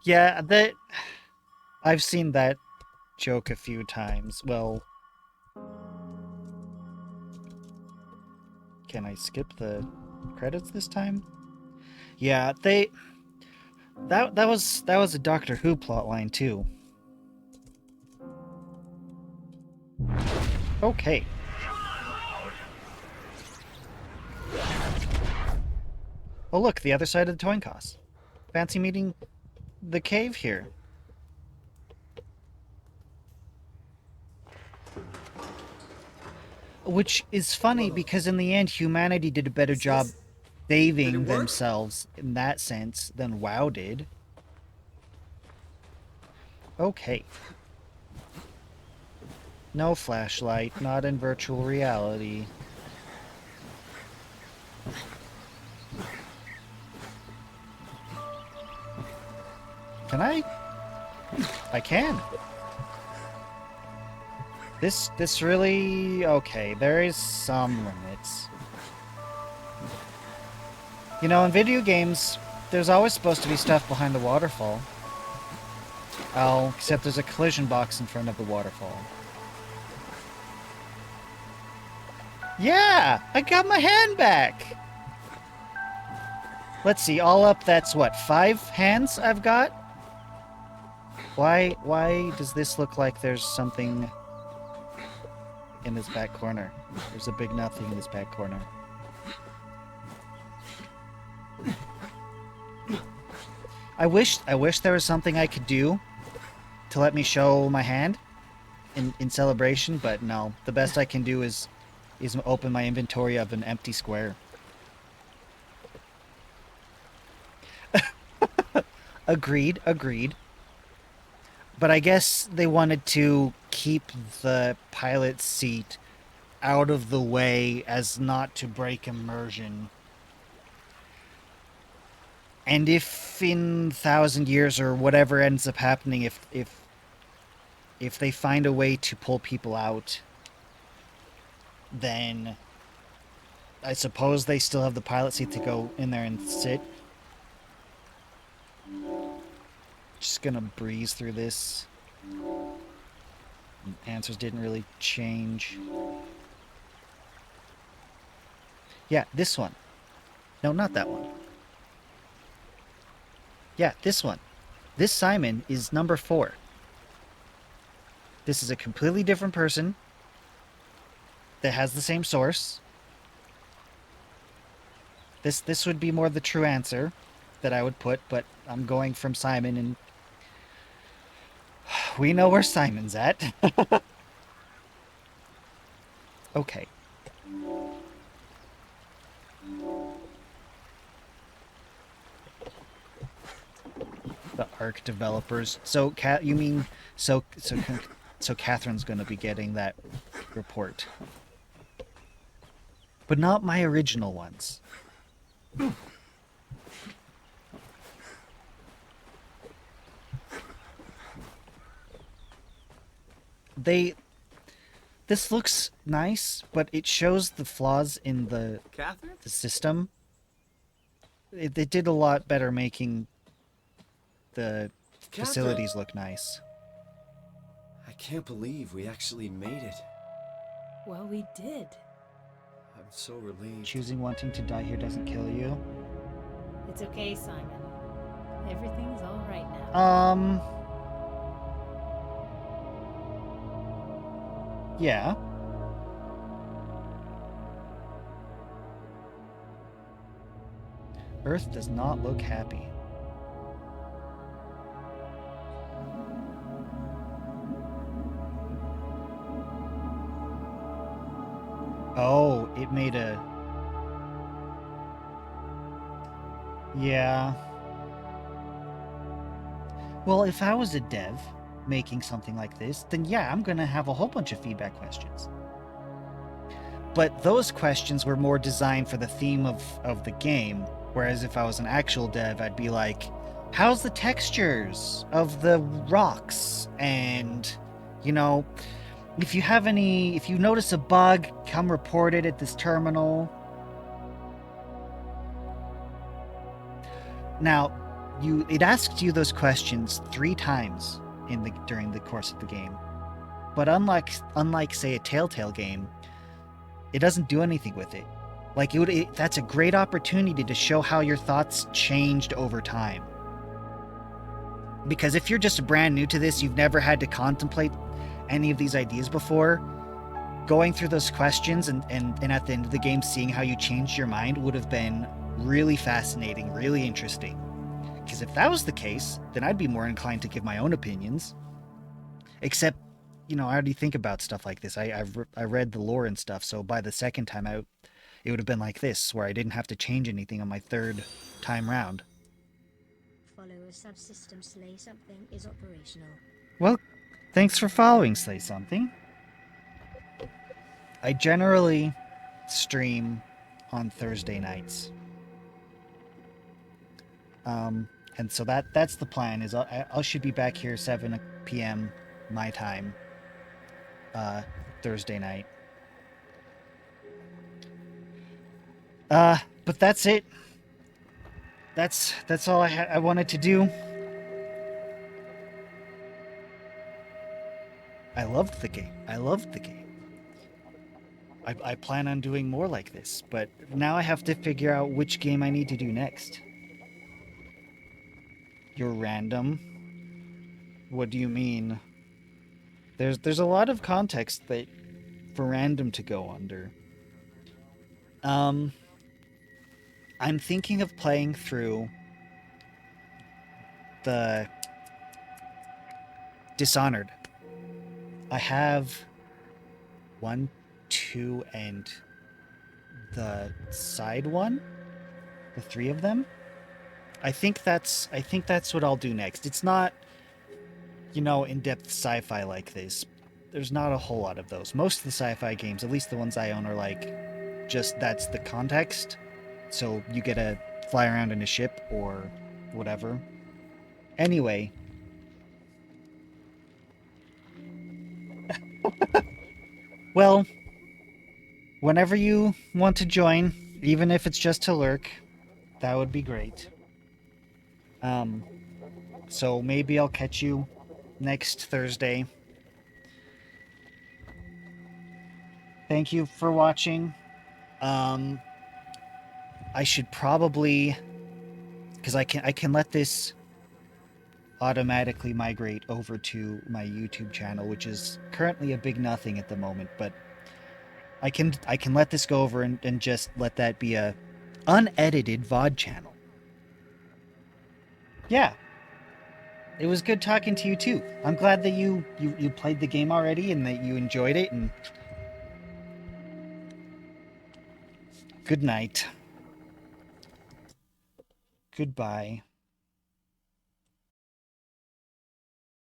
Yeah, I've seen that joke a few times. Well, can I skip the credits this time? Yeah, that was a Doctor Who plotline too. Okay. Oh look, the other side of the Toincos. Fancy meeting the cave here. Which is funny because in the end humanity did a better job saving themselves in that sense than WoW did. Okay. No flashlight, not in virtual reality. Can I? I can. This really... Okay, there is some limits. You know, in video games, there's always supposed to be stuff behind the waterfall. Oh, except there's a collision box in front of the waterfall. Yeah! I got my hand back! Let's see, all up, that's what, 5 hands I've got? Why does this look like there's something in this back corner? There's a big nothing in this back corner. I wish there was something I could do to let me show my hand in celebration, but no. The best I can do is open my inventory of an empty square. Agreed. But I guess they wanted to keep the pilot seat out of the way as not to break immersion. And if in 1,000 years or whatever ends up happening, if they find a way to pull people out, then I suppose they still have the pilot seat to go in there and sit. Just gonna breeze through this. Answers didn't really change. Yeah, this one. No, not that one. Yeah, this one. This Simon is number 4. This is a completely different person that has the same source. This would be more the true answer that I would put, but I'm going from Simon, and we know where Simon's at. Okay. The ARC developers. So, you mean so Catherine's going to be getting that report, but not my original ones. This looks nice, but it shows the flaws in the system. They did a lot better making the facilities look nice. I can't believe we actually made it. Well, we did. I'm so relieved. Choosing wanting to die here doesn't kill you. It's okay, Simon. Everything's all right now. Yeah. Earth does not look happy. Oh, it made a... Yeah. Well, if I was a dev making something like this, then yeah, I'm gonna have a whole bunch of feedback questions. But those questions were more designed for the theme of the game, whereas if I was an actual dev, I'd be like, how's the textures of the rocks? And, you know, if you notice a bug, come report it at this terminal. Now, it asks you those questions 3 times during the course of the game. But unlike say a Telltale game, it doesn't do anything with it. Like that's a great opportunity to show how your thoughts changed over time. Because if you're just brand new to this, you've never had to contemplate any of these ideas before, going through those questions and at the end of the game seeing how you changed your mind would have been really fascinating, really interesting. Because if that was the case, then I'd be more inclined to give my own opinions. Except, you know, I already think about stuff like this. I read the lore and stuff, so by the second time out, it would have been like this, where I didn't have to change anything on my 3rd time round. Follow a subsystem Slay Something is operational. Well, thanks for following Slay Something. I generally stream on Thursday nights. And so that's the plan, is I should be back here 7 p.m. my time, Thursday night. But that's it. That's all I wanted to do. I loved the game. I plan on doing more like this, but now I have to figure out which game I need to do next. You're random? What do you mean? There's a lot of context for random to go under. I'm thinking of playing through the Dishonored. I have 1, 2, and the side one. The 3 of them. I think that's what I'll do next. It's not, in-depth sci-fi like this. There's not a whole lot of those. Most of the sci-fi games, at least the ones I own, are like, just that's the context. So you get to fly around in a ship or whatever. Anyway. Well, whenever you want to join, even if it's just to lurk, that would be great. So maybe I'll catch you next Thursday. Thank you for watching. I should probably, because I can let this automatically migrate over to my YouTube channel, which is currently a big nothing at the moment, but I can let this go over and just let that be a unedited VOD channel. Yeah. It was good talking to you too. I'm glad that you played the game already and that you enjoyed it, and good night. Goodbye.